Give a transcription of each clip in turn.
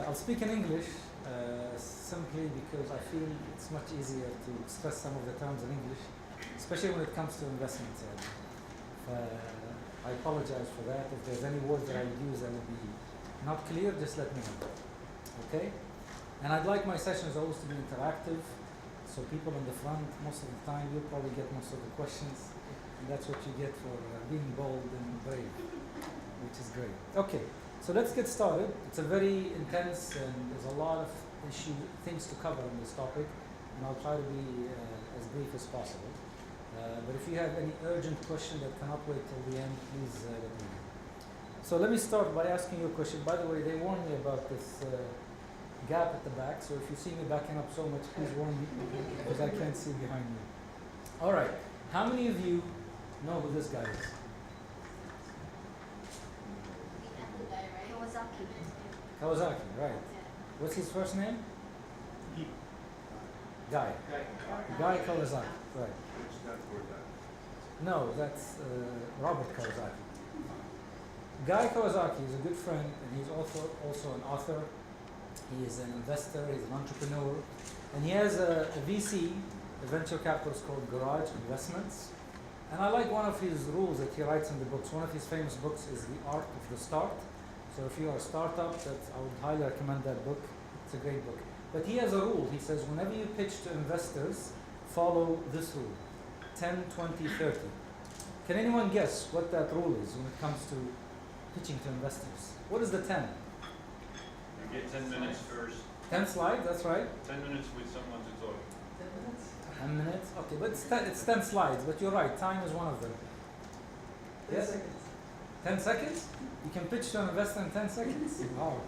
I'll speak in English simply because I feel it's much easier to express some of the terms in English, especially when it comes to investments. I apologize for that. If there's any words that I use that will be not clear, just let me know. Okay? And I'd like my sessions always to be interactive, so people in the front, most of the time, you'll probably get most of the questions, and that's what you get for being bold and brave, which is great. Okay. So let's get started. It's a very intense and there's a lot of things to cover on this topic, and I'll try to be as brief as possible. But if you have any urgent question that cannot wait till the end, please let me know. So let me start by asking you a question. By the way, they warned me about this gap at the back, so if you see me backing up so much, please warn me, because I can't see behind me. All right. How many of you know who this guy is? Kawasaki, right. What's his first name? Guy. Guy Kawasaki, right. No, that's Robert Kawasaki. Guy Kawasaki is a good friend, and he's also an author. He is an investor, he's an entrepreneur, and he has a VC, a venture capitalist called Garage Investments. And I like one of his rules that he writes in the books. One of his famous books is The Art of the Start. So if you are a startup, I would highly recommend that book. It's a great book. But he has a rule. He says whenever you pitch to investors, follow this rule: 10, 20, 30. Can anyone guess what that rule is when it comes to pitching to investors? What is the 10? You get 10 minutes first. 10 slides, that's right. 10 minutes with someone to talk. 10 minutes? Okay, but it's 10 slides, but you're right, time is one of them. 10 Yes? seconds. 10 seconds? You can pitch to an investor in 10 seconds? Wow.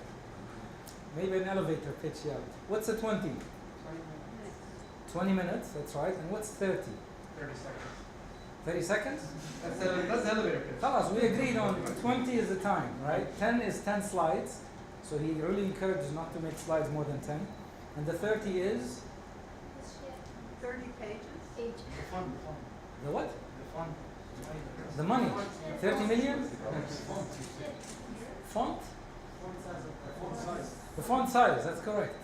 Maybe an elevator pitch, yeah. What's a 20? 20 minutes, that's right. And what's 30? 30 seconds. 30 seconds? That's the elevator pitch. Fellas, we agreed on 20 is the time, right? 10 is 10 slides. So he really encourages not to make slides more than 10. And the 30 is? 30 pages? The fund. The what? The fund. The money. 30 million? Font? Font size. The font size, that's correct.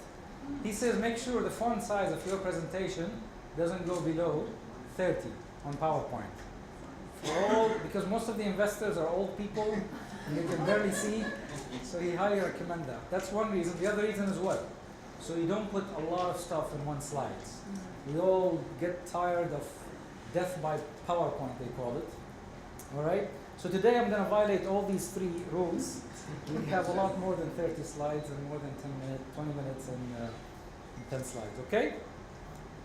He says make sure the font size of your presentation doesn't go below 30 on PowerPoint. Because most of the investors are old people and they can barely see, so he highly recommends that. That's one reason. The other reason is what? So you don't put a lot of stuff in one slide. We all get tired of death by PowerPoint, they call it. All right? So today I'm going to violate all these 3 rules. We have a lot more than 30 slides and more than 10 minutes, 20 minutes and 10 slides, okay?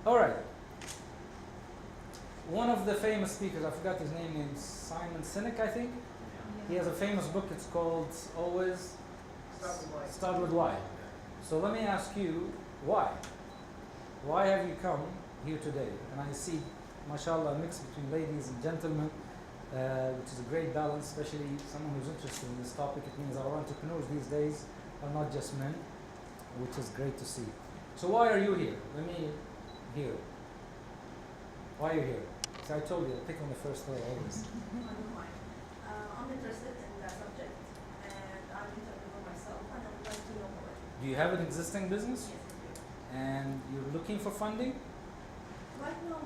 All right. One of the famous speakers, I forgot his name, is Simon Sinek, I think. He has a famous book, it's called Always Start With Why. So let me ask you, why? Why have you come here today? And I see, mashallah, a mix between ladies and gentlemen, which is a great balance, especially someone who's interested in this topic. It means our entrepreneurs these days are not just men, which is great to see. So why are you here? Let me hear. Why are you here? So I told you, I'll pick on the first row always. I'm interested in that subject, and I'm entrepreneur myself, and I would like to know more. Do you have an existing business? And you're looking for funding? Right now,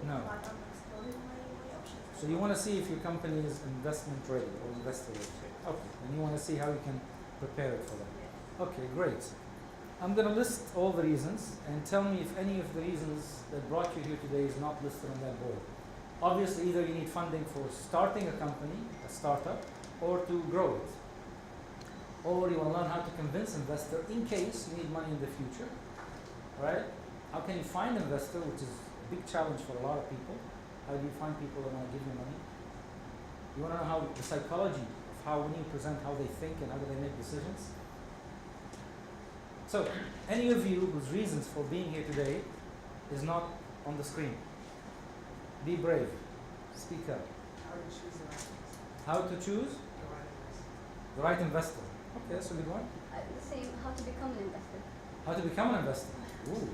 No. But I'm exploring my options. So you want to see if your company is investment ready or investor ready. Okay. And you want to see how you can prepare it for them. Okay, great. I'm going to list all the reasons and tell me if any of the reasons that brought you here today is not listed on that board. Obviously, either you need funding for starting a company, a startup, or to grow it. Or you want to learn how to convince investor in case you need money in the future. Right? How can you find an investor, which is a big challenge for a lot of people? How do you find people that want to give you money? You want to know how the psychology of how when you present, how they think and how do they make decisions? So, any of you whose reasons for being here today is not on the screen, be brave. Speak up. How to choose the right How to choose the right investor. Okay, that's a good one. The same, how to become an investor. How to become an investor. Ooh,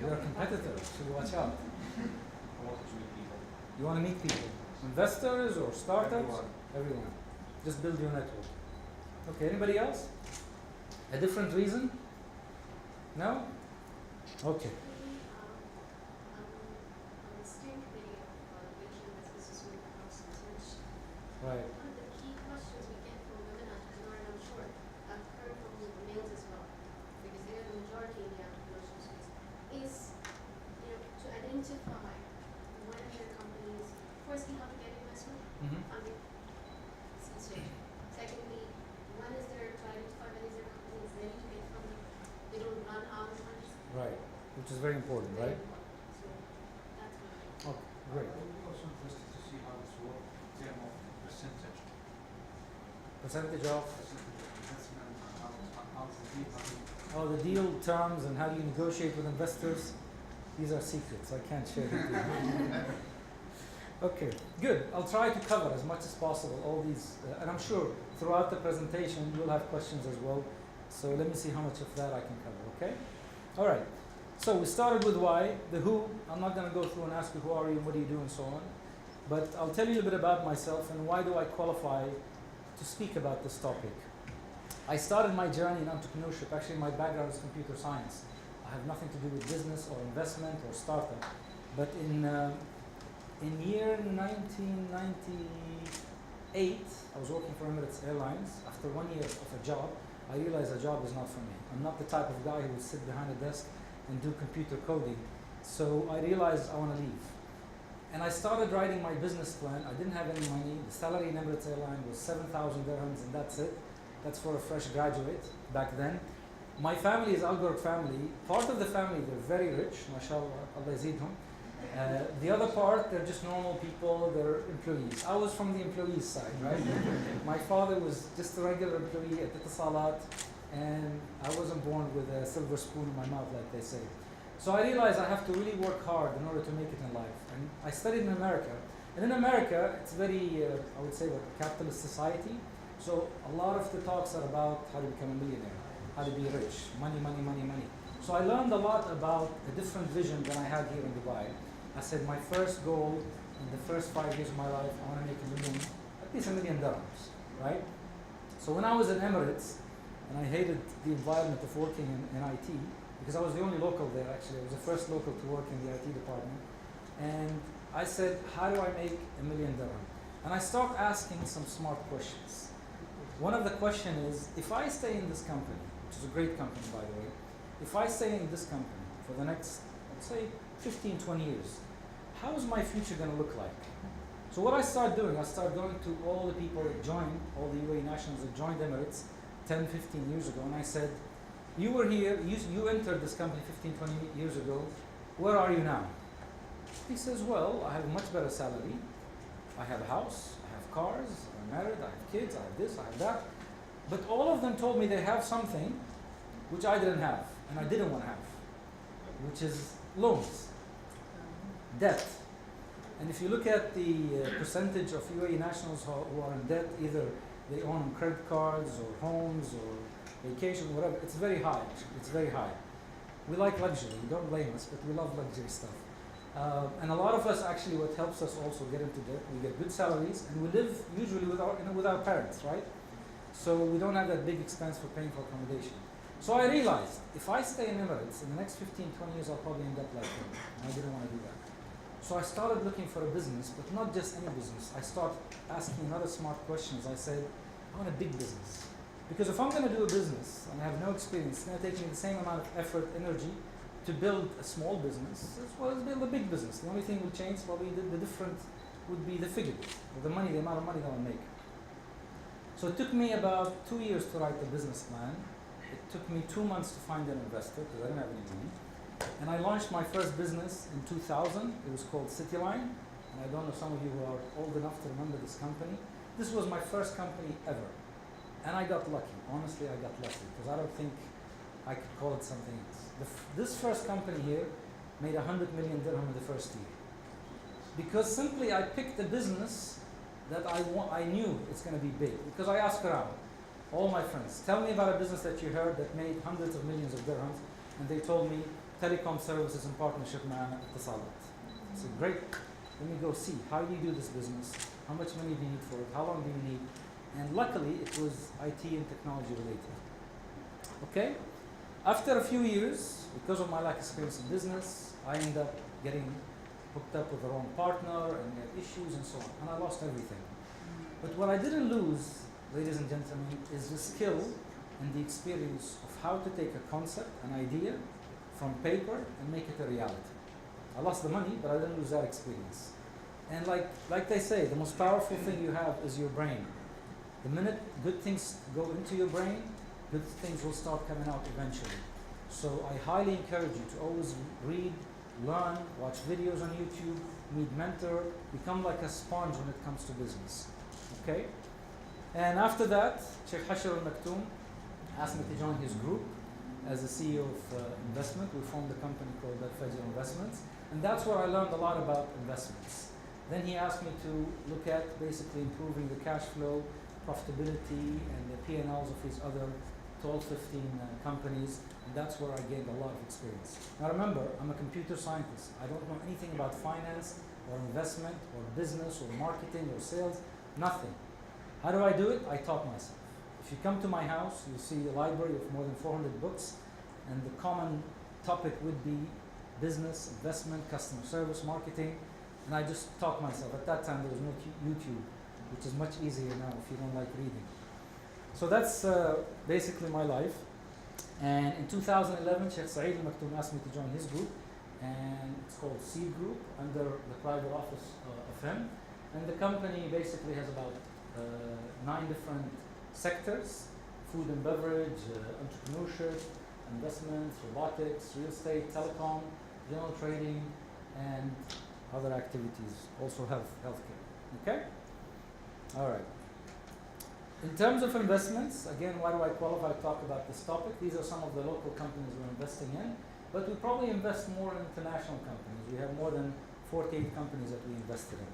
you're a competitor, so watch out. I want to meet people. You want to meet people. Investors or startups? Everyone. Just build your network. Okay, anybody else? A different reason? No? Okay. On the steering committee of Beijing Business Week Council, which Right. one of the key questions we get from women entrepreneurs, and I'm sure I've heard from the males as well, because they are the majority in the entrepreneurship space, is to identify when their companies, firstly, how to get investment Mm-hmm. funding, seed stage. Secondly, when is their to identify when is their company is ready to get funding, they don't run out of funds. Right. Which is very important, Very right? important. So that's one. Okay. Great. I'm also interested to see how this works in terms of percentage. Percentage of Investment, how's the deal, all the deal terms and how do you negotiate with investors. These are secrets. I can't share them with you. Okay, good. I'll try to cover as much as possible all these, and I'm sure throughout the presentation you'll have questions as well. So let me see how much of that I can cover, okay? All right. So we started with why, the who. I'm not going to go through and ask you who are you and what do you do and so on. But I'll tell you a bit about myself and why do I qualify to speak about this topic. I started my journey in entrepreneurship. Actually, my background is computer science. I have nothing to do with business or investment or startup. But in year 1998, I was working for Emirates Airlines. After 1 year of a job, I realized a job is not for me. I'm not the type of guy who will sit behind a desk and do computer coding. So I realized I want to leave. And I started writing my business plan. I didn't have any money. The salary in Emirates Airlines was 7,000 dirhams and that's it. That's for a fresh graduate back then. My family is Al Gurg family. Part of the family, they're very rich, mashallah, Allah yazidhum. The other part, they're just normal people, they're employees. I was from the employees side, right? My father was just a regular employee at Itisalat, and I wasn't born with a silver spoon in my mouth, like they say. So I realized I have to really work hard in order to make it in life. And I studied in America. And in America, it's very, I would say, what, a capitalist society. So a lot of the talks are about how to become a millionaire, how to be rich, money, money, money, money. So I learned a lot about a different vision than I had here in Dubai. I said my first goal in the first 5 years of my life, I want to make at least $1 million, right? So when I was in Emirates, and I hated the environment of working in IT, because I was the only local there actually. I was the first local to work in the IT department. And I said, how do I make $1 million? And I started asking some smart questions. One of the questions is, if I stay in this company, which is a great company by the way, if I stay in this company for the next, let's say, 15, 20 years, how is my future going to look like? So what I started doing, I started going to all the people that joined, all the UAE nationals that joined Emirates 10, 15 years ago, and I said, you were here, you entered this company 15, 20 years ago, where are you now? He says, well, I have a much better salary, I have a house, I have cars, I'm married, I have kids, I have this, I have that. But all of them told me they have something which I didn't have, and I didn't want to have, which is loans, debt. And if you look at the percentage of UAE nationals who are in debt, either they own credit cards or homes or vacation, whatever, it's very high, actually. It's very high. We like luxury, don't blame us, but we love luxury stuff. And a lot of us actually, what helps us also get into debt, we get good salaries, and we live usually with our parents, right? So we don't have that big expense for paying for accommodation. So I realized, if I stay in Emirates, in the next 15, 20 years, I'll probably end up like them. And I didn't want to do that. So I started looking for a business, but not just any business. I started asking another smart questions. I said, I want a big business. Because if I'm going to do a business, and I have no experience, it's going to take me the same amount of effort, energy, to build a small business as well as build a big business. The only thing will change, probably the difference would be the figure, or the money, the amount of money that I'll make. So it took me about 2 years to write the business plan. It took me 2 months to find an investor because I didn't have any money. And I launched my first business in 2000. It was called Cityline. And I don't know some of you who are old enough to remember this company. This was my first company ever. And I got lucky. Honestly, I got lucky because I don't think I could call it something else. This first company here made 100 million dirham in the first year. Because simply I picked a business that I knew it's going to be big. Because I asked around, all my friends, tell me about a business that you heard that made hundreds of millions of dirhams. And they told me, telecom services in partnership with Itisalat. I said, great, let me go see. How do you do this business? How much money do you need for it? How long do you need? And luckily, it was IT and technology related. Okay? After a few years, because of my lack of experience in business, I ended up getting hooked up with the wrong partner and we had issues and so on. And I lost everything. But what I didn't lose, ladies and gentlemen, is the skill and the experience of how to take a concept, an idea, from paper and make it a reality. I lost the money, but I didn't lose that experience. And like they say, the most powerful thing you have is your brain. The minute good things go into your brain, good things will start coming out eventually. So I highly encourage you to always read, learn, watch videos on YouTube, meet mentor, become like a sponge when it comes to business. Okay? And after that, Sheikh Hashir Al Maktoum asked me to join his group as the CEO of investment. We formed a company called Fajr Investments. And that's where I learned a lot about investments. Then he asked me to look at basically improving the cash flow, profitability, and the P&Ls of his other 12, 15 companies. And that's where I gained a lot of experience. Now remember, I'm a computer scientist. I don't know anything about finance or investment or business or marketing or sales, nothing. How do I do it? I taught myself. If you come to my house, you'll see a library of more than 400 books, and the common topic would be business, investment, customer service, marketing, and I just taught myself. At that time, there was no YouTube, which is much easier now if you don't like reading. So that's basically my life. And in 2011, Sheikh Saeed Al Maktoum asked me to join his group, and it's called Seed Group, under the private office of him. And the company basically has about 9 different sectors: food and beverage, entrepreneurship, investments, robotics, real estate, telecom, general trading, and other activities, also healthcare. Okay? All right. In terms of investments, again, why do I qualify to talk about this topic? These are some of the local companies we're investing in, but we probably invest more in international companies. We have more than 48 companies that we invested in.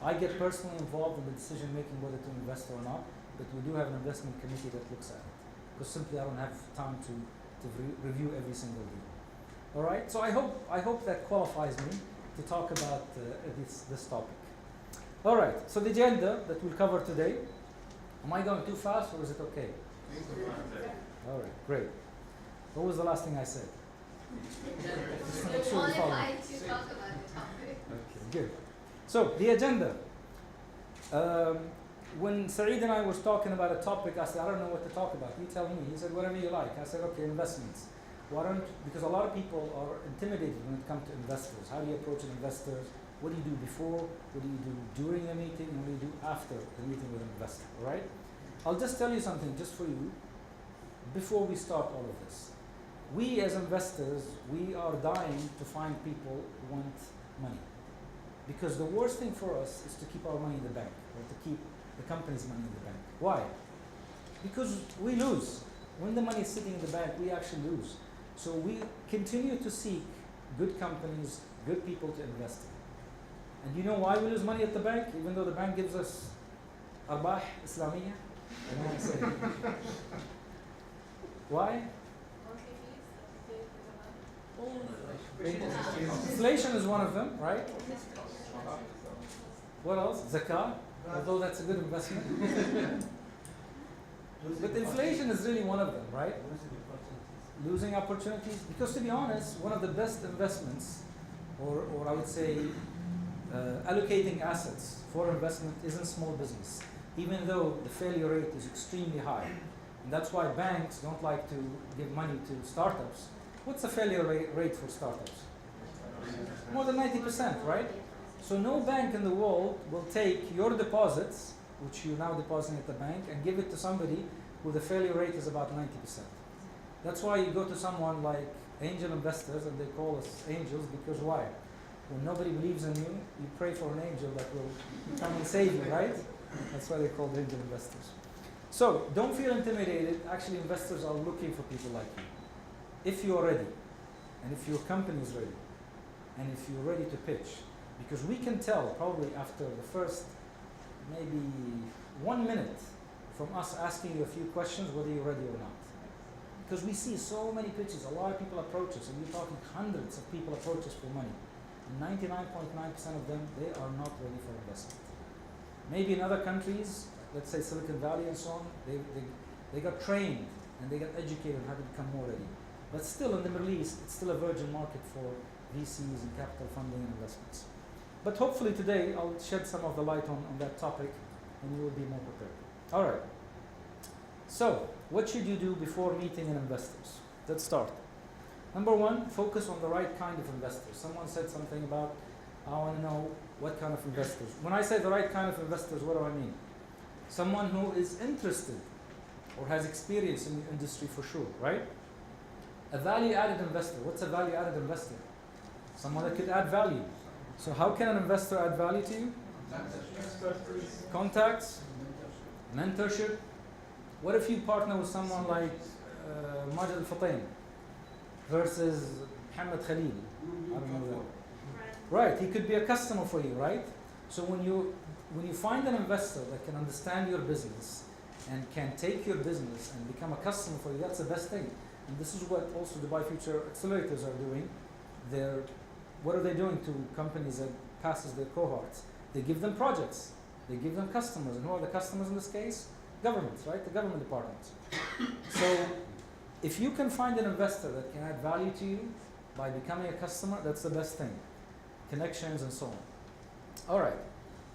I get personally involved in the decision making whether to invest or not, but we do have an investment committee that looks at it, because simply I don't have time to review every single deal. All right, so I hope that qualifies me to talk about this topic. All right, so the agenda that we'll cover today. Am I going too fast or is it okay? All right, great. What was the last thing I said? Just to make sure you follow. Qualified to talk about the topic. Okay, good. So the agenda. When Saeed and I was talking about a topic, I said, I don't know what to talk about. You tell me. He said, whatever you like. I said, okay, investments. Because a lot of people are intimidated when it comes to investors. How do you approach an investor? What do you do before? What do you do during a meeting? And what do you do after the meeting with an investor? All right? I'll just tell you something just for you before we start all of this. We as investors, we are dying to find people who want money. Because the worst thing for us is to keep our money in the bank, or to keep the company's money in the bank. Why? Because we lose. When the money is sitting in the bank, we actually lose. So we continue to seek good companies, good people to invest in. And you know why we lose money at the bank, even though the bank gives us arbah Islamiyya? I don't want to say it. Why? Inflation is one of them, right? What else? Zakah, although that's a good investment. But inflation is really one of them, right? Losing opportunities. Because to be honest, one of the best investments, or I would say allocating assets for investment, is in small business, even though the failure rate is extremely high. And that's why banks don't like to give money to startups. What's the failure rate for startups? More than 90%, right? So no bank in the world will take your deposits, which you're now depositing at the bank, and give it to somebody who the failure rate is about 90%. That's why you go to someone like angel investors, and they call us angels, because why? When nobody believes in you, you pray for an angel that will come and save you, right? That's why they're called angel investors. So don't feel intimidated. Actually, investors are looking for people like you. If you are ready, and if your company is ready, and if you're ready to pitch, because we can tell probably after the first maybe 1 minute from us asking you a few questions whether you're ready or not. Because we see so many pitches, a lot of people approach us, and we're talking hundreds of people approach us for money. And 99.9% of them, they are not ready for investment. Maybe in other countries, let's say Silicon Valley and so on, they got trained and they get educated on how to become more ready. But still, in the Middle East, it's still a virgin market for VCs and capital funding and investments. But hopefully today I'll shed some of the light on that topic and you will be more prepared. All right. So, what should you do before meeting an investors? Let's start. Number one, focus on the right kind of investors. Someone said something about, I want to know what kind of investors. When I say the right kind of investors, what do I mean? Someone who is interested or has experience in the industry for sure, right? A value-added investor. What's a value-added investor? Someone that could add value. So how can an investor add value to you? Contacts, mentorship. What if you partner with someone like Majid Al-Fatain versus Muhammad Khalil? I don't know that. Right, he could be a customer for you, right? So when you find an investor that can understand your business and can take your business and become a customer for you, that's the best thing. And this is what also Dubai Future Accelerators are doing. What are they doing to companies that passes their cohorts? They give them projects. They give them customers. And who are the customers in this case? Governments, right? The government departments. So if you can find an investor that can add value to you by becoming a customer, that's the best thing. Connections and so on. All right.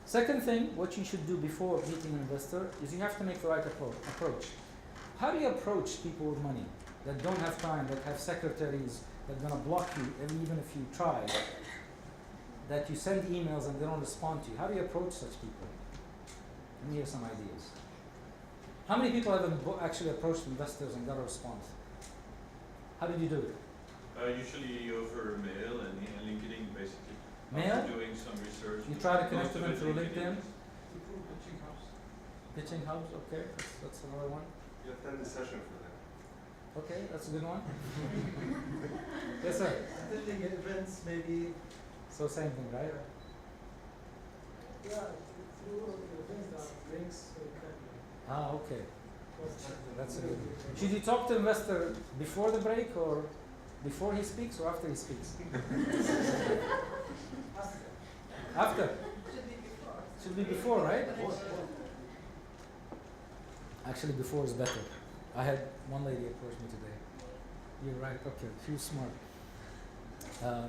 Second thing, what you should do before meeting an investor is you have to make the right approach. How do you approach people with money that don't have time, that have secretaries that are going to block you, even if you try, that you send emails and they don't respond to you? How do you approach such people? Let me hear some ideas. How many people have actually approached investors and got a response? How did you do it? Usually over mail and LinkedIn, basically. Mail? After doing some research. You try to connect to Most them of it through LinkedIn? Pitching house. Pitching hubs, okay, that's another one. You attend the session for that. Okay, that's a good one. Yes, sir. Attending events, maybe. So same thing, right? Yeah, through events, links, so you can. Ah, okay. That's a good one. Should you talk to investor before the break or before he speaks or after he speaks? After. Should be before, right? Actually, before is better. I had one lady approach me today. You're right. Okay, she was smart.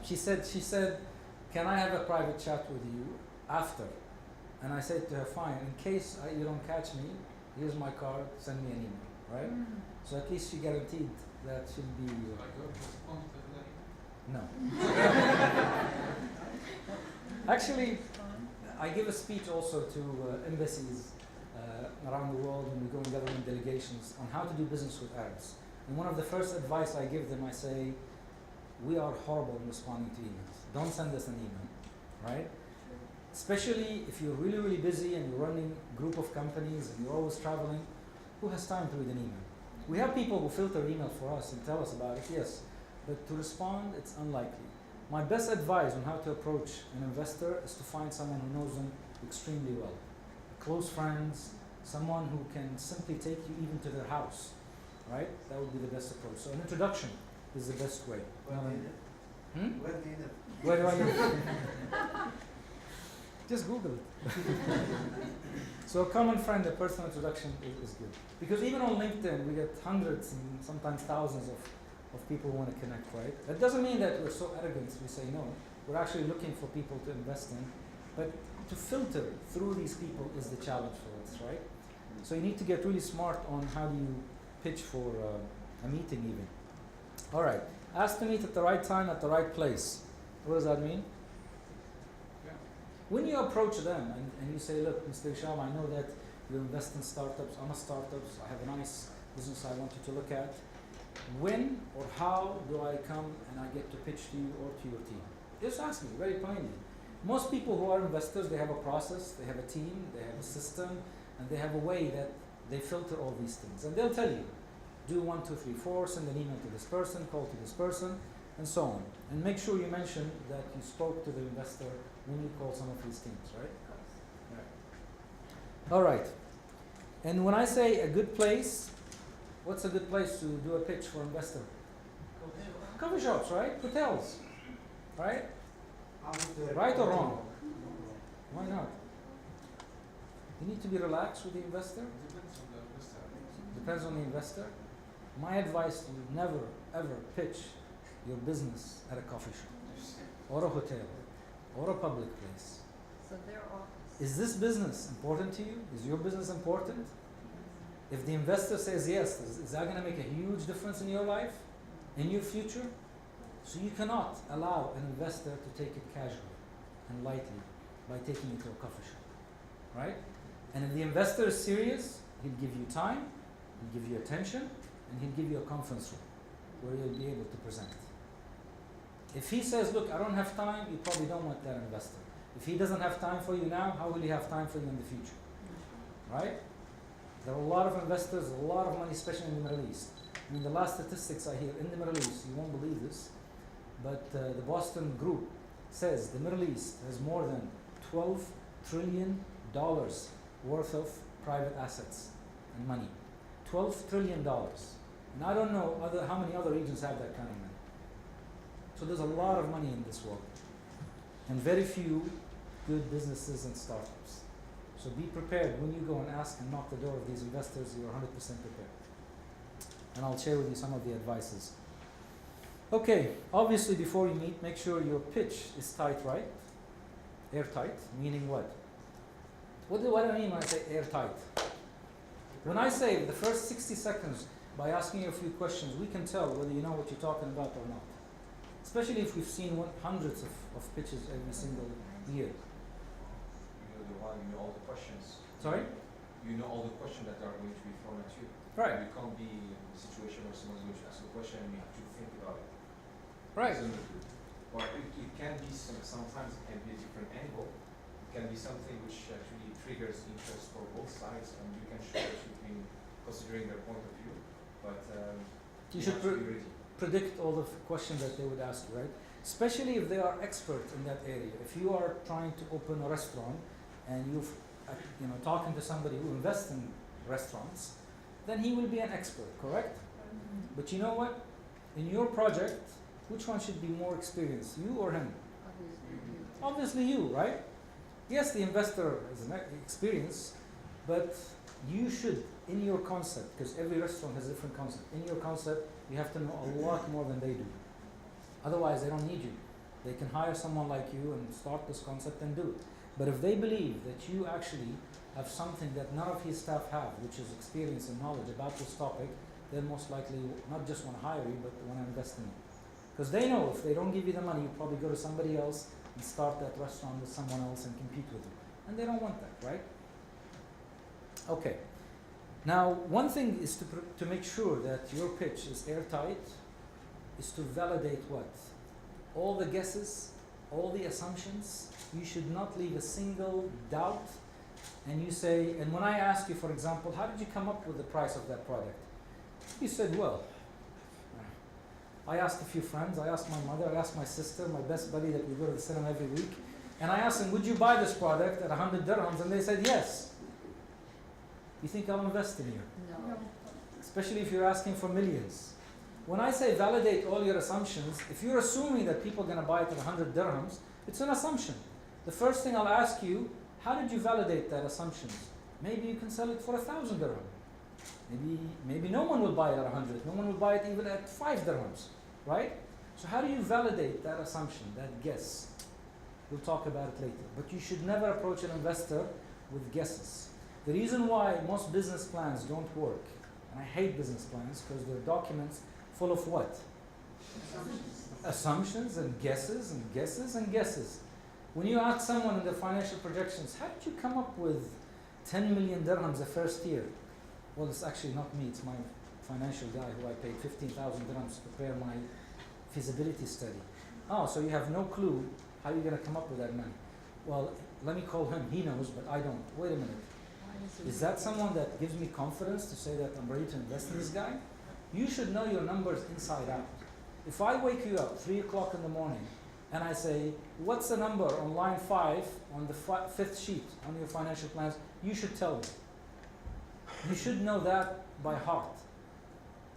She said, "Can I have a private chat with you after?" And I said to her, "Fine. In case you don't catch me, here's my card. Send me an email." Right? So at least she guaranteed that she'll be. No. Actually, I give a speech also to embassies around the world when we go in government delegations on how to do business with Arabs. And one of the first advice I give them, I say, we are horrible in responding to emails. Don't send us an email, right? Especially if you're really, really busy and you're running a group of companies and you're always traveling, who has time to read an email? We have people who filter emails for us and tell us about it, yes, but to respond, it's unlikely. My best advice on how to approach an investor is to find someone who knows them extremely well. Close friends, someone who can simply take you even to their house, right? That would be the best approach. So an introduction is the best way. Where do you live? Where do I live? Just Google it. So a common friend, a personal introduction is good. Because even on LinkedIn, we get hundreds and sometimes thousands of people who want to connect, right? That doesn't mean that we're so arrogant we say no. We're actually looking for people to invest in. But to filter through these people is the challenge for us, right? So you need to get really smart on how do you pitch for a meeting even. All right. Ask to meet at the right time, at the right place. What does that mean? When you approach them and you say, look, Mr. Hisham, I know that you invest in startups. I'm a startup, so I have a nice business I want you to look at. When or how do I come and I get to pitch to you or to your team? Just ask me very plainly. Most people who are investors, they have a process, they have a team, they have a system, and they have a way that they filter all these things. And they'll tell you, do 1, 2, 3, 4, send an email to this person, call to this person, and so on. And make sure you mention that you spoke to the investor when you call some of these teams, right? Right. All right. And when I say a good place, what's a good place to do a pitch for investor? Coffee shops, right? Hotels, right? Right or wrong? Why not? You need to be relaxed with the investor. Depends on the investor. My advice to you, never ever pitch your business at a coffee shop or a hotel or a public place. So there are. Is this business important to you? Is your business important? If the investor says yes, is that going to make a huge difference in your life, in your future? So you cannot allow an investor to take it casually and lightly by taking it to a coffee shop, right? And if the investor is serious, he'll give you time, he'll give you attention, and he'll give you a conference room where you'll be able to present. If he says, look, I don't have time, you probably don't want that investor. If he doesn't have time for you now, how will he have time for you in the future? Right? There are a lot of investors, a lot of money, especially in the Middle East. I mean, the last statistics I hear in the Middle East, you won't believe this, but the Boston Group says the Middle East has more than $12 trillion worth of private assets and money. $12 trillion. And I don't know how many other regions have that kind of money. So there's a lot of money in this world. And very few good businesses and startups. So be prepared when you go and ask and knock the door of these investors, you're 100% prepared. And I'll share with you some of the advices. Okay, obviously before you meet, make sure your pitch is tight, right? Airtight, meaning what? What do I mean when I say airtight? When I say the first 60 seconds, by asking you a few questions, we can tell whether you know what you're talking about or not. Especially if we've seen hundreds of pitches every single year. You know the one, you know all the questions. Sorry? You know all the questions that are going to be thrown at you. Right. You can't be in a situation where someone's going to ask a question and you have to think about it. Right. Or it can be sometimes it can be a different angle. It can be something which actually triggers interest for both sides, and you can show that you've been considering their point of view. But You should have to be ready. predict all the questions that they would ask you, right? Especially if they are experts in that area. If you are trying to open a restaurant and you've talking to somebody who invests in restaurants, then he will be an expert, correct? But you know what? In your project, which one should be more experienced, you or him? Obviously you, right? Yes, the investor has an experience, but you should, in your concept, because every restaurant has a different concept, in your concept, you have to know a lot more than they do. Otherwise, they don't need you. They can hire someone like you and start this concept and do it. But if they believe that you actually have something that none of his staff have, which is experience and knowledge about this topic, they'll most likely not just want to hire you, but want to invest in you. Because they know if they don't give you the money, you probably go to somebody else and start that restaurant with someone else and compete with you. And they don't want that, right? Okay. Now, one thing is to make sure that your pitch is airtight, is to validate what? All the guesses, all the assumptions. You should not leave a single doubt. And you say, and when I ask you, for example, how did you come up with the price of that product? You said, well, I asked a few friends, I asked my mother, I asked my sister, my best buddy that we go to the cinema every week, and I asked them, would you buy this product at 100 dirhams? And they said, yes. You think I'll invest in you? No. Especially if you're asking for millions. When I say validate all your assumptions, if you're assuming that people are going to buy it at 100 dirhams, it's an assumption. The first thing I'll ask you, how did you validate that assumption? Maybe you can sell it for 1,000 dirham. Maybe no one will buy it at 100. No one will buy it even at 5 dirhams, right? So how do you validate that assumption, that guess? We'll talk about it later. But you should never approach an investor with guesses. The reason why most business plans don't work, and I hate business plans because they're documents full of what? Assumptions and guesses and guesses and guesses. When you ask someone in their financial projections, how did you come up with 10 million dirhams the first year? Well, it's actually not me, it's my financial guy who I paid 15,000 dirhams to prepare my feasibility study. Oh, so you have no clue how you're going to come up with that money. Well, let me call him, he knows, but I don't. Wait a minute. Is that someone that gives me confidence to say that I'm ready to invest in this guy? You should know your numbers inside out. If I wake you up 3 o'clock in the morning and I say, what's the number on line 5 on the 5th sheet on your financial plans, you should tell me. You should know that by heart.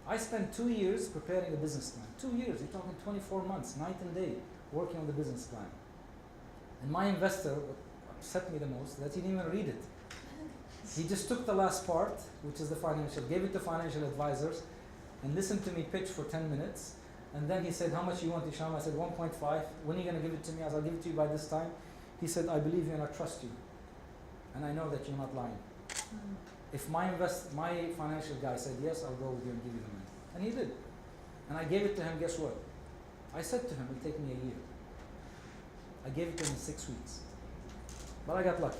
I spent 2 years preparing a business plan. 2 years, you're talking 24 months, night and day, working on the business plan. And my investor, what upset me the most, that he didn't even read it. He just took the last part, which is the financial, gave it to financial advisors, and listened to me pitch for 10 minutes. And then he said, how much you want, Hisham? I said, 1.5. When are you going to give it to me? I said, I'll give it to you by this time. He said, I believe you and I trust you. And I know that you're not lying. If my financial guy said, yes, I'll go with you and give you the money. And he did. And I gave it to him, guess what? I said to him, it'll take me a year. I gave it to him in 6 weeks. But I got lucky.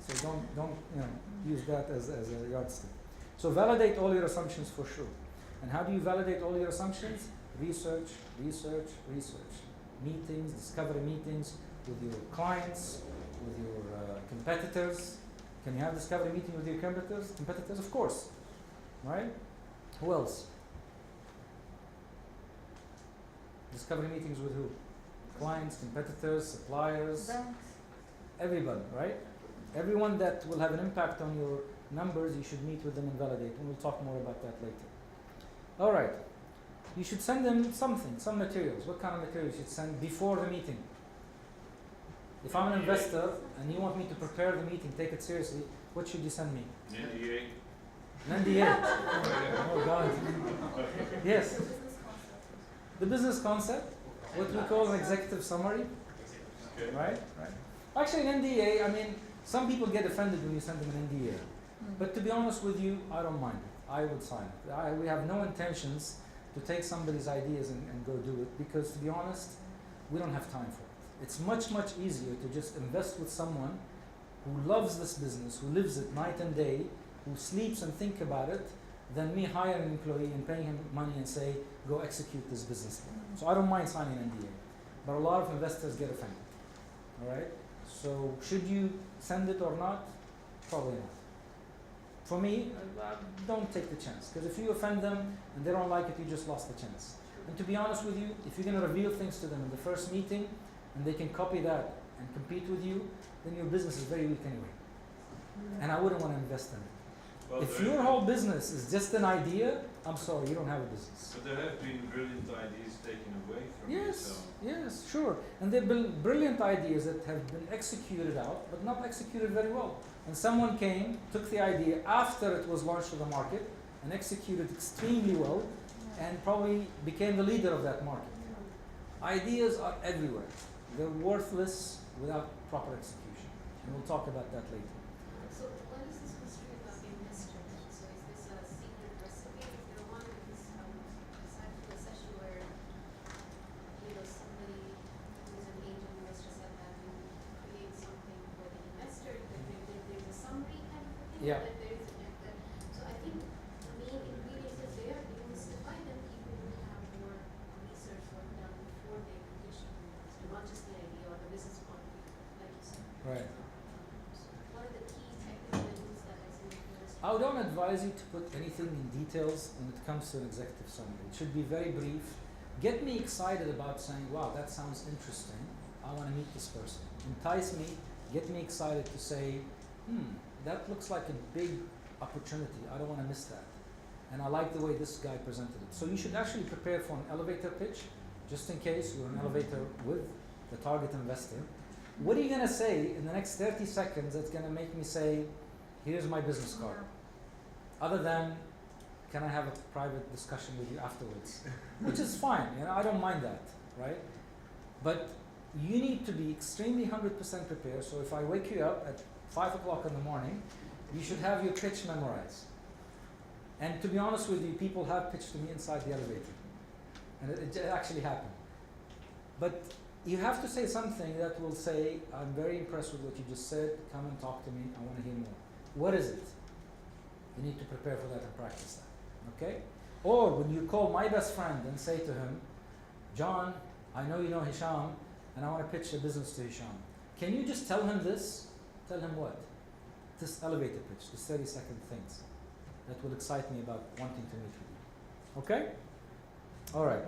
So don't use that as a yardstick. So validate all your assumptions for sure. And how do you validate all your assumptions? Research, research, research. Meetings, discovery meetings with your clients, with your competitors. Can you have discovery meeting with your competitors? Competitors, of course. Right? Who else? Discovery meetings with who? Clients, competitors, suppliers, Banks. everybody, right? Everyone that will have an impact on your numbers, you should meet with them and validate. And we'll talk more about that later. All right. You should send them something, some materials. What kind of materials you should send before the meeting? If I'm an investor and you want me to prepare the meeting, take it seriously, what should you send me? NDA. An NDA. Oh God. Yes. The business concept, what we call an executive summary. Okay. Right? Right. Actually, an NDA, I mean, some people get offended when you send them an NDA. But to be honest with you, I don't mind it. I would sign it. We have no intentions to take somebody's ideas and go do it because, to be honest, we don't have time for it. It's much, much easier to just invest with someone who loves this business, who lives it night and day, who sleeps and think about it, than me hire an employee and paying him money and say, go execute this business plan. So I don't mind signing an NDA. But a lot of investors get offended. All right? So should you send it or not? Probably not. For me, don't take the chance. Because if you offend them and they don't like it, you just lost the chance. And to be honest with you, if you're going to reveal things to them in the first meeting and they can copy that and compete with you, then your business is very weak anyway. And I wouldn't want to invest in it. Well, If there- your whole business is just an idea, I'm sorry, you don't have a business. But there have been brilliant ideas taken away from you, so. Yes, sure. And there have been brilliant ideas that have been executed out, but not executed very well. And someone came, took the idea after it was launched to the market, and executed extremely well, and probably became the leader of that market. Ideas are everywhere. They're worthless without proper execution. And we'll talk about that later. So what is this mystery about investors? So is this a secret recipe? Is there one? Because aside from the session where somebody who's an angel investor said that you create something for the investor, there's a summary kind of a thing. Yeah. That there is so I think the main ingredients is there. You mystify them. People will have more research work done before they pitch to investors, not just the idea or the business point of view, like you said. Right. What are the key technical elements that I think investors? I don't advise you to put anything in details when it comes to an executive summary. It should be very brief. Get me excited about saying, wow, that sounds interesting. I want to meet this person. Entice me, get me excited to say, that looks like a big opportunity. I don't want to miss that. And I like the way this guy presented it. So you should actually prepare for an elevator pitch, just in case you're an elevator with the target investor. What are you going to say in the next 30 seconds that's going to make me say, here's my business card? Other than, can I have a private discussion with you afterwards? Which is fine, I don't mind that, right? But you need to be extremely 100% prepared. So if I wake you up at 5 o'clock in the morning, you should have your pitch memorized. And to be honest with you, people have pitched to me inside the elevator. And it actually happened. But you have to say something that will say, I'm very impressed with what you just said, come and talk to me, I want to hear more. What is it? You need to prepare for that and practice that, okay? Or when you call my best friend and say to him, John, I know you know Hisham, and I want to pitch a business to Hisham. Can you just tell him this? Tell him what? This elevator pitch, this 30-second things that will excite me about wanting to meet with you. Okay? All right.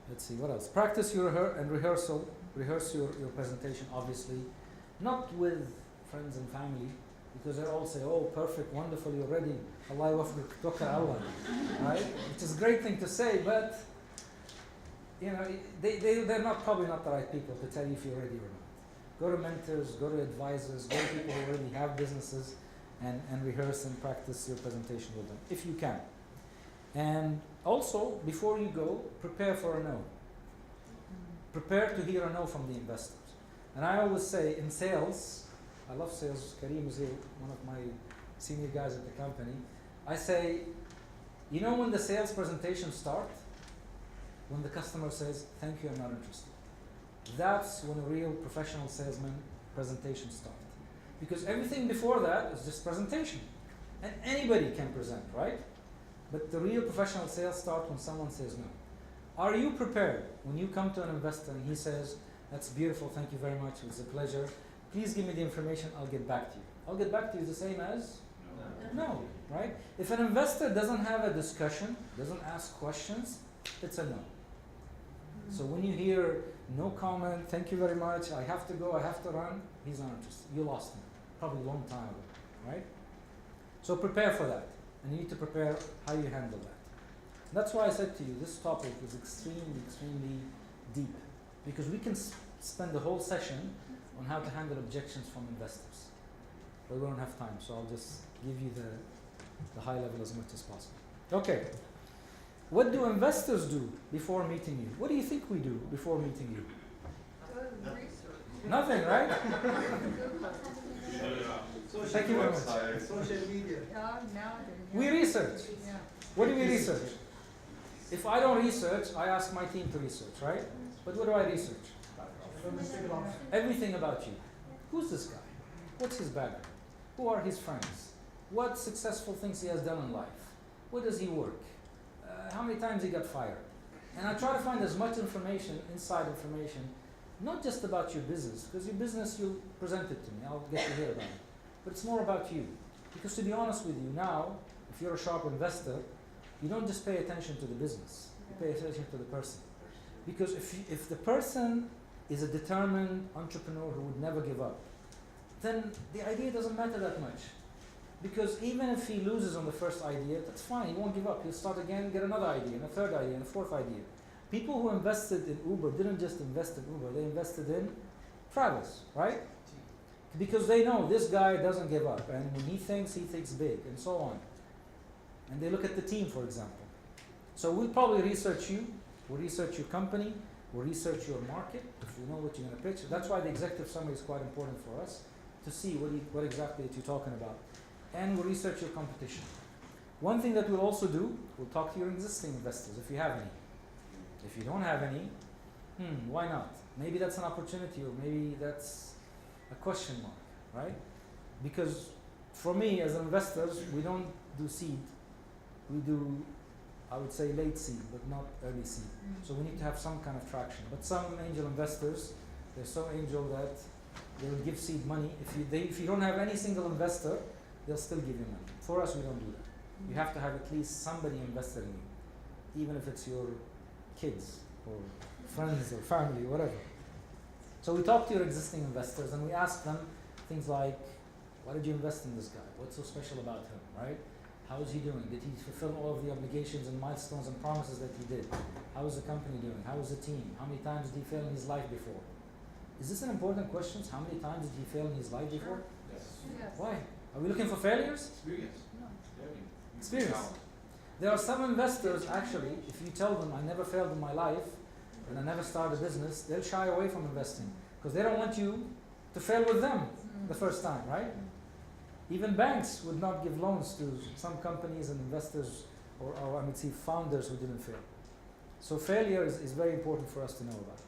Let's see, what else? Practice your rehearse your presentation, obviously. Not with friends and family, because they all say, oh, perfect, wonderful, you're ready. Allah wafqak, tawakkal Allah. Right? Which is a great thing to say, but they're probably not the right people to tell you if you're ready or not. Go to mentors, go to advisors, go to people who already have businesses and rehearse and practice your presentation with them, if you can. And also, before you go, prepare for a no. Prepare to hear a no from the investors. And I always say in sales, I love sales, Kareem is here, one of my senior guys at the company. I say, you know when the sales presentation starts? When the customer says, thank you, I'm not interested. That's when a real professional salesman presentation starts. Because everything before that is just presentation. And anybody can present, right? But the real professional sales starts when someone says no. Are you prepared when you come to an investor and he says, that's beautiful, thank you very much, it was a pleasure. Please give me the information, I'll get back to you. I'll get back to you is the same as? No, right? If an investor doesn't have a discussion, doesn't ask questions, it's a no. So when you hear no comment, thank you very much, I have to go, I have to run, he's not interested. You lost him, probably a long time ago, right? So prepare for that. And you need to prepare how you handle that. That's why I said to you, this topic is extremely, extremely deep. Because we can spend the whole session on how to handle objections from investors. But we don't have time, so I'll just give you the high level as much as possible. Okay. What do investors do before meeting you? What do you think we do before meeting you? Nothing, right? Thank you very much. Social media. We research. What do we research? If I don't research, I ask my team to research, right? But what do I research? Everything about you. Who's this guy? What's his background? Who are his friends? What successful things he has done in life? Where does he work? How many times he got fired? And I try to find as much information, inside information, not just about your business, because your business, you'll present it to me, I'll get to hear about it. But it's more about you. Because to be honest with you, now, if you're a sharp investor, you don't just pay attention to the business, you pay attention to the person. Because if the person is a determined entrepreneur who would never give up, then the idea doesn't matter that much. Because even if he loses on the first idea, that's fine, he won't give up. He'll start again, get another idea, and a third idea, and a fourth idea. People who invested in Uber didn't just invest in Uber, they invested in Travis, right? Because they know this guy doesn't give up, and when he thinks big, and so on. And they look at the team, for example. So we'll probably research you, we'll research your company, we'll research your market, if we know what you're going to pitch. That's why the executive summary is quite important for us, to see what exactly that you're talking about. And we'll research your competition. One thing that we'll also do, we'll talk to your existing investors, if you have any. If you don't have any, why not? Maybe that's an opportunity, or maybe that's a question mark, right? Because for me, as investors, we don't do seed. We do, I would say, late seed, but not early seed. So we need to have some kind of traction. But some angel investors, they're so angel that they will give seed money. If you don't have any single investor, they'll still give you money. For us, we don't do that. You have to have at least somebody invested in you, even if it's your kids or friends or family, whatever. So we talk to your existing investors and we ask them things like, why did you invest in this guy? What's so special about him, right? How is he doing? Did he fulfill all of the obligations and milestones and promises that he did? How is the company doing? How is the team? How many times did he fail in his life before? Is this an important question? How many times did he fail in his life before? Yes. Why? Are we looking for failures? Experience. Experience. There are some investors, actually, if you tell them, I never failed in my life, and I never started a business, they'll shy away from investing. Because they don't want you to fail with them the first time, right? Even banks would not give loans to some companies and investors, or I would say founders who didn't fail. So failure is very important for us to know about.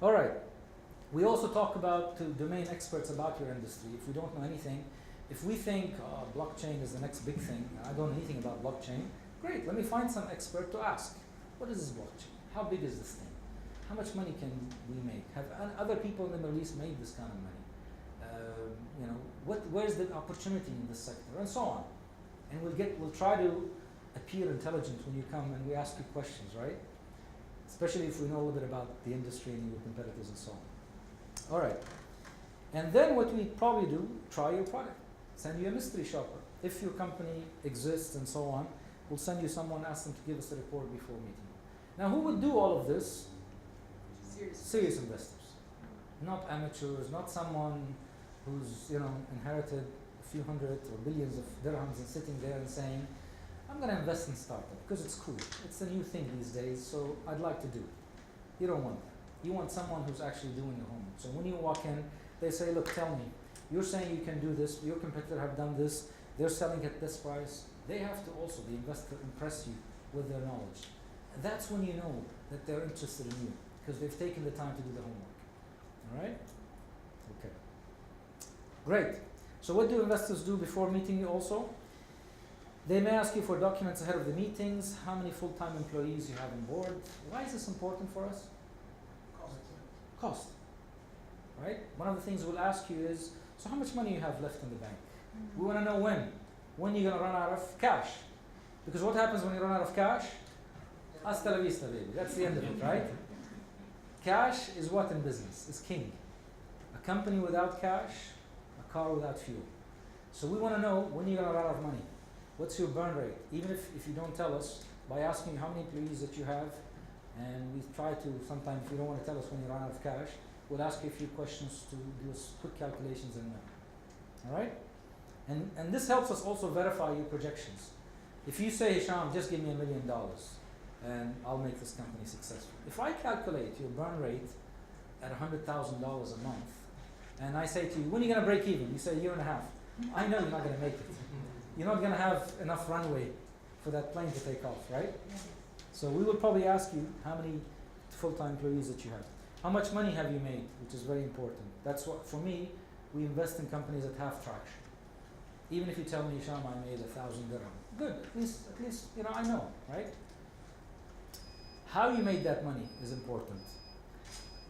All right. We also talk about to domain experts about your industry. If we don't know anything, if we think blockchain is the next big thing, I don't know anything about blockchain, great, let me find some expert to ask. What is this blockchain? How big is this thing? How much money can we make? Have other people in the Middle East made this kind of money? Where's the opportunity in this sector? And so on. And we'll try to appear intelligent when you come and we ask you questions, right? Especially if we know a little bit about the industry and your competitors and so on. All right. And then what we probably do, try your product. Send you a mystery shopper. If your company exists and so on, we'll send you someone, ask them to give us a report before meeting. Now, who would do all of this? Serious investors. Not amateurs, not someone who's, inherited a few hundred or billions of dirhams and sitting there and saying, I'm going to invest in startup because it's cool. It's a new thing these days, so I'd like to do it. You don't want that. You want someone who's actually doing the homework. So when you walk in, they say, look, tell me, you're saying you can do this, your competitor have done this, they're selling at this price. They have to also, the investor, impress you with their knowledge. And that's when you know that they're interested in you because they've taken the time to do the homework. All right? Okay. Great. So what do investors do before meeting you also? They may ask you for documents ahead of the meetings, how many full-time employees you have on board. Why is this important for us? Cost. Right? One of the things we'll ask you is, so how much money you have left in the bank? We want to know when. When you're going to run out of cash. Because what happens when you run out of cash? Hasta la vista, baby. That's the end of it, right? Cash is what in business? Is king. A company without cash, a car without fuel. So we want to know when you're going to run out of money. What's your burn rate? Even if you don't tell us, by asking how many employees that you have, and we try to, sometimes if you don't want to tell us when you run out of cash, we'll ask you a few questions to do quick calculations and know. All right? And this helps us also verify your projections. If you say, Hisham, just give me $1 million and I'll make this company successful. If I calculate your burn rate at $100,000 a month, and I say to you, when are you going to break even? You say a year and a half. I know you're not going to make it. You're not going to have enough runway for that plane to take off, right? So we will probably ask you how many full-time employees that you have. How much money have you made, which is very important. That's what, for me, we invest in companies that have traction. Even if you tell me, Hisham, I made 1,000 dirham. Good, at least, I know, right? How you made that money is important.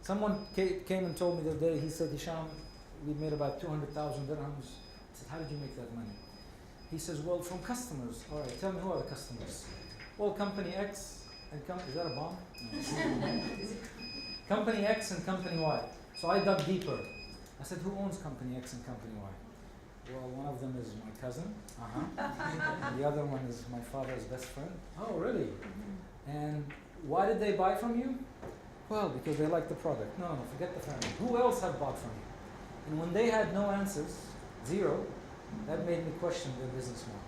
Someone came and told me the other day, he said, Hisham, we made about 200,000 dirhams. I said, how did you make that money? He says, well, from customers. All right, tell me who are the customers? Well, company X and is that a bomb? No. Company X and company Y. So I dug deeper. I said, who owns company X and company Y? Well, one of them is my cousin. And the other one is my father's best friend. Oh, really? And why did they buy from you? Well, because they like the product. No, forget the family. Who else have bought from you? And when they had no answers, zero, that made me question their business model.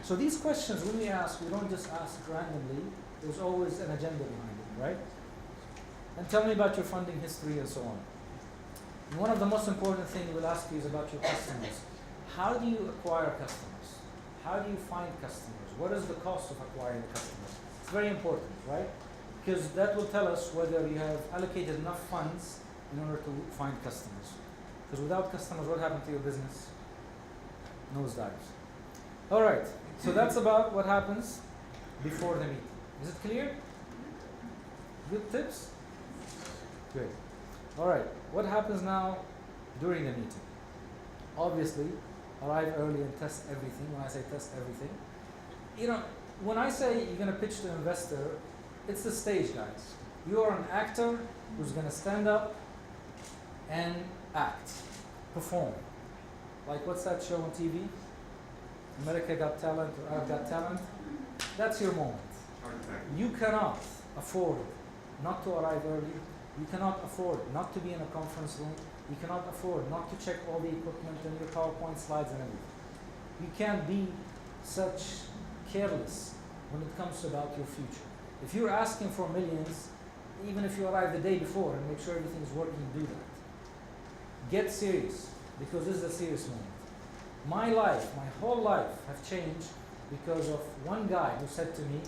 So these questions, when we ask, we don't just ask randomly. There's always an agenda behind it, right? And tell me about your funding history and so on. And one of the most important things we'll ask you is about your customers. How do you acquire customers? How do you find customers? What is the cost of acquiring customers? It's very important, right? Because that will tell us whether you have allocated enough funds in order to find customers. Because without customers, what happened to your business? Nosedives. All right, so that's about what happens before the meeting. Is it clear? Good tips? Good. All right, what happens now during the meeting? Obviously, arrive early and test everything. When I say test everything, when I say you're going to pitch to an investor, it's the stage, guys. You are an actor who's going to stand up and act, perform. Like, what's that show on TV? America Got Talent or I've Got Talent? That's your moment. You cannot afford not to arrive early. You cannot afford not to be in a conference room. You cannot afford not to check all the equipment and your PowerPoint slides and everything. You can't be such careless when it comes about your future. If you're asking for millions, even if you arrive the day before and make sure everything's working, do that. Get serious, because this is a serious moment. My life, my whole life have changed because of one guy who said to me,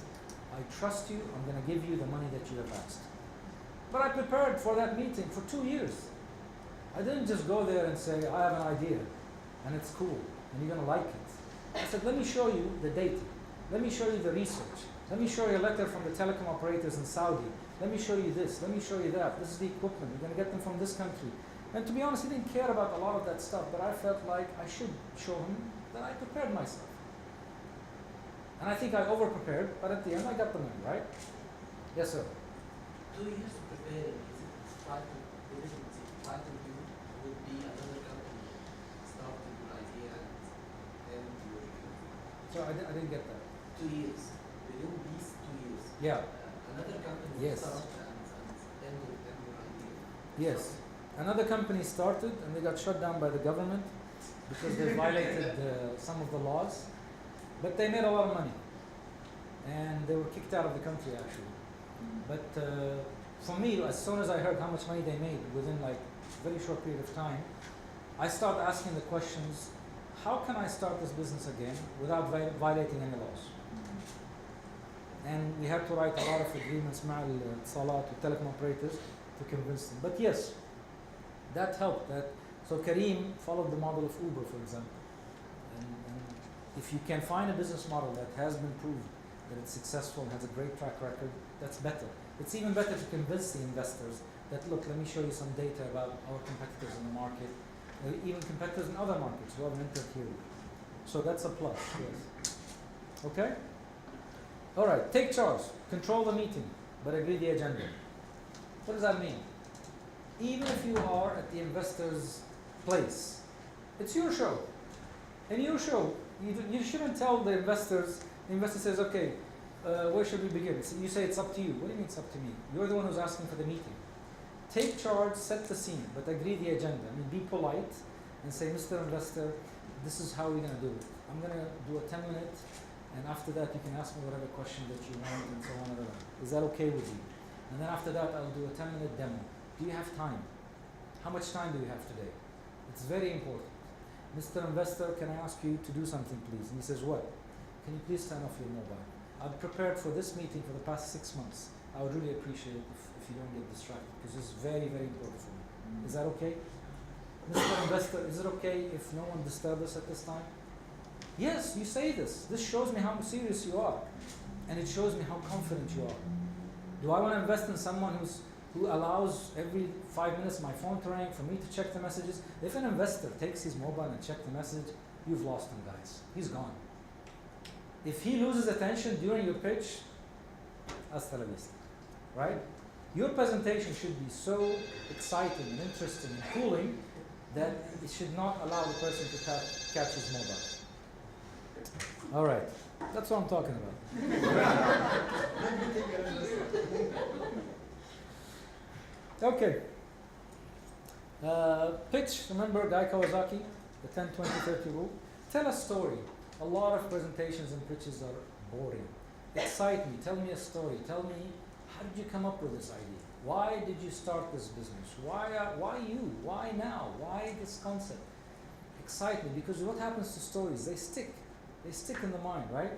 I trust you, I'm going to give you the money that you have asked. But I prepared for that meeting for 2 years. I didn't just go there and say, I have an idea, and it's cool, and you're going to like it. I said, let me show you the data. Let me show you the research. Let me show you a letter from the telecom operators in Saudi. Let me show you this. Let me show you that. This is the equipment. We're going to get them from this country. And to be honest, he didn't care about a lot of that stuff, but I felt like I should show him that I prepared myself. And I think I over-prepared, but at the end I got the money, right? Yes, sir. 2 years to prepare, is it try to do would be another company start with your idea and end your So I didn't get that. 2 years. Within these 2 years. Yeah. Another company Yes. start and end your idea. Yes. Another company started and they got shut down by the government because they violated some of the laws. But they made a lot of money. and they were kicked out of the country actually. But for me, as soon as I heard how much money they made within like a very short period of time, I started asking the questions, how can I start this business again without violating any laws? And we had to write a lot of agreements مع الاتصالات with telecom operators to convince them. But yes, that helped. So Kareem followed the model of Uber, for example. And if you can find a business model that has been proved that it's successful, has a great track record, that's better. It's even better to convince the investors that, look, let me show you some data about our competitors in the market, even competitors in other markets who haven't entered here. So that's a plus, yes. Okay? All right, take charge, control the meeting, but agree the agenda. What does that mean? Even if you are at the investor's place, it's your show. In your show, you shouldn't tell the investors. The investor says, okay, where should we begin? You say it's up to you. What do you mean it's up to me? You're the one who's asking for the meeting. Take charge, set the scene, but agree the agenda. I mean, be polite and say, Mr. Investor, this is how we're going to do it. I'm going to do a 10-minute, and after that you can ask me whatever question that you want, and so on and on. Is that okay with you? And then after that, I'll do a 10-minute demo. Do you have time? How much time do you have today? It's very important. Mr. Investor, can I ask you to do something, please? And he says, what? Can you please turn off your mobile? I've prepared for this meeting for the past 6 months. I would really appreciate it if you don't get distracted, because this is very, very important for me. Is that okay? Mr. Investor, is it okay if no one disturbs us at this time? Yes, you say this. This shows me how serious you are. And it shows me how confident you are. Do I want to invest in someone who allows every 5 minutes my phone to ring for me to check the messages? If an investor takes his mobile and checks the message, you've lost him, guys. He's gone. If he loses attention during your pitch, hasta la vista, right? Your presentation should be so exciting and interesting and cooling that it should not allow the person to catch his mobile. All right, that's what I'm talking about. Okay. Pitch, remember Guy Kawasaki, the 10, 20, 30 rule? Tell a story. A lot of presentations and pitches are boring. Excite me, tell me a story. Tell me, how did you come up with this idea? Why did you start this business? Why you? Why now? Why this concept? Excite me, because what happens to stories? They stick. They stick in the mind, right?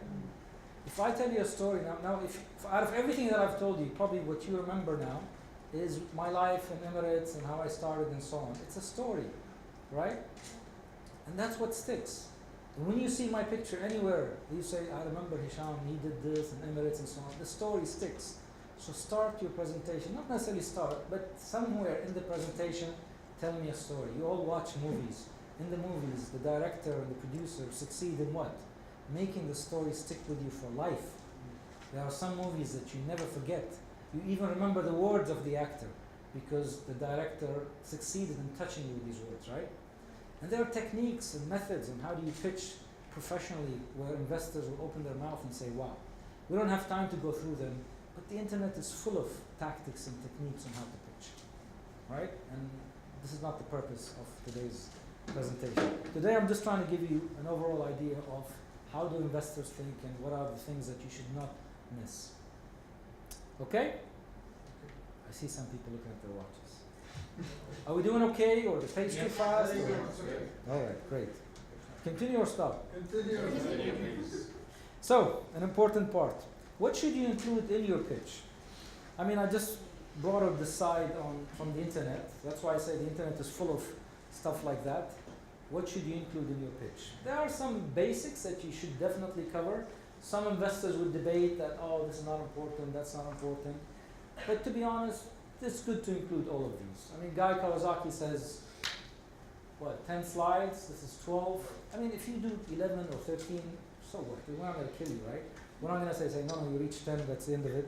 If I tell you a story now if out of everything that I've told you, probably what you remember now is my life in Emirates and how I started and so on. It's a story, right? And that's what sticks. And when you see my picture anywhere, you say, I remember Hisham, he did this in Emirates and so on. The story sticks. So start your presentation, not necessarily start, but somewhere in the presentation, tell me a story. You all watch movies. In the movies, the director and the producer succeed in what? Making the story stick with you for life. There are some movies that you never forget. You even remember the words of the actor because the director succeeded in touching you with these words, right? And there are techniques and methods and how do you pitch professionally where investors will open their mouth and say, wow. We don't have time to go through them, but the internet is full of tactics and techniques on how to pitch, right? And this is not the purpose of today's presentation. Today I'm just trying to give you an overall idea of how do investors think and what are the things that you should not miss. Okay? I see some people looking at their watches. Are we doing okay, or the pace too fast? All right, great. Continue or stop? Continue. So, an important part. What should you include in your pitch? I mean, I just brought up the side from the internet. That's why I say the internet is full of stuff like that. What should you include in your pitch? There are some basics that you should definitely cover. Some investors would debate that, oh, this is not important, that's not important. But to be honest, it's good to include all of these. I mean, Guy Kawasaki says, 10 slides, this is 12. I mean, if you do 11 or 13, so what? We're not going to kill you, right? We're not going to say, no, you reach 10, that's the end of it.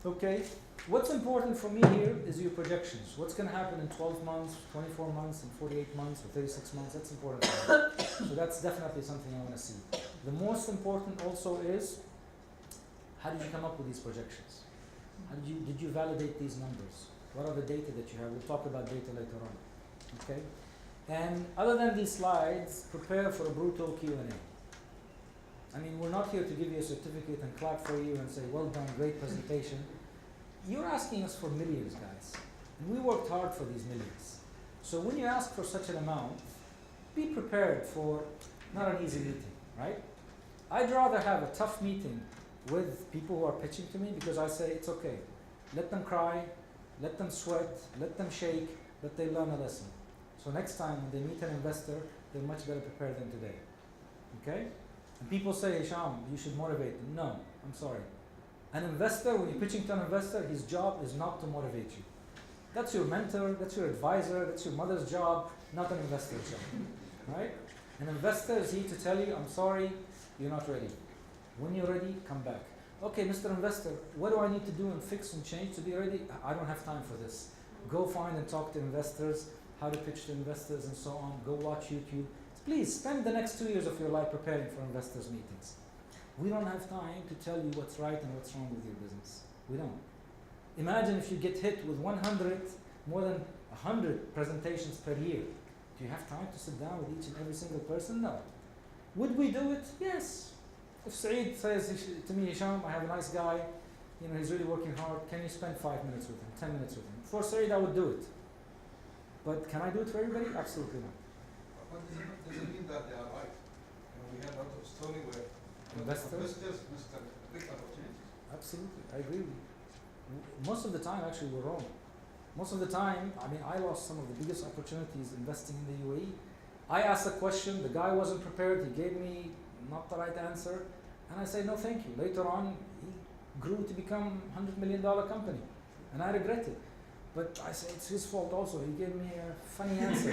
Okay, what's important for me here is your projections. What's going to happen in 12 months, 24 months, and 48 months, or 36 months? That's important for me. So that's definitely something I want to see. The most important also is, how did you come up with these projections? Did you validate these numbers? What are the data that you have? We'll talk about data later on. Okay? And other than these slides, prepare for a brutal Q&A. I mean, we're not here to give you a certificate and clap for you and say, well done, great presentation. You're asking us for millions, guys. And we worked hard for these millions. So when you ask for such an amount, be prepared for not an easy meeting, right? I'd rather have a tough meeting with people who are pitching to me because I say it's okay. Let them cry, let them sweat, let them shake, but they learn a lesson. So next time when they meet an investor, they're much better prepared than today. Okay? And people say, Hisham, you should motivate them. No, I'm sorry. An investor, when you're pitching to an investor, his job is not to motivate you. That's your mentor, that's your advisor, that's your mother's job, not an investor's job. Right? An investor is here to tell you, I'm sorry, you're not ready. When you're ready, come back. Okay, Mr. Investor, what do I need to do and fix and change to be ready? I don't have time for this. Go find and talk to investors, how to pitch to investors and so on. Go watch YouTube. Please spend the next 2 years of your life preparing for investors' meetings. We don't have time to tell you what's right and what's wrong with your business. We don't. Imagine if you get hit with more than 100 presentations per year. Do you have time to sit down with each and every single person? No. Would we do it? Yes. If Saeed says to me, Hisham, I have a nice guy, he's really working hard, can you spend 5 minutes with him, 10 minutes with him? For Saeed, I would do it. But can I do it for everybody? Absolutely not. But doesn't mean that they are right. We have a lot of story where Investors missed big opportunities. Absolutely, I agree with you. Most of the time, actually, we're wrong. Most of the time, I lost some of the biggest opportunities investing in the UAE. I asked a question, the guy wasn't prepared, he gave me not the right answer, and I say, no, thank you. Later on, he grew to become $100 million company, and I regret it. But I say, it's his fault also, he gave me a funny answer.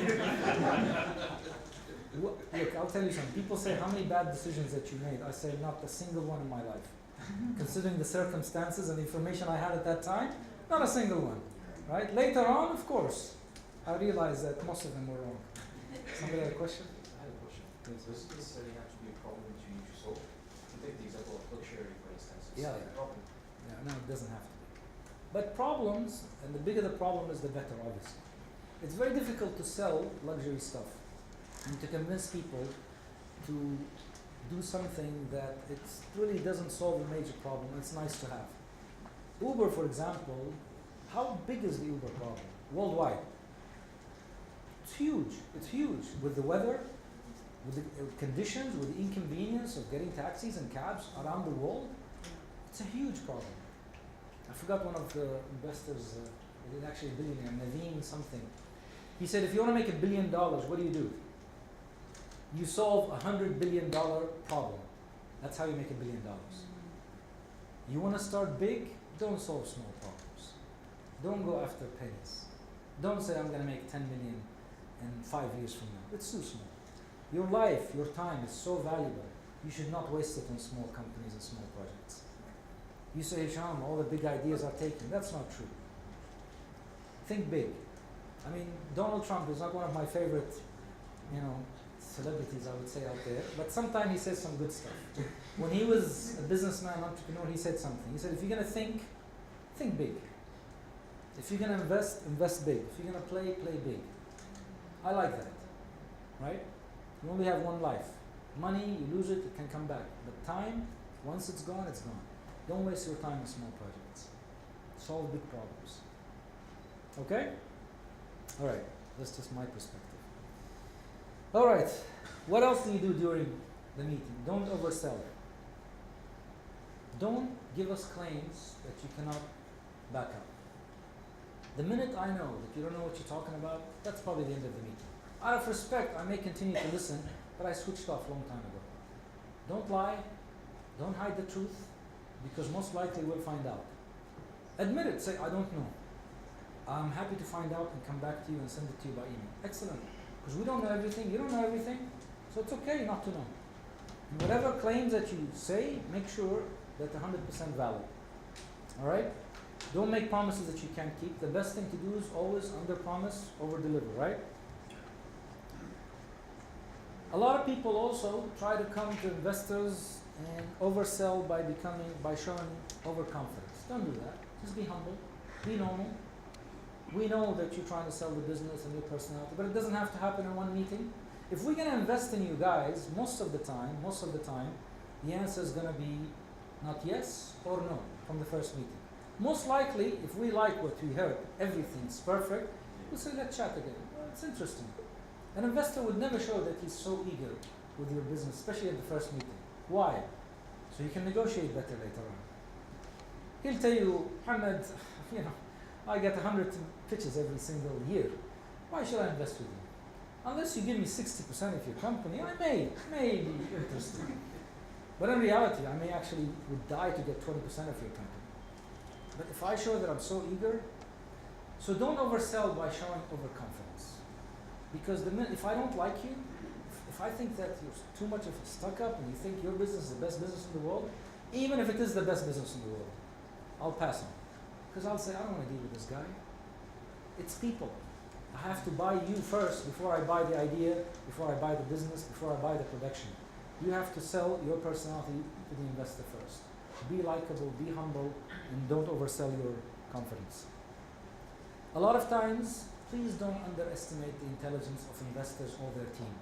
Look, I'll tell you something. People say, how many bad decisions that you made? I say, not a single one in my life. Considering the circumstances and the information I had at that time, not a single one. Right? Later on, of course, I realized that most of them were wrong. Somebody had a question? I have a question. Yes. Does it necessarily have to be a problem that you need to solve? Take the example of luxury, for instance. It's Yeah, a yeah. problem. Yeah, no, it doesn't have to be. But problems, and the bigger the problem is, the better, obviously. It's very difficult to sell luxury stuff and to convince people to do something that it really doesn't solve a major problem. It's nice to have. Uber, for example, how big is the Uber problem worldwide? It's huge. It's huge. With the weather, with the conditions, with the inconvenience of getting taxis and cabs around the world, it's a huge problem. I forgot one of the investors, he's actually a billionaire, Naveen something. He said, if you want to make $1 billion, what do? You solve $100 billion problem. That's how you make $1 billion. You want to start big? Don't solve small problems. Don't go after pennies. Don't say I'm going to make 10 million in 5 years from now. It's too small. Your life, your time is so valuable. You should not waste it on small companies and small projects. You say, Hisham, all the big ideas are taken. That's not true. Think big. Donald Trump is not one of my favorite, celebrities, I would say, out there. But sometimes he says some good stuff. When he was a businessman, entrepreneur, he said something. He said, if you're going to think big. If you're going to invest big. If you're going to play big. I like that. Right? You only have one life. Money, you lose it, it can come back. But time, once it's gone, it's gone. Don't waste your time on small projects. Solve big problems. Okay? Alright, that's just my perspective. Alright, what else do you do during the meeting? Don't oversell. Don't give us claims that you cannot back up. The minute I know that you don't know what you're talking about, that's probably the end of the meeting. Out of respect, I may continue to listen, but I switched off a long time ago. Don't lie, don't hide the truth, because most likely we'll find out. Admit it, say, I don't know. I'm happy to find out and come back to you and send it to you by email. Excellent. Because we don't know everything, you don't know everything, so it's okay not to know. And whatever claims that you say, make sure that they're 100% valid. Alright? Don't make promises that you can't keep. The best thing to do is always under promise, over deliver, right? A lot of people also try to come to investors and oversell by showing overconfidence. Don't do that. Just be humble, be normal. We know that you're trying to sell the business and your personality, but it doesn't have to happen in one meeting. If we're going to invest in you guys, most of the time, the answer is going to be not yes or no from the first meeting. Most likely, if we like what we heard, everything's perfect, we'll say, let's chat again. Well, it's interesting. An investor would never show that he's so eager with your business, especially at the first meeting. Why? So you can negotiate better later on. He'll tell you, Muhammad, I get 100 pitches every single year. Why should I invest with you? Unless you give me 60% of your company, I may be interested. But in reality, I may actually would die to get 20% of your company. But if I show that I'm so eager, so don't oversell by showing overconfidence. Because if I don't like you, if I think that you're too much of a stuck-up and you think your business is the best business in the world, even if it is the best business in the world, I'll pass on. Because I'll say, I don't want to deal with this guy. It's people. I have to buy you first before I buy the idea, before I buy the business, before I buy the production. You have to sell your personality to the investor first. Be likable, be humble, and don't oversell your confidence. A lot of times, please don't underestimate the intelligence of investors or their team.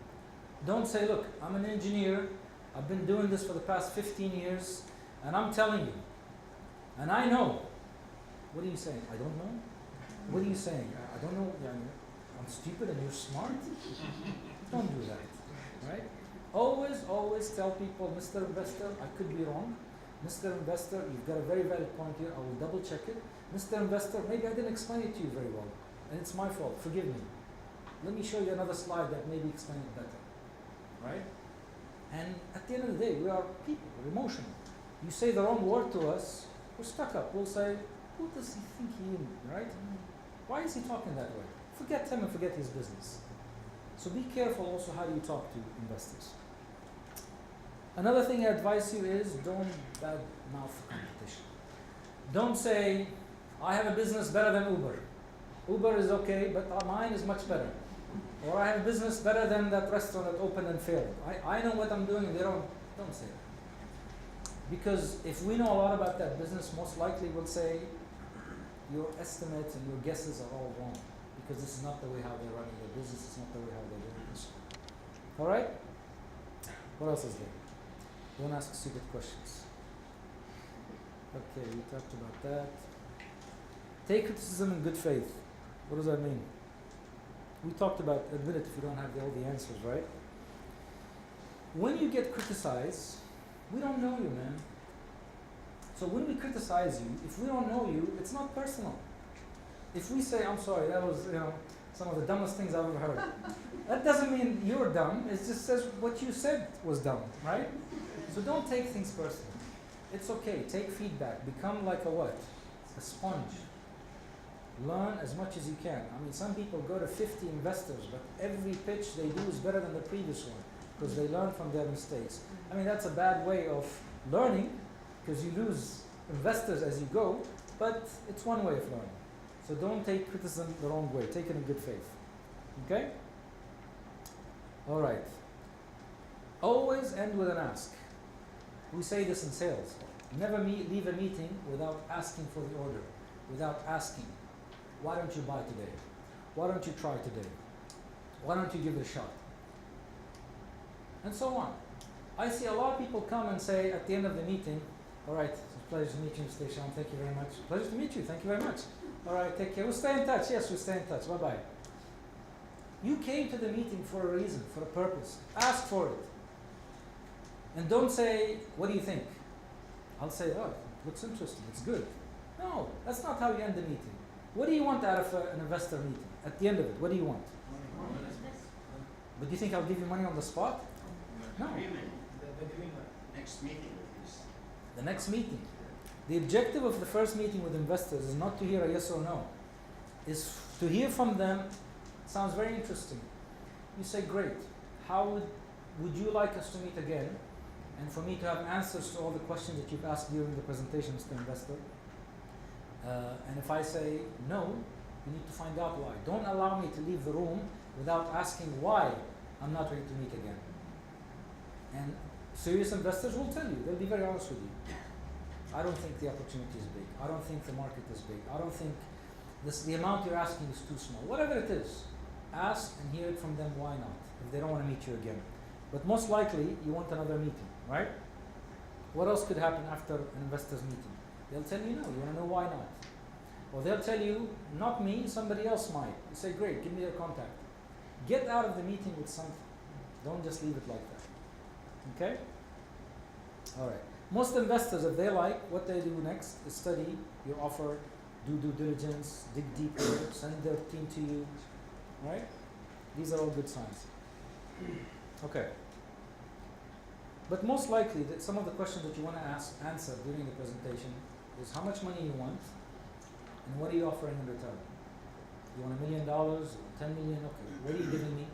Don't say, look, I'm an engineer, I've been doing this for the past 15 years, and I'm telling you, and I know. What are you saying? I don't know? What are you saying? I don't know. I'm stupid and you're smart? Don't do that, right? Always tell people, Mr. Investor, I could be wrong. Mr. Investor, you've got a very valid point here. I will double check it. Mr. Investor, maybe I didn't explain it to you very well, and it's my fault. Forgive me. Let me show you another slide that maybe explains it better, right? And at the end of the day, we are people, we're emotional. You say the wrong word to us, we're stuck up. We'll say, who does he think he is, right? Why is he talking that way? Forget him and forget his business. So be careful also how you talk to investors. Another thing I advise you is don't bad mouth competition. Don't say, I have a business better than Uber. Uber is okay, but mine is much better. Or I have a business better than that restaurant that opened and failed. I know what I'm doing and they don't say that. Because if we know a lot about that business, most likely we'll say your estimates and your guesses are all wrong. Because this is not the way how they're running their business, it's not the way how they're doing this. Alright? What else is there? Don't ask stupid questions. Okay, we talked about that. Take criticism in good faith. What does that mean? We talked about, admit it if you don't have all the answers, right? When you get criticized, we don't know you, man. So when we criticize you, if we don't know you, it's not personal. If we say, I'm sorry, that was, some of the dumbest things I've ever heard. That doesn't mean you're dumb. It just says what you said was dumb, right? So don't take things personally. It's okay. Take feedback. Become like a what? A sponge. Learn as much as you can. I mean, some people go to 50 investors, but every pitch they do is better than the previous one because they learn from their mistakes. I mean, that's a bad way of learning because you lose investors as you go, but it's one way of learning. So don't take criticism the wrong way. Take it in good faith. Okay? All right. Always end with an ask. We say this in sales. Never leave a meeting without asking for the order, without asking, why don't you buy today? Why don't you try today? Why don't you give it a shot? And so on. I see a lot of people come and say at the end of the meeting, all right, it's a pleasure to meet you, Mr. Hisham. Thank you very much. Pleasure to meet you. Thank you very much. All right, take care. We'll stay in touch. Yes, we'll stay in touch. Bye-bye. You came to the meeting for a reason, for a purpose. Ask for it. And don't say, what do you think? I'll say, oh, it looks interesting. It's good. No, that's not how you end the meeting. What do you want out of an investor meeting? At the end of it, what do you want? But do you think I'll give you money on the spot? No. Next meeting is The next meeting. The objective of the first meeting with investors is not to hear a yes or no. Is to hear from them. Sounds very interesting. You say, great. How would you like us to meet again? And for me to have answers to all the questions that you've asked during the presentation, Mr. Investor. And if I say no, you need to find out why. Don't allow me to leave the room without asking why I'm not ready to meet again. And serious investors will tell you, they'll be very honest with you. I don't think the opportunity is big. I don't think the market is big. I don't think the amount you're asking is too small. Whatever it is, ask and hear it from them why not, if they don't want to meet you again. But most likely, you want another meeting, right? What else could happen after an investors meeting? They'll tell you no. You want to know why not? Or they'll tell you, not me, somebody else might. You say, great, give me their contact. Get out of the meeting with something. Don't just leave it like that. Okay? All right. Most investors, if they like, what they do next is study your offer, do due diligence, dig deeper, send their team to you. Right? These are all good signs. Okay. But most likely, some of the questions that you want to answer during the presentation is how much money you want and what are you offering in return. You want $1 million, or 10 million, okay. What are you giving me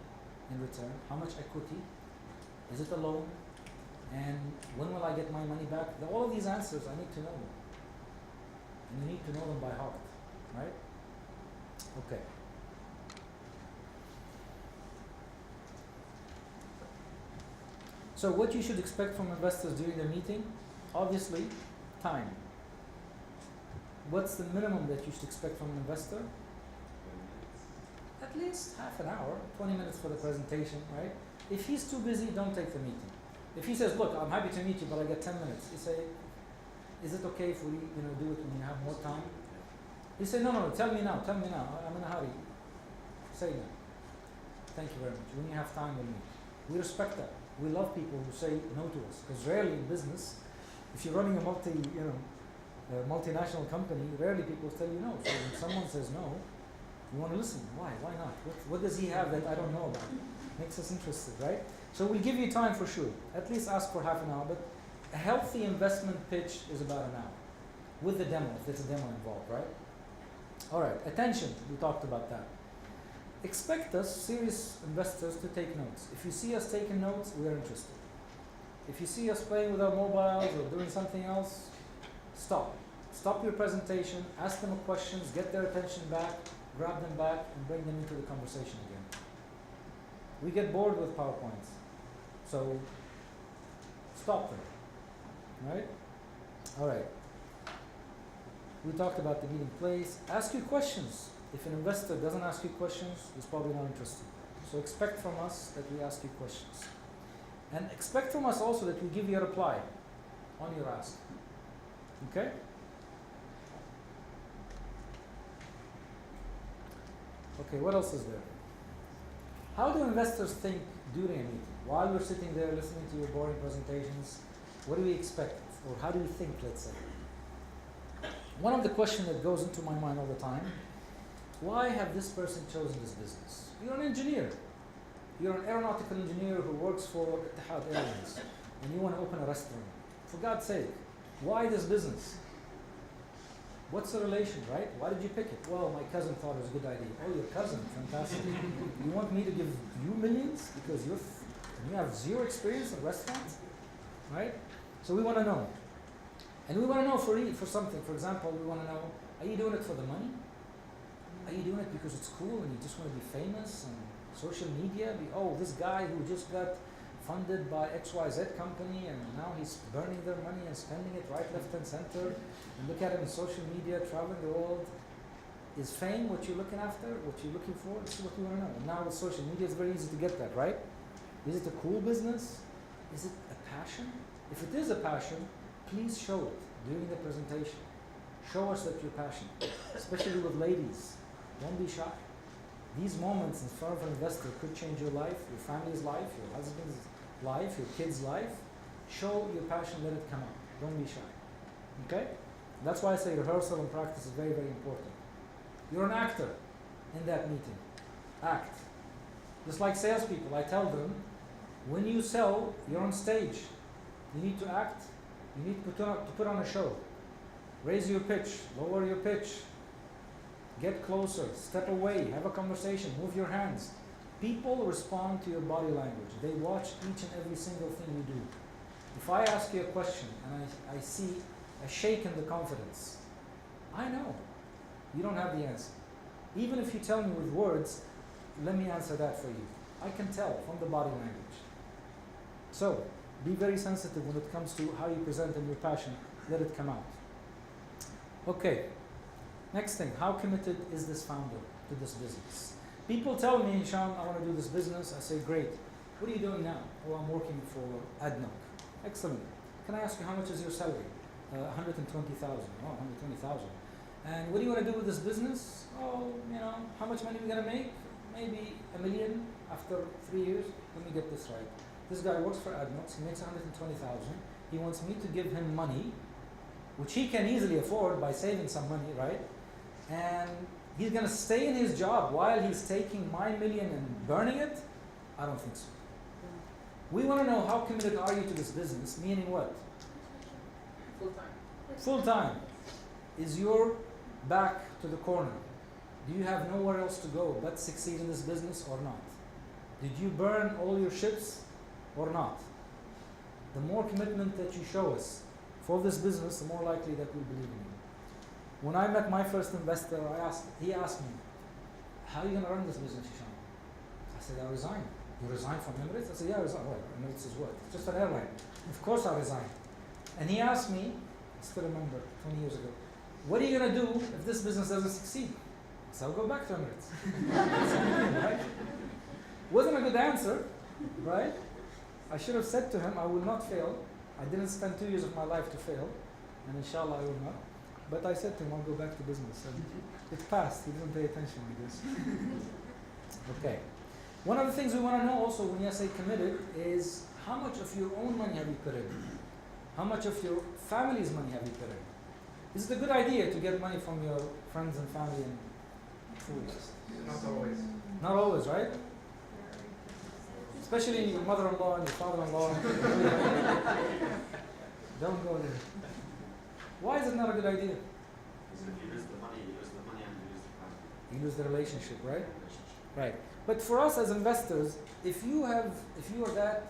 in return? How much equity? Is it a loan? And when will I get my money back? All of these answers, I need to know them. And you need to know them by heart, right? Okay. So what you should expect from investors during the meeting? Obviously, time. What's the minimum that you should expect from an investor? At least half an hour, 20 minutes for the presentation, right? If he's too busy, don't take the meeting. If he says, look, I'm happy to meet you, but I get 10 minutes, you say, is it okay if we do it when you have more time? You say, no, tell me now, I'm in a hurry. Say no. Thank you very much. When you have time, we'll meet. We respect that. We love people who say no to us, because rarely in business, if you're running a multinational company, rarely people tell you no. So when someone says no, you want to listen. Why? Why not? What does he have that I don't know about? Makes us interested, right? So we'll give you time for sure. At least ask for half an hour, but a healthy investment pitch is about an hour with the demo, if there's a demo involved, right? All right, attention, we talked about that. Expect us, serious investors, to take notes. If you see us taking notes, we are interested. If you see us playing with our mobiles or doing something else, stop. Stop your presentation, ask them questions, get their attention back, grab them back, and bring them into the conversation again. We get bored with PowerPoints, so stop them, right? All right. We talked about the meeting place. Ask you questions. If an investor doesn't ask you questions, he's probably not interested. So expect from us that we ask you questions. And expect from us also that we give you a reply on your ask. Okay? Okay, what else is there? How do investors think during a meeting? While we're sitting there listening to your boring presentations, what do we expect? Or how do we think, let's say? One of the questions that goes into my mind all the time, why have this person chosen this business? You're an engineer. You're an aeronautical engineer who works for Etihad Airlines, and you want to open a restaurant. For God's sake, why this business? What's the relation, right? Why did you pick it? Well, my cousin thought it was a good idea. Oh, your cousin, fantastic. You want me to give you millions because you have zero experience in restaurants, right? So we want to know. And we want to know for something. For example, we want to know, are you doing it for the money? Are you doing it because it's cool and you just want to be famous and social media? This guy who just got funded by XYZ company and now he's burning their money and spending it right, left and center. And look at him in social media, traveling the world. Is fame what you're looking after, what you're looking for? This is what we want to know. And now with social media, it's very easy to get that, right? Is it a cool business? Is it a passion? If it is a passion, please show it during the presentation. Show us that you're passionate, especially with ladies. Don't be shy. These moments in front of an investor could change your life, your family's life, your husband's life, your kid's life. Show your passion, let it come out. Don't be shy. Okay? That's why I say rehearsal and practice is very, very important. You're an actor in that meeting. Act. Just like salespeople, I tell them, when you sell, you're on stage. You need to act. You need to put on a show. Raise your pitch, lower your pitch. Get closer, step away, have a conversation, move your hands. People respond to your body language. They watch each and every single thing you do. If I ask you a question and I see a shake in the confidence, I know you don't have the answer. Even if you tell me with words, let me answer that for you. I can tell from the body language. So, be very sensitive when it comes to how you present and your passion. Let it come out. Okay. Next thing, how committed is this founder to this business? People tell me, Hisham, I want to do this business. I say, great. What are you doing now? Oh, I'm working for ADNOC. Excellent. can I ask you how much is your salary? 120,000. Oh, 120,000. And what do you want to do with this business? Oh, how much money are we going to make? Maybe $1 million after 3 years. Let me get this right. This guy works for Adnox. He makes 120,000. He wants me to give him money, which he can easily afford by saving some money, right? And he's going to stay in his job while he's taking my $1 million and burning it? I don't think so. We want to know how committed are you to this business, meaning what? Full time. Full time. Is your back to the corner? Do you have nowhere else to go but succeed in this business or not? Did you burn all your ships or not? The more commitment that you show us for this business, the more likely that we'll believe in you. When I met my first investor, he asked me, how are you going to run this business, Hisham? I said, I resign. You resign from Emirates? I said, yeah, I resign. Well, Emirates is what? It's just an airline. Of course I resign. And he asked me, I still remember, 20 years ago, what are you going to do if this business doesn't succeed? I said, I'll go back to Emirates. Right? Wasn't a good answer, right? I should have said to him, I will not fail. I didn't spend 2 years of my life to fail, and inshallah I will not. But I said to him, I'll go back to business. And it passed. He didn't pay attention, I guess. Okay. One of the things we want to know also when you say committed is how much of your own money have you put in? How much of your family's money have you put in? Is it a good idea to get money from your friends and family and fools? Not always. Not always, right? Especially your mother-in-law and your father-in-law. Don't go there. Why is it not a good idea? Because if you lose the money, you lose the money and you lose the family. You lose the relationship, right? Relationship. Right. But for us as investors, if you are that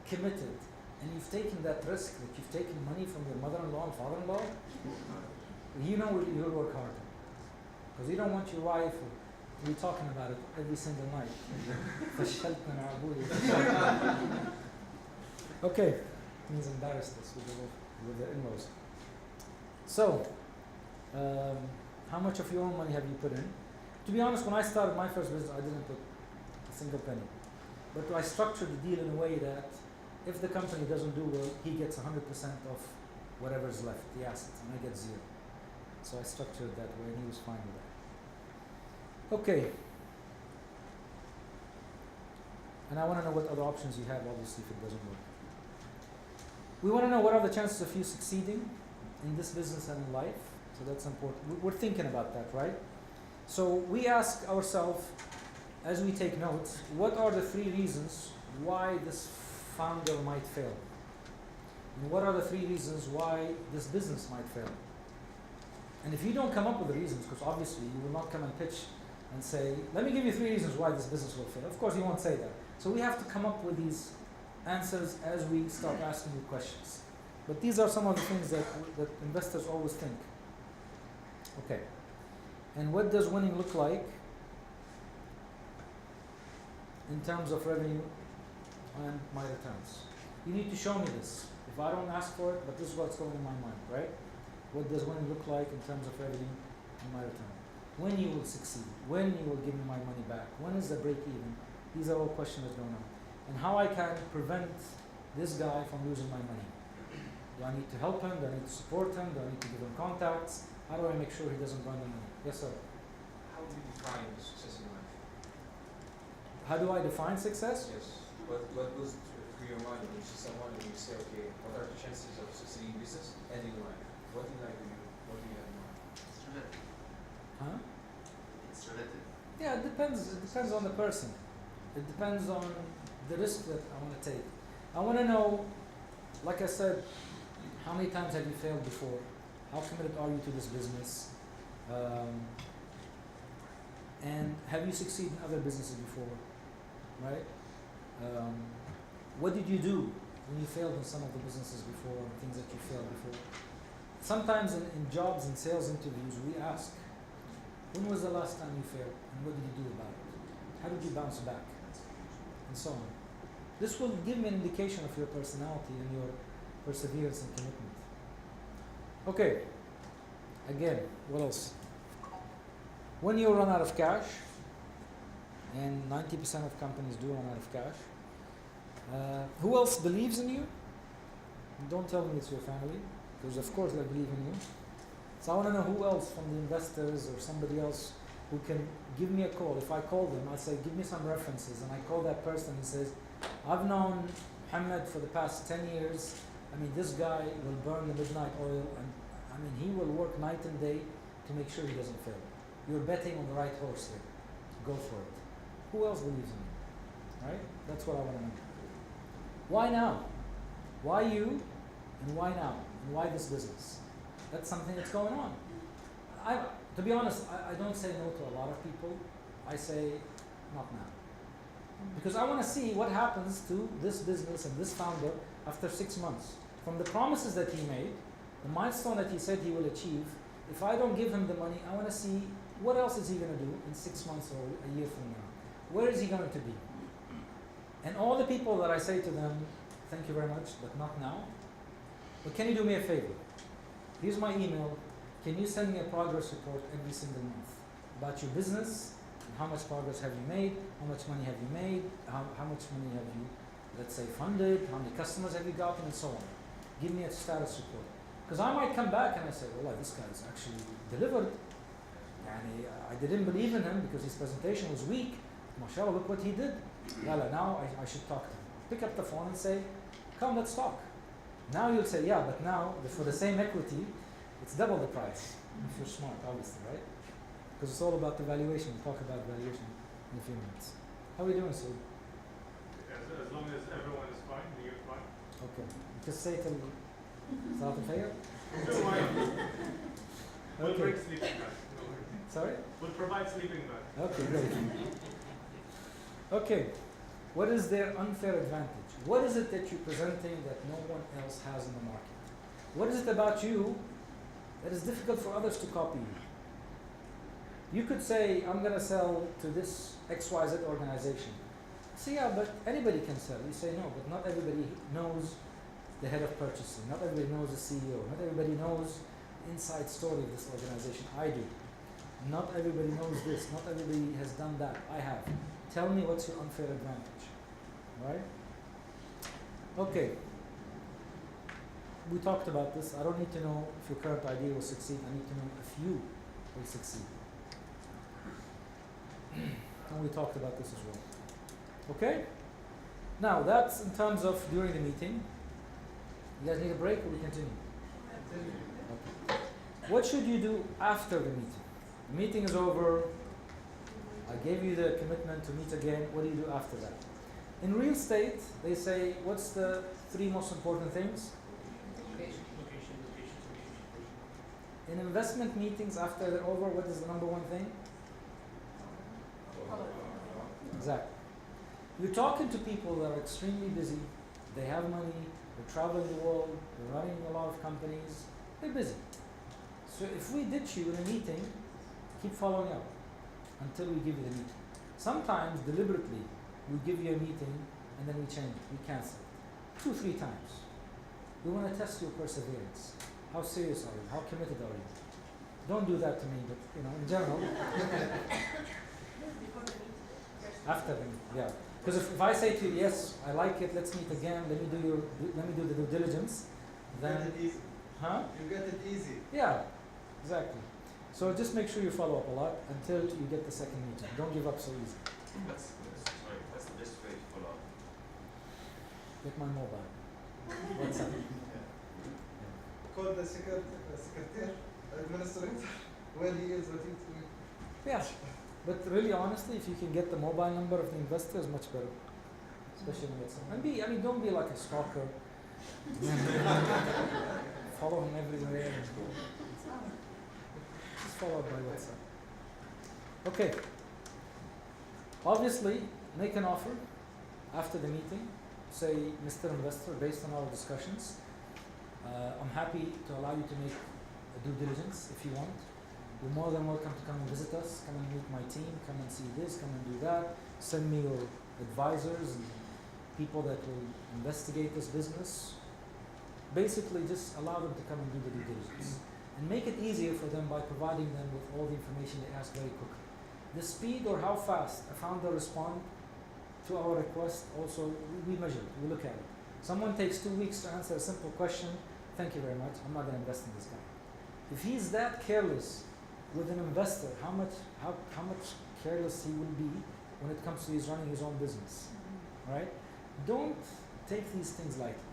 committed and you've taken that risk, that you've taken money from your mother-in-law and father-in-law, you'll work hard. Because you don't want your wife to be talking about it every single night. Okay. Means embarrassed us with the in-laws. So, how much of your own money have you put in? To be honest, when I started my first business, I didn't put a single penny. But I structured the deal in a way that if the company doesn't do well, he gets 100% of whatever's left, the assets, and I get 0. So I structured it that way, and he was fine with that. Okay. And I want to know what other options you have, obviously, if it doesn't work. We want to know what are the chances of you succeeding in this business and in life. So that's important. We're thinking about that, right? So we ask ourselves, as we take notes, what are the 3 reasons why this founder might fail? And what are the 3 reasons why this business might fail? And if you don't come up with the reasons, because obviously you will not come and pitch and say, let me give you 3 reasons why this business will fail. Of course you won't say that. So we have to come up with these answers as we start asking you questions. But these are some of the things that investors always think. Okay. And what does winning look like in terms of revenue and my returns? You need to show me this. If I don't ask for it, but this is what's going in my mind, right? What does winning look like in terms of revenue and my return? When you will succeed? When you will give me my money back? When is the break even? These are all questions that don't know. And how I can prevent this guy from losing my money. Do I need to help him? Do I need to support him? Do I need to give him contacts? How do I make sure he doesn't run the money? Yes, sir. How do you define the success in life? How do I define success? Yes. What goes through your mind when you see someone and you say, okay, what are the chances of succeeding in business and in life? What do you have in mind? It's relative. Huh? It's relative. Yeah, it depends. It depends on the person. It depends on the risk that I want to take. I want to know, like I said, how many times have you failed before? How committed are you to this business? And have you succeeded in other businesses before? Right? What did you do when you failed in some of the businesses before, and things that you failed before? Sometimes in jobs and sales interviews, we ask, when was the last time you failed, and what did you do about it? How did you bounce back? And so on. This will give me an indication of your personality and your perseverance and commitment. Okay. Again, what else? When you run out of cash, and 90% of companies do run out of cash, who else believes in you? Don't tell me it's your family, because of course they believe in you. So I want to know who else from the investors or somebody else who can give me a call. If I call them, I say, give me some references, and I call that person and says, I've known Muhammad for the past 10 years. I mean, this guy will burn the midnight oil, and I mean, he will work night and day to make sure he doesn't fail. You're betting on the right horse here. Go for it. Who else believes in you? Right? That's what I want to know. Why now? Why you? And why now? And why this business? That's something that's going on. To be honest, I don't say no to a lot of people. I say, not now. Because I want to see what happens to this business and this founder after 6 months. From the promises that he made, the milestone that he said he will achieve, if I don't give him the money, I want to see what else is he going to do in 6 months or a year from now. Where is he going to be? And all the people that I say to them, thank you very much, but not now. But can you do me a favor? Here's my email. Can you send me a progress report every single month about your business, and how much progress have you made, how much money have you made, how much money have you, let's say, funded, how many customers have you gotten, and so on. Give me a status report. Because I might come back and I say, well, this guy's actually delivered. And I didn't believe in him because his presentation was weak. MashaAllah, look what he did. Now I should talk to him. Pick up the phone and say, come, let's talk. Now you'll say, yeah, but now for the same equity, it's double the price. If you're smart, obviously, right? Because it's all about the valuation. We'll talk about valuation in a few minutes. How are we doing, Saud? As long as everyone is fine, you're fine. Okay. Just say till Salat al-Khayr. We'll Okay. bring sleeping bags. No worries. Sorry? We'll provide sleeping bags. Okay, great. Okay. What is their unfair advantage? What is it that you're presenting that no one else has in the market? What is it about you that is difficult for others to copy you? You could say, I'm going to sell to this XYZ organization. Say, yeah, but anybody can sell. You say, no, but not everybody knows the head of purchasing. Not everybody knows the CEO. Not everybody knows the inside story of this organization. I do. Not everybody knows this. Not everybody has done that. I have. Tell me what's your unfair advantage. Right? Okay. We talked about this. I don't need to know if your current idea will succeed. I need to know if you will succeed. And we talked about this as well. Okay? Now, that's in terms of during the meeting. You guys need a break or we continue? Okay. What should you do after the meeting? The meeting is over. I gave you the commitment to meet again. What do you do after that? In real estate, they say, what's the 3 most important things? In investment meetings, after they're over, what is the number 1 thing? Exactly. You're talking to people that are extremely busy. They have money. They're traveling the world. They're running a lot of companies. They're busy. So if we ditch you in a meeting, keep following up until we give you the meeting. Sometimes, deliberately, we give you a meeting and then we change it. We cancel it. 2, 3 times. We want to test your perseverance. How serious are you? How committed are you? Don't do that to me, but in general. After the meeting, yeah. Because if I say to you, yes, I like it, let's meet again, let me do the due diligence, then Get it easy. huh? You get it easy. Yeah, exactly. So just make sure you follow up a lot until you get the second meeting. Don't give up so easy. What's the best way to follow up? Get my mobile. WhatsApp. Call the secretary, administrator, when he is ready to meet. Yeah. But really, honestly, if you can get the mobile number of the investor, is much better. Especially on WhatsApp. And don't be like a stalker. Follow him everywhere. Just follow up by WhatsApp. Okay. Obviously, make an offer after the meeting. Say, Mr. Investor, based on our discussions, I'm happy to allow you to make a due diligence if you want. You're more than welcome to come and visit us, come and meet my team, come and see this, come and do that. Send me your advisors and people that will investigate this business. Basically, just allow them to come and do the due diligence. And make it easier for them by providing them with all the information they ask very quickly. The speed or how fast a founder responds to our request, also we measure it, we look at it. Someone takes 2 weeks to answer a simple question. Thank you very much. I'm not going to invest in this guy. If he's that careless with an investor, how much careless he will be when it comes to his running his own business, right? Don't take these things lightly.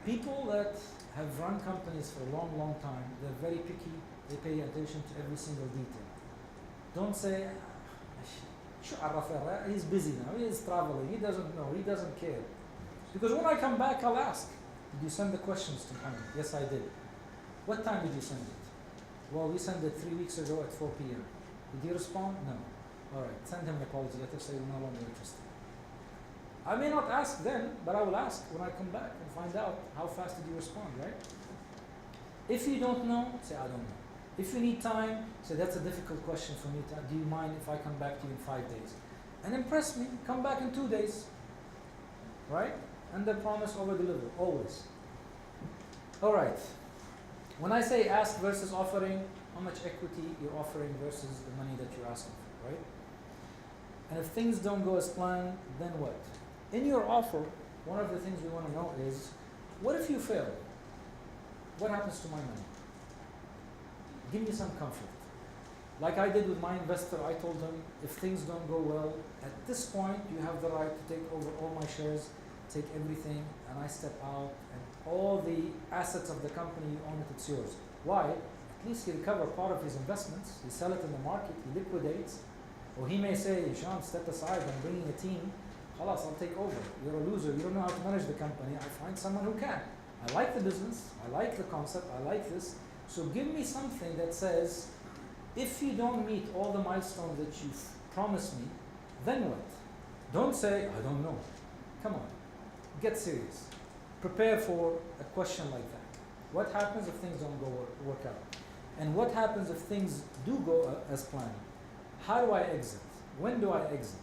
People that have run companies for a long, long time, they're very picky. They pay attention to every single detail. Don't say, he's busy now, he is traveling, he doesn't know, he doesn't care. Because when I come back, I'll ask, did you send the questions to him? Yes, I did. What time did you send it? Well, we sent it 3 weeks ago at 4 p.m. Did he respond? No. All right, send him an apology letter, say we're no longer interested. I may not ask then, but I will ask when I come back and find out how fast did you respond, right? If you don't know, say I don't know. If you need time, say that's a difficult question for me. Do you mind if I come back to you in 5 days? And impress me, come back in 2 days, right? Under promise, over deliver, always. All right. When I say ask versus offering, how much equity you're offering versus the money that you're asking for, right? And if things don't go as planned, then what? In your offer, one of the things we want to know is, what if you fail? What happens to my money? Give me some comfort. Like I did with my investor, I told him, if things don't go well, at this point, you have the right to take over all my shares, take everything, and I step out, and all the assets of the company you own it, it's yours. Why? At least he recover part of his investments, he sell it in the market, he liquidates, or he may say, Hisham, step aside, I'm bringing a team, khalas, I'll take over. You're a loser, you don't know how to manage the company, I find someone who can. I like the business, I like the concept, I like this, so give me something that says, if you don't meet all the milestones that you've promised me, then what? Don't say, I don't know. Come on, get serious. Prepare for a question like that. What happens if things don't work out? And what happens if things do go as planned? How do I exit? When do I exit?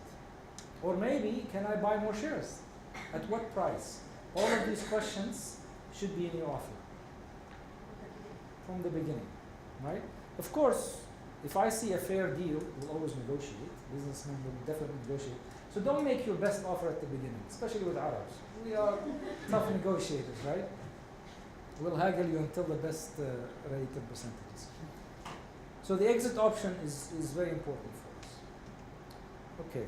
Or maybe, can I buy more shares? At what price? All of these questions should be in your offer from the beginning, right? Of course, if I see a fair deal, we'll always negotiate. Businessmen will definitely negotiate. So don't make your best offer at the beginning, especially with Arabs. We are tough negotiators, right? We'll haggle you until the best rate and percentages. So the exit option is very important for us. Okay.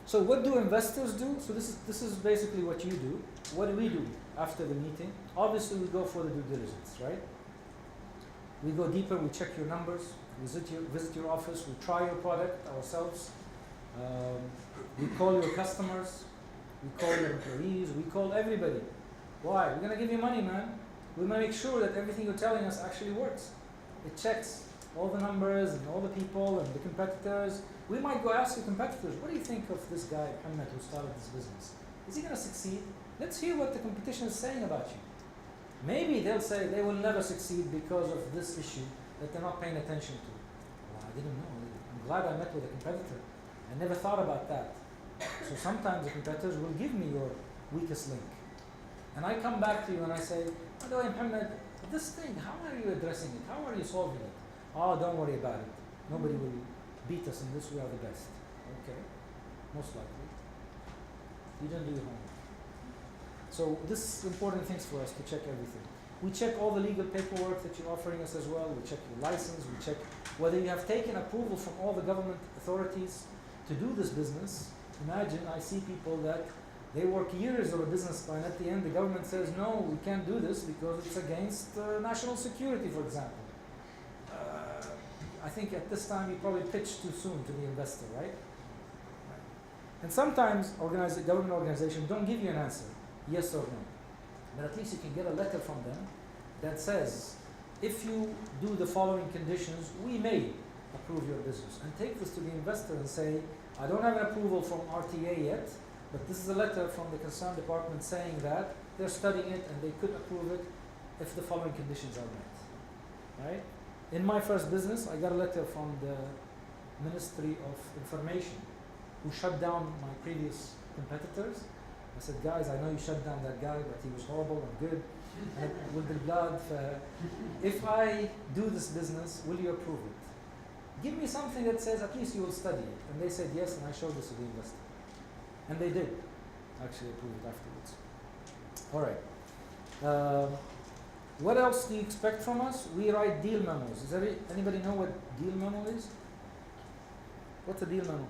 So what do investors do? So this is basically what you do. What do we do after the meeting? Obviously, we go for the due diligence, right? We go deeper, we check your numbers, visit your office, we try your product ourselves. We call your customers, we call your employees, we call everybody. Why? We're going to give you money, man. We make sure that everything you're telling us actually works. It checks all the numbers and all the people and the competitors. We might go ask your competitors, what do you think of this guy, Muhammad, who started this business? Is he going to succeed? Let's hear what the competition is saying about you. Maybe they'll say they will never succeed because of this issue that they're not paying attention to. Well, I didn't know. I'm glad I met with a competitor. I never thought about that. So sometimes the competitors will give me your weakest link. And I come back to you and I say, by the way, Muhammad, this thing, how are you addressing it? How are you solving it? Oh, don't worry about it. Nobody will beat us in this. We are the best. Okay, most likely. You didn't do your homework. So this is important things for us to check everything. We check all the legal paperwork that you're offering us as well. We check your license. We check whether you have taken approval from all the government authorities to do this business. Imagine I see people that they work years of a business plan. At the end, the government says, no, we can't do this because it's against national security, for example. I think at this time you probably pitched too soon to the investor, right? And sometimes government organizations don't give you an answer, yes or no. But at least you can get a letter from them that says, if you do the following conditions, we may approve your business. And take this to the investor and say, I don't have an approval from RTA yet, but this is a letter from the concerned department saying that they're studying it and they could approve it if the following conditions are met, right? In my first business, I got a letter from the Ministry of Information who shut down my previous competitors. I said, guys, I know you shut down that guy, but he was horrible and good. And with the blood, if I do this business, will you approve it? Give me something that says at least you will study it. And they said yes, and I showed this to the investor. And they did. actually approve it afterwards. All right. What else do you expect from us? We write deal memos. Does anybody know what deal memo is? What's a deal memo?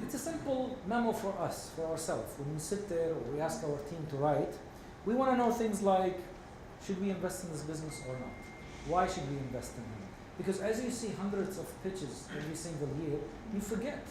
It's a simple memo for us, for ourselves. When we sit there or we ask our team to write, we want to know things like, should we invest in this business or not? Why should we invest in it? Because as you see hundreds of pitches every single year, you forget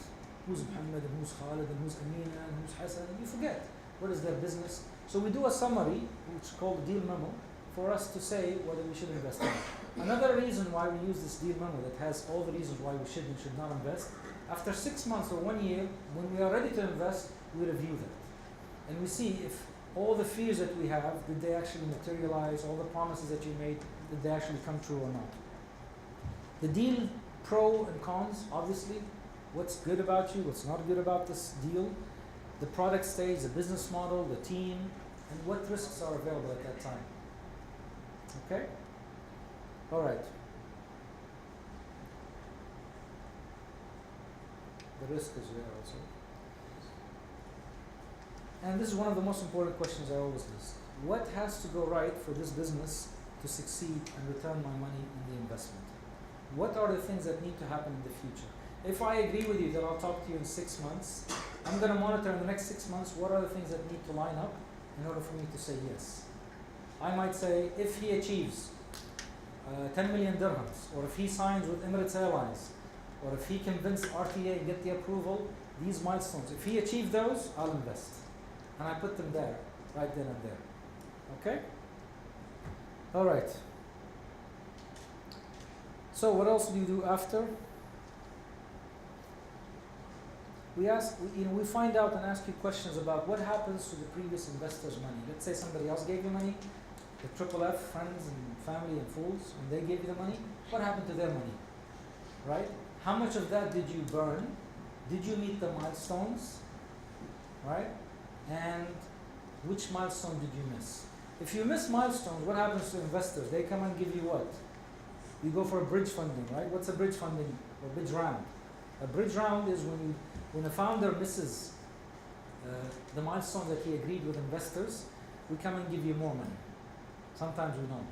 who's Muhammad and who's Khalid and who's Amina and who's Hassan. You forget what is their business. So we do a summary, which is called a deal memo, for us to say whether we should invest in it. Another reason why we use this deal memo that has all the reasons why we should and should not invest, after 6 months or 1 year, when we are ready to invest, we review that. And we see if all the fears that we have, did they actually materialize, all the promises that you made, did they actually come true or not. The deal pro and cons, obviously, what's good about you, what's not good about this deal, the product stage, the business model, the team, and what risks are available at that time. Okay? All right. The risk is there also. And this is one of the most important questions I always list. What has to go right for this business to succeed and return my money in the investment? What are the things that need to happen in the future? If I agree with you that I'll talk to you in 6 months, I'm going to monitor in the next 6 months what are the things that need to line up in order for me to say yes. I might say if he achieves 10 million dirhams, or if he signs with Emirates Airlines, or if he convinces RTA and get the approval, these milestones, if he achieves those, I'll invest. And I put them there, right then and there. Okay? All right. So what else do you do after? We find out and ask you questions about what happens to the previous investor's money. Let's say somebody else gave you money, the triple F, friends and family and fools, when they gave you the money, what happened to their money? Right? How much of that did you burn? Did you meet the milestones? Right? And which milestone did you miss? If you miss milestones, what happens to investors? They come and give you what? You go for a bridge funding, right? What's a bridge funding or bridge round? A bridge round is when a founder misses the milestone that he agreed with investors, we come and give you more money. Sometimes we don't.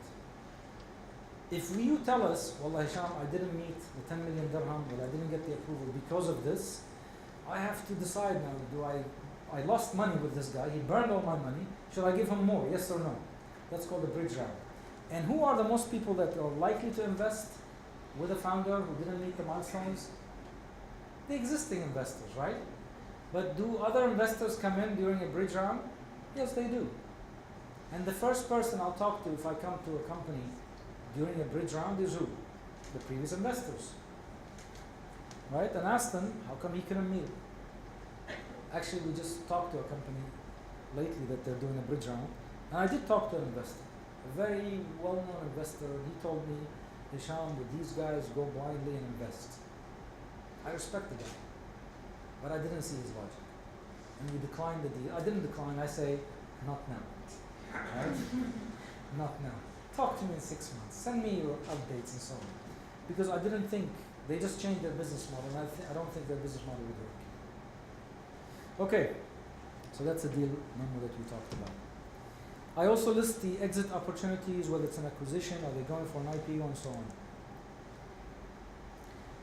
If you tell us, Wallah Hisham, I didn't meet the 10 million dirham, or I didn't get the approval because of this, I have to decide now, I lost money with this guy, he burned all my money, should I give him more, yes or no? That's called a bridge round. And who are the most people that are likely to invest with a founder who didn't meet the milestones? The existing investors, right? But do other investors come in during a bridge round? Yes, they do. And the first person I'll talk to if I come to a company during a bridge round is who? The previous investors. Right? And ask them, how come he couldn't meet? Actually, we just talked to a company lately that they're doing a bridge round. And I did talk to an investor, a very well-known investor. He told me, Hisham, that these guys go blindly and invest. I respect the guy, but I didn't see his logic. And we declined the deal. I didn't decline, I say, not now. Right? Not now. Talk to me in 6 months. Send me your updates and so on. Because I didn't think, they just changed their business model, and I don't think their business model would work. Okay, so that's a deal memo that we talked about. I also list the exit opportunities, whether it's an acquisition, are they going for an IPO, and so on.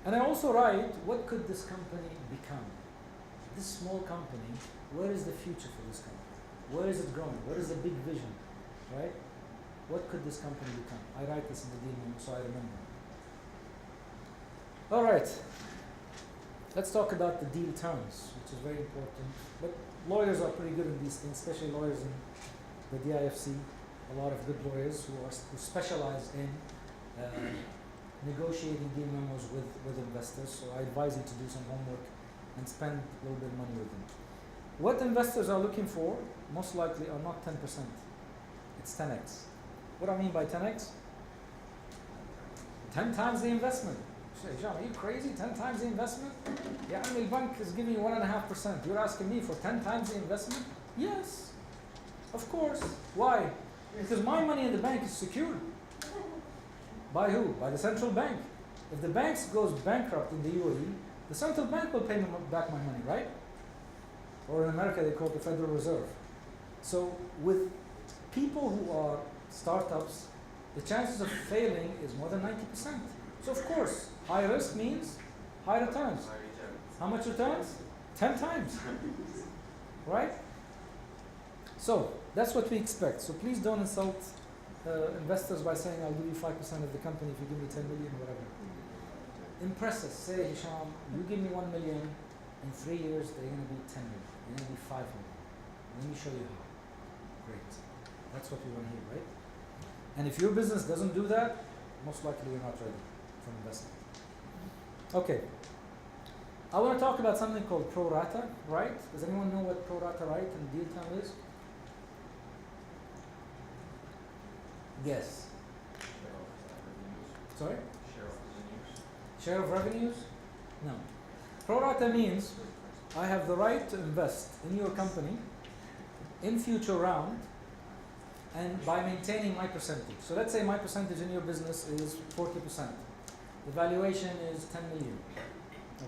And I also write, what could this company become? This small company, where is the future for this company? Where is it going? What is the big vision, right? What could this company become? I write this in the deal memo so I remember. All right, let's talk about the deal terms, which is very important. But lawyers are pretty good in these things, especially lawyers in the DIFC. A lot of good lawyers who specialize in negotiating deal memos with investors. So I advise you to do some homework and spend a little bit of money with them. What investors are looking for, most likely, are not 10%. It's 10x. What do I mean by 10x? 10 times the investment. You say, John, are you crazy? 10 times the investment? Yeah, I mean, the bank is giving you 1.5%. You're asking me for 10 times the investment? Yes, of course. Why? Because my money in the bank is secured. By who? By the central bank. If the bank goes bankrupt in the UAE, the central bank will pay me back my money, right? or in America they call it the Federal Reserve. So with people who are startups, the chances of failing is more than 90%. So of course, high risk means high returns. How much returns? 10 times. Right? So that's what we expect. So please don't insult investors by saying, I'll give you 5% of the company if you give me 10 million or whatever. Impress us. Say, Hisham, you give me 1 million, in 3 years they're going to be 10 million. They're going to be 5 million. Let me show you how. Great. That's what we want to hear, right? And if your business doesn't do that, most likely you're not ready for investment. Okay. I want to talk about something called pro rata right. Does anyone know what pro rata right in deal term is? Yes. Sorry? Share of revenues? No. Pro rata means I have the right to invest in your company in future round and by maintaining my percentage. So let's say my percentage in your business is 40%. The valuation is 10 million.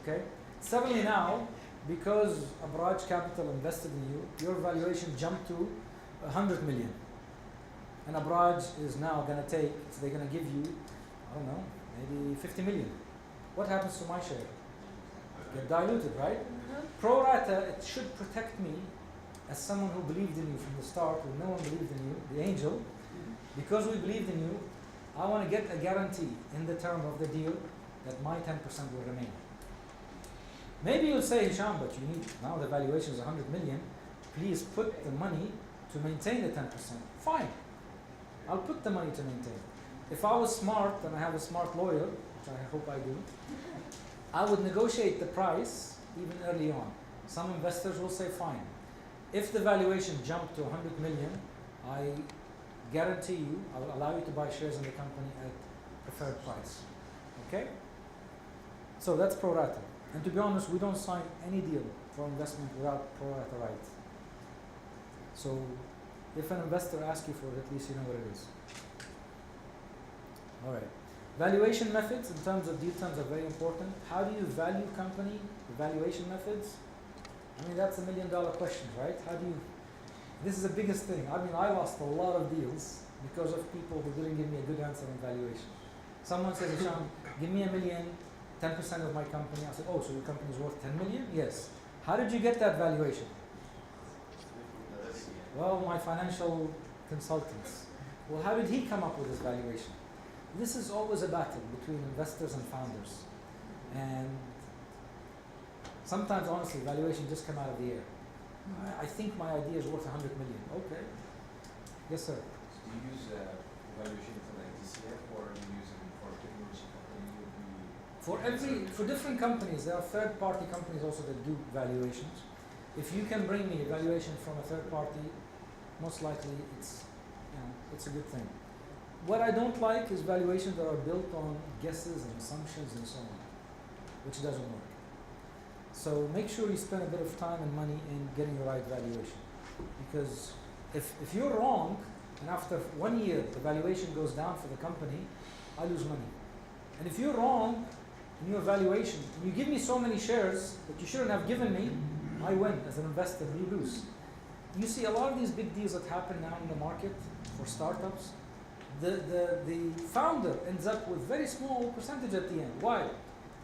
Okay? Suddenly now, because Abraj Capital invested in you, your valuation jumped to 100 million. And Abraj is now going to take, so they're going to give you, I don't know, maybe 50 million. What happens to my share? Get diluted, right? Pro rata, it should protect me as someone who believed in you from the start, when no one believed in you, the angel. Because we believed in you, I want to get a guarantee in the term of the deal that my 10% will remain. Maybe you'll say, Hisham, but you need, now the valuation is 100 million, please put the money to maintain the 10%. Fine, I'll put the money to maintain. If I was smart, and I have a smart lawyer, which I hope I do, I would negotiate the price even early on. Some investors will say, fine. If the valuation jumped to 100 million, I guarantee you, I will allow you to buy shares in the company at preferred price. Okay? So that's pro rata. And to be honest, we don't sign any deal for investment without pro rata right. So if an investor asks you for it, at least you know what it is. All right. Valuation methods in terms of deal terms are very important. How do you value company? The valuation methods? I mean, that's $1 million question, right? How do you, this is the biggest thing. I mean, I lost a lot of deals because of people who didn't give me a good answer on valuation. Someone says, Hisham, give me $1 million, 10% of my company. I said, oh, so your company is worth 10 million? Yes. How did you get that valuation? Well, my financial consultants. Well, how did he come up with his valuation? This is always a battle between investors and founders. And sometimes, honestly, valuation just come out of the air. I think my idea is worth 100 million. Okay. Yes, sir. Do you use valuation for like DCF or are you using for technology company? For different companies, there are third-party companies also that do valuations. If you can bring me a valuation from a third party, most likely it's a good thing. What I don't like is valuations that are built on guesses and assumptions and so on, which doesn't work. So make sure you spend a bit of time and money in getting the right valuation. Because if you're wrong, and after 1 year the valuation goes down for the company, I lose money. And if you're wrong in your valuation, and you give me so many shares that you shouldn't have given me, I win as an investor, you lose. You see a lot of these big deals that happen now in the market for startups, the founder ends up with very small percentage at the end. Why?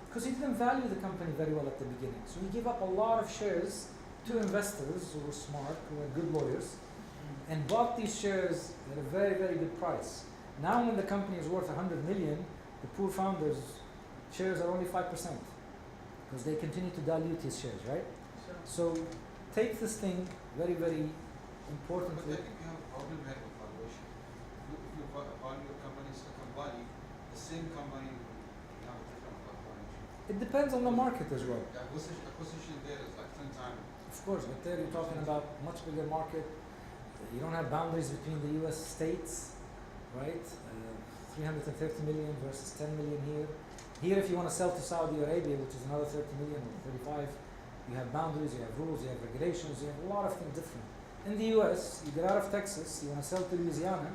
Because he didn't value the company very well at the beginning. So he gave up a lot of shares to investors who were smart, who were good lawyers, and bought these shares at a very, very good price. Now when the company is worth 100 million, the poor founder's shares are only 5% because they continue to dilute his shares, right? So take this thing very, very importantly. But I think you have a problem here with valuation. If you value a company's company, the same company will have a different valuation. It depends on the market as well. The acquisition there is like 10 times. Of course, but there you're talking about much bigger market. You don't have boundaries between the US states, right? 330 million versus 10 million here. Here, if you want to sell to Saudi Arabia, which is another 30 million or 35, you have boundaries, you have rules, you have regulations, you have a lot of things different. In the US, you get out of Texas, you want to sell to Louisiana,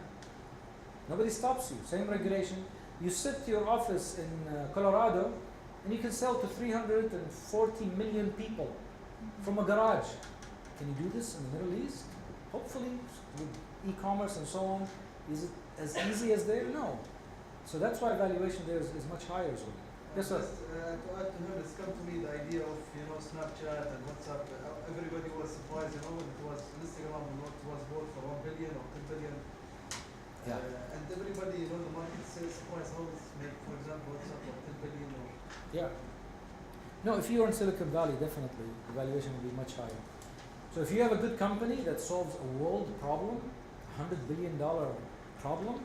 nobody stops you, same regulation. You sit to your office in Colorado, and you can sell to 340 million people from a garage. can you do this in the Middle East? Hopefully, with e-commerce and so on, is it as easy as there? No. So that's why valuation there is much higher as well. Yes, sir. Just to add to him, it's come to me the idea of Snapchat and WhatsApp. Everybody was surprised, when it was Instagram and what was bought for 1 billion or 2 billion. Yeah. And everybody, the market says surprised how it's made, for example, WhatsApp or 10 billion or. Yeah. No, if you're in Silicon Valley, definitely the valuation will be much higher. So if you have a good company that solves a world problem, $100 billion problem,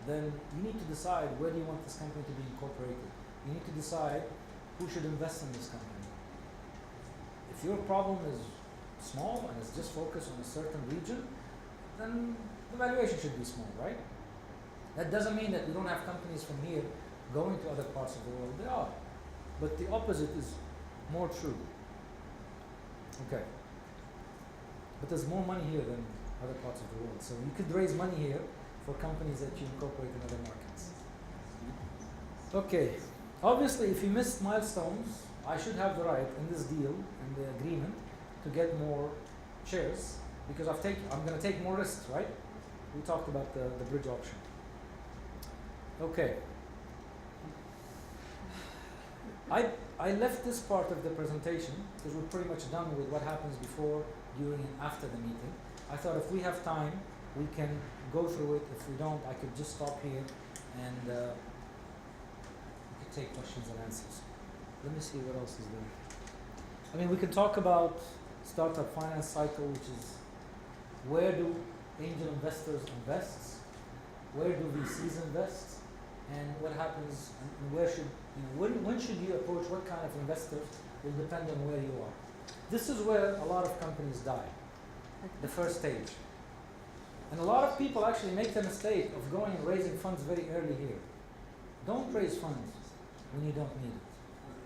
then you need to decide where do you want this company to be incorporated. You need to decide who should invest in this company. If your problem is small and it's just focused on a certain region, then the valuation should be small, right? That doesn't mean that we don't have companies from here going to other parts of the world. There are. But the opposite is more true. Okay. But there's more money here than other parts of the world. So you could raise money here for companies that you incorporate in other markets. Okay. Obviously, if you missed milestones, I should have the right in this deal, in the agreement, to get more shares because I'm going to take more risks, right? We talked about the bridge option. Okay. I left this part of the presentation because we're pretty much done with what happens before, during, and after the meeting. I thought if we have time, we can go through it. If we don't, I could just stop here and we could take questions and answers. Let me see what else is there. I mean, we can talk about startup finance cycle, which is where do angel investors invest, where do VCs invest, and what happens, and where should when should you approach what kind of investors will depend on where you are. This is where a lot of companies die, the first stage. And a lot of people actually make the mistake of going and raising funds very early here. Don't raise funds when you don't need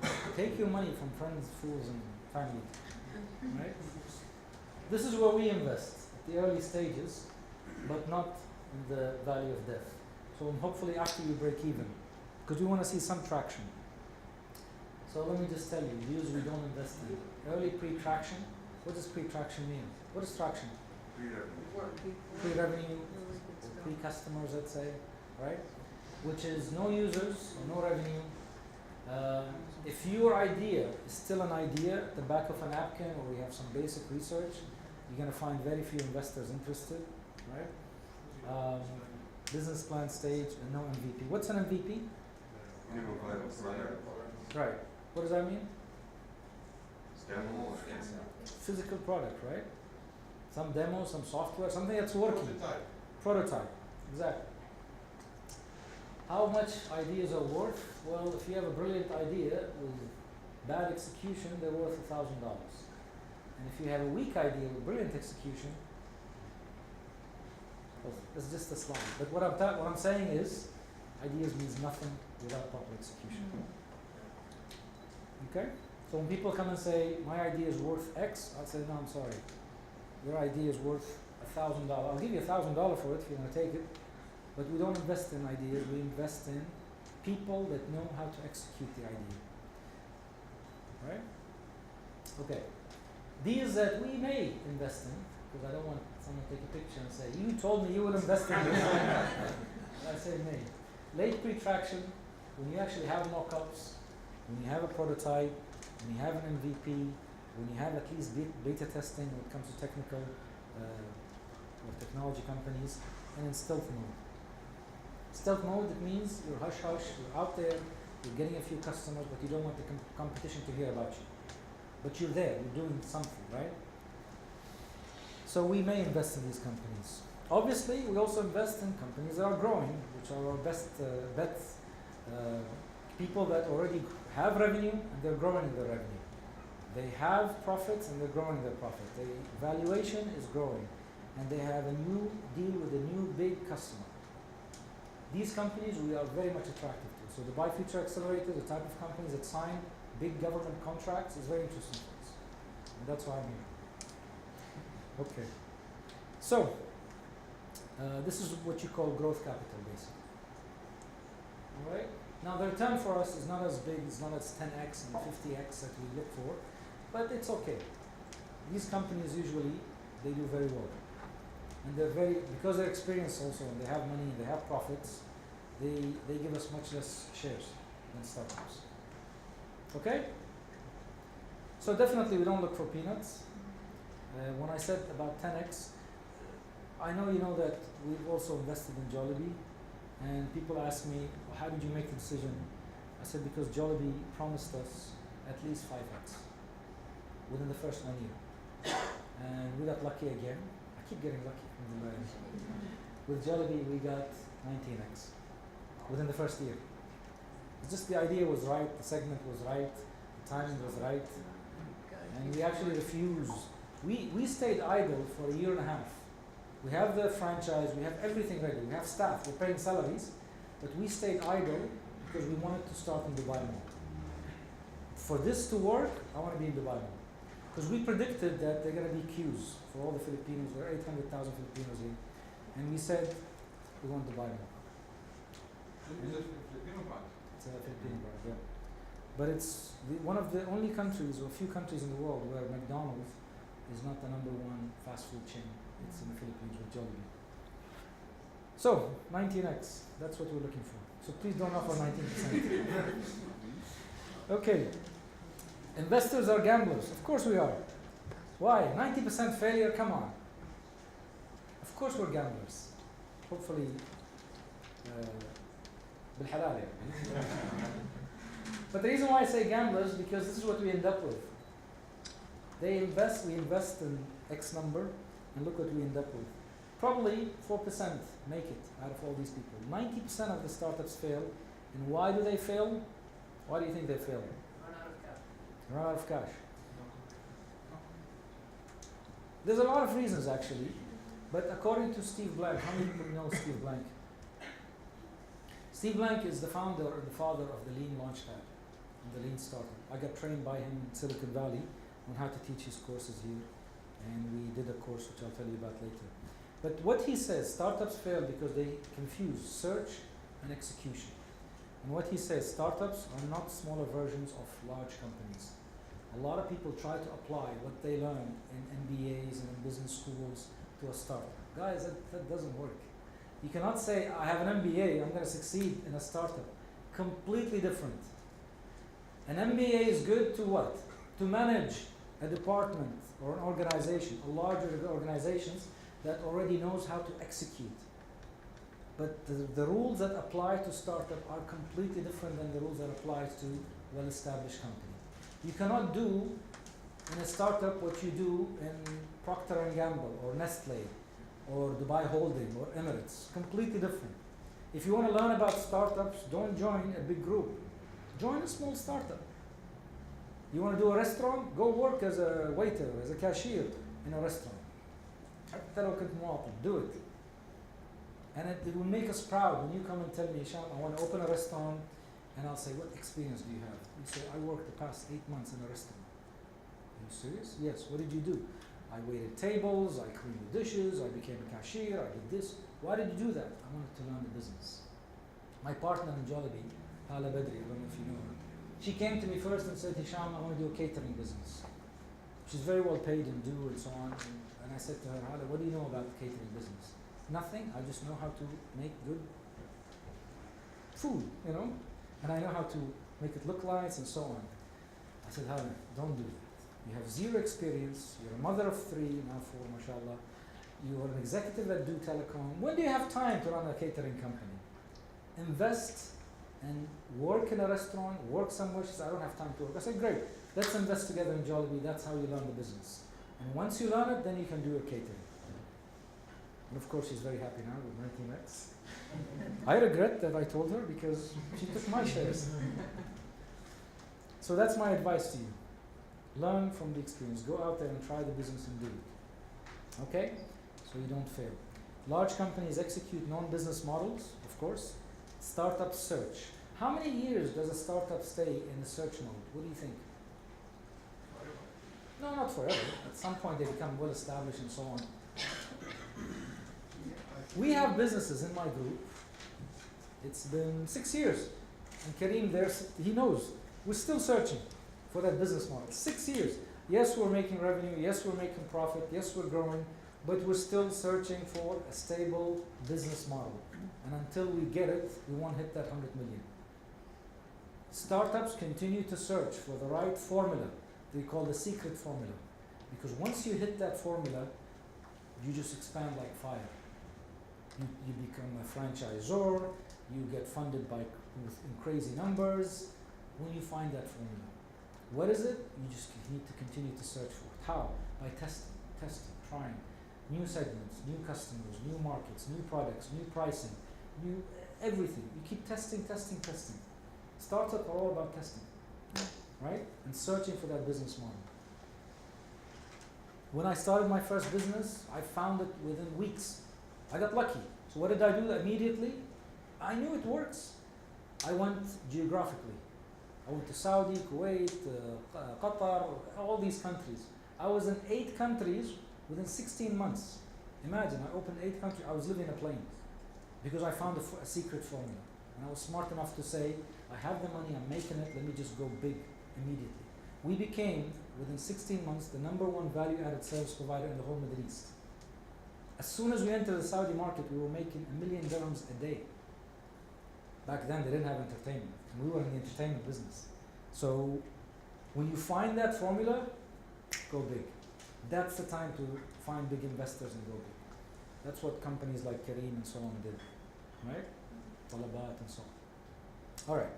it. Take your money from friends, fools, and family. Right? This is where we invest, at the early stages, but not in the valley of death. So hopefully after you break even, because we want to see some traction. So let me just tell you, deals we don't invest in. Early pre-traction. What does pre-traction mean? What is traction? Pre-revenue, or pre-customers, let's say, right? Which is no users or no revenue. If your idea is still an idea at the back of a napkin, or we have some basic research, you're going to find very few investors interested, right? Business plan stage and no MVP. What's an MVP? Right. What does that mean? Physical product, right? Some demo, some software, something that's working. Prototype. Exactly. How much ideas are worth? Well, if you have a brilliant idea with bad execution, they're worth $1,000. And if you have a weak idea with brilliant execution, well, it's just a slide. But what I'm saying is, ideas means nothing without proper execution. Okay? So when people come and say, my idea is worth X, I'll say, no, I'm sorry. Your idea is worth $1,000. I'll give you $1,000 for it if you want to take it. But we don't invest in ideas, we invest in people that know how to execute the idea. Right? Okay. Deals that we may invest in, because I don't want someone to take a picture and say, you told me you would invest in this. I say may. Late pre-traction, when you actually have mock-ups, when you have a prototype, when you have an MVP, when you have at least beta testing when it comes to technical or technology companies, and in stealth mode. Stealth mode, it means you're hush-hush, you're out there, you're getting a few customers, but you don't want the competition to hear about you. But you're there, you're doing something, right? So we may invest in these companies. Obviously, we also invest in companies that are growing, which are our best bets. People that already have revenue and they're growing their revenue. They have profits and they're growing their profit. The valuation is growing and they have a new deal with a new big customer. These companies we are very much attracted to. So the Buy Future Accelerator, the type of companies that sign big government contracts is very interesting for us. And that's why I'm here. Okay. So, this is what you call growth capital, basically. All right? Now, the return for us is not as big, it's not as 10x and 50x that we look for, but it's okay. these companies usually, they do very well. And they're because they're experienced also, and they have money, and they have profits, they give us much less shares than startups. Okay? So definitely we don't look for peanuts. When I said about 10x, I know you know that we've also invested in Jollibee, and people ask me, well, how did you make the decision? I said, because Jollibee promised us at least 5x within the first 1 year. And we got lucky again. I keep getting lucky. With Jollibee, we got 19x within the first year. It's just the idea was right, the segment was right, the timing was right, and we actually refused. We stayed idle for 1.5 years. We have the franchise, we have everything ready, we have staff, we're paying salaries, but we stayed idle because we wanted to start in Dubai Mall. For this to work, I want to be in Dubai Mall. Because we predicted that there are going to be queues for all the Filipinos. There are 800,000 Filipinos here. And we said, we want Dubai Mall. Is it Filipino branch? It's a Filipino brand, yeah. But it's one of the only countries, or a few countries in the world, where McDonald's is not the #1 fast food chain. It's in the Philippines with Jollibee. So, 19x, that's what we're looking for. So please don't offer 19%. Okay. Investors are gamblers. Of course we are. Why? 90% failure, come on. Of course we're gamblers. Hopefully, بالحلال يعني. But the reason why I say gamblers, because this is what we end up with. We invest in X number, and look what we end up with. Probably 4% make it out of all these people. 90% of the startups fail. And why do they fail? Why do you think they fail? Run out of cash. There's a lot of reasons actually, but according to Steve Blank, how many people know Steve Blank? Steve Blank is the founder or the father of the Lean Launchpad and the Lean Startup. I got trained by him in Silicon Valley on how to teach his courses here, and we did a course which I'll tell you about later. But what he says, startups fail because they confuse search and execution. And what he says, startups are not smaller versions of large companies. A lot of people try to apply what they learn in MBAs and in business schools to a startup. Guys, that doesn't work. You cannot say, I have an MBA, I'm going to succeed in a startup. Completely different. An MBA is good to what? To manage a department or an organization, a larger organizations that already knows how to execute. But the rules that apply to startup are completely different than the rules that apply to well-established company. You cannot do in a startup what you do in Procter & Gamble or Nestle or Dubai Holding or Emirates. Completely different. If you want to learn about startups, don't join a big group. Join a small startup. You want to do a restaurant? Go work as a waiter, as a cashier in a restaurant. حتى لو كنت مواطن, do it. And it will make us proud when you come and tell me, Hisham, I want to open a restaurant, and I'll say, what experience do you have? You say, I worked the past 8 months in a restaurant. Are you serious? Yes. What did you do? I waited tables, I cleaned the dishes, I became a cashier, I did this. Why did you do that? I wanted to learn the business. My partner in Jollibee, Hala Badri, I don't know if you know her, she came to me first and said, Hisham, I want to do a catering business. She's very well paid and do and so on. And I said to her, Hala, what do you know about the catering business? Nothing. I just know how to make good food, you know, and I know how to make it look nice and so on. I said, Hala, don't do that. You have zero experience. You're a mother of 3, now 4, mashallah. You are an executive at Do Telecom. When do you have time to run a catering company? Invest and work in a restaurant, work somewhere. She said, I don't have time to work. I said, great. Let's invest together in Jollibee. That's how you learn the business. And once you learn it, then you can do your catering. And of course, she's very happy now with 19x. I regret that I told her because she took my shares. So that's my advice to you. Learn from the experience. Go out there and try the business and do it. Okay? So you don't fail. Large companies execute non-business models, of course. Startup search. How many years does a startup stay in the search mode? What do you think? No, not forever. At some point they become well established and so on. We have businesses in my group. It's been 6 years. And Kareem there, he knows. We're still searching for that business model. 6 years. Yes, we're making revenue. Yes, we're making profit. Yes, we're growing. But we're still searching for a stable business model. And until we get it, we won't hit that 100 million. Startups continue to search for the right formula. They call the secret formula. Because once you hit that formula, you just expand like fire. You become a franchisor, you get funded in crazy numbers when you find that formula. What is it? You just need to continue to search for it. How? By testing, trying. New segments, new customers, new markets, new products, new pricing, new everything. You keep testing. Startups are all about testing, right? And searching for that business model. When I started my first business, I found it within weeks. I got lucky. So what did I do immediately? I knew it works. I went geographically. I went to Saudi, Kuwait, Qatar, all these countries. I was in 8 countries within 16 months. Imagine, I opened 8 countries. I was living in a plane because I found a secret formula. And I was smart enough to say, I have the money, I'm making it, let me just go big immediately. We became, within 16 months, the #1 value-added service provider in the whole Middle East. As soon as we entered the Saudi market, we were making $1 million a day. Back then, they didn't have entertainment, and we were in the entertainment business. So, when you find that formula, go big. That's the time to find big investors and go big. That's what companies like Kareem and so on did, right? Talabat and so on. All right.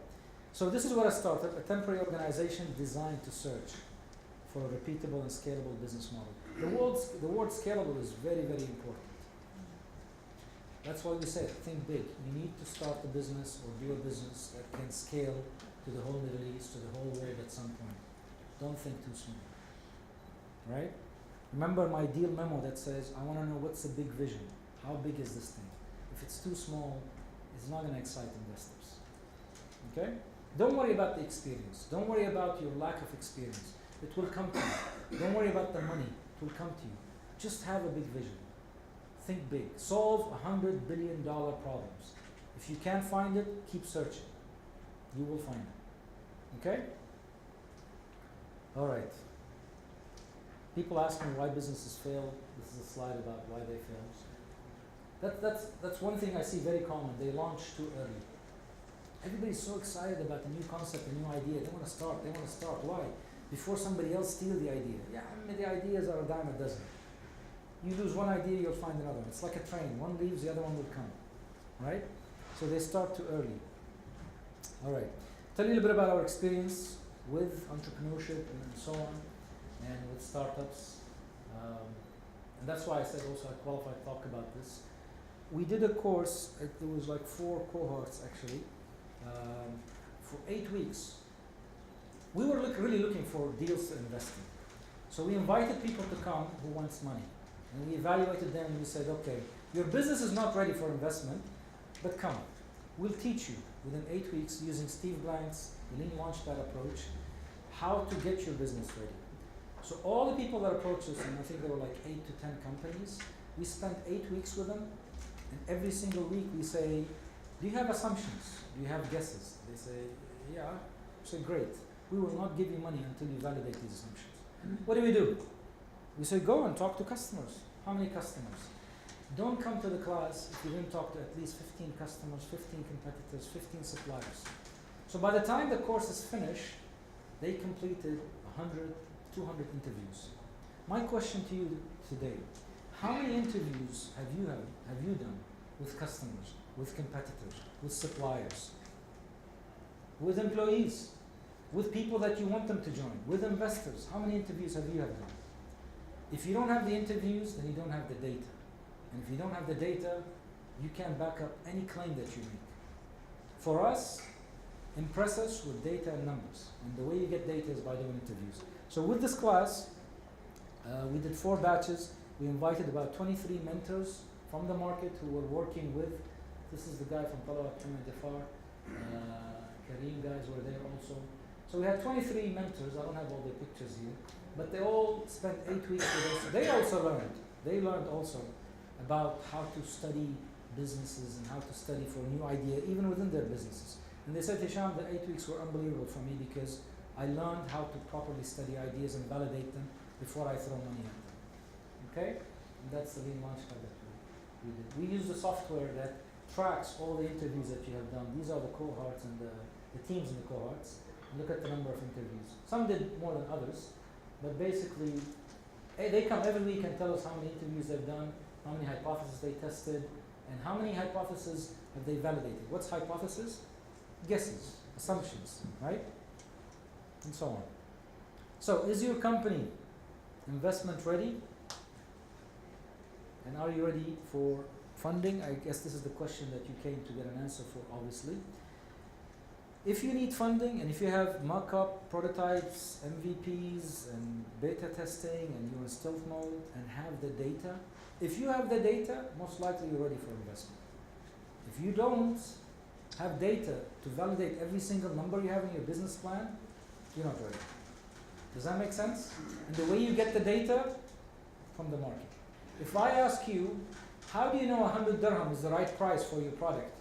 So this is what I started, a temporary organization designed to search for a repeatable and scalable business model. The word scalable is very, very important. That's why we say, think big. You need to start a business or do a business that can scale to the whole Middle East, to the whole world at some point. Don't think too small, right? Remember my deal memo that says, I want to know what's the big vision. How big is this thing? If it's too small, it's not going to excite investors. Okay? Don't worry about the experience. Don't worry about your lack of experience. It will come to you. Don't worry about the money. It will come to you. Just have a big vision. Think big. Solve $100 billion problems. If you can't find it, keep searching. You will find it. Okay? All right. People ask me why businesses fail. This is a slide about why they fail. That's one thing I see very common. They launch too early. Everybody's so excited about a new concept, a new idea. They want to start. Why? Before somebody else steals the idea. Yeah, I mean, the ideas are a dime a dozen. You lose one idea, you'll find another one. It's like a train. One leaves, the other one will come. Right? So they start too early. All right. Tell you a little bit about our experience with entrepreneurship and so on, and with startups. And that's why I said also I qualified to talk about this. We did a course, there was like 4 cohorts actually, for 8 weeks. We were really looking for deals to invest in. So we invited people to come who wants money. And we evaluated them and we said, okay, your business is not ready for investment, but come. We'll teach you within 8 weeks using Steve Blank's Lean Launchpad approach how to get your business ready. So all the people that approached us, and I think there were like 8 to 10 companies, we spent 8 weeks with them, and every single week we say, do you have assumptions? Do you have guesses? They say, yeah. We say, great. We will not give you money until you validate these assumptions. What do? We say, go and talk to customers. How many customers? Don't come to the class if you didn't talk to at least 15 customers, 15 competitors, 15 suppliers. So by the time the course is finished, they completed 100, 200 interviews. My question to you today, how many interviews have you done with customers, with competitors, with suppliers, with employees, with people that you want them to join, with investors? How many interviews have you done? If you don't have the interviews, then you don't have the data. And if you don't have the data, you can't back up any claim that you make. For us, impress us with data and numbers. And the way you get data is by doing interviews. So with this class, we did 4 batches. We invited about 23 mentors from the market who were working with, this is the guy from Talabat Dafar, Kareem guys were there also. So we had 23 mentors. I don't have all their pictures here. But they all spent 8 weeks with us. They also learned. They learned also about how to study businesses and how to study for a new idea, even within their businesses. And they said, Hisham, the 8 weeks were unbelievable for me because I learned how to properly study ideas and validate them before I throw money at them. Okay? And that's the lean launchpad that we did. We use the software that tracks all the interviews that you have done. These are the cohorts and the teams in the cohorts. Look at the number of interviews. Some did more than others, but basically, they come every week and tell us how many interviews they've done, how many hypotheses they tested, and how many hypotheses have they validated. What's hypothesis? Guesses, assumptions, right? And so on. So, is your company investment ready? And are you ready for funding? I guess this is the question that you came to get an answer for, obviously. If you need funding, and if you have mock-up prototypes, MVPs, and beta testing, and you're in stealth mode, and have the data, if you have the data, most likely you're ready for investment. If you don't have data to validate every single number you have in your business plan, you're not ready. Does that make sense? And the way you get the data? From the market. If I ask you, how do you know 100 dirham is the right price for your product?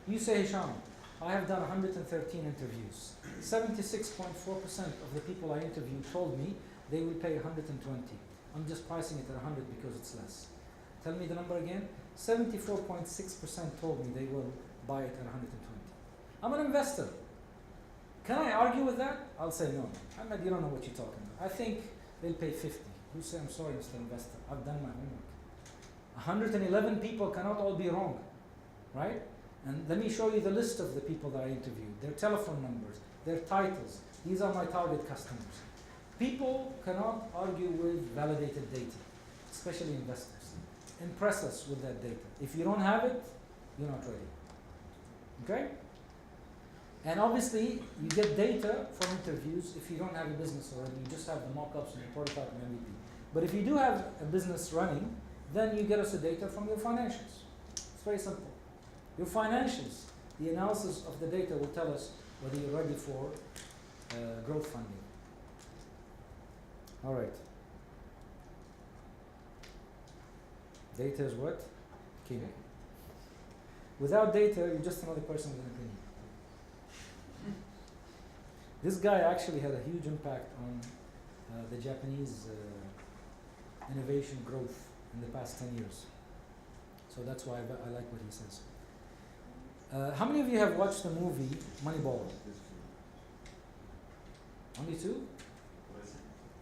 You say, Hisham, I have done 113 interviews. 76.4% of the people I interviewed told me they will pay 120. I'm just pricing it at 100 because it's less. Tell me the number again. 74.6% told me they will buy it at 120. I'm an investor. Can I argue with that? I'll say no. Ahmed, you don't know what you're talking about. I think they'll pay 50. You say, I'm sorry, Mr. Investor. I've done my homework. 111 people cannot all be wrong, right? And let me show you the list of the people that I interviewed, their telephone numbers, their titles. These are my target customers. People cannot argue with validated data, especially investors. Impress us with that data. If you don't have it, you're not ready. Okay? And obviously, you get data from interviews if you don't have a business already. You just have the mock-ups and the prototype and MVP. But if you do have a business running, then you get us the data from your financials. It's very simple. Your financials, the analysis of the data will tell us whether you're ready for growth funding. All right. Data is what? King. Without data, you're just another person with an opinion. This guy actually had a huge impact on the Japanese innovation growth in the past 10 years. So that's why I like what he says. How many of you have watched the movie Moneyball? Only two?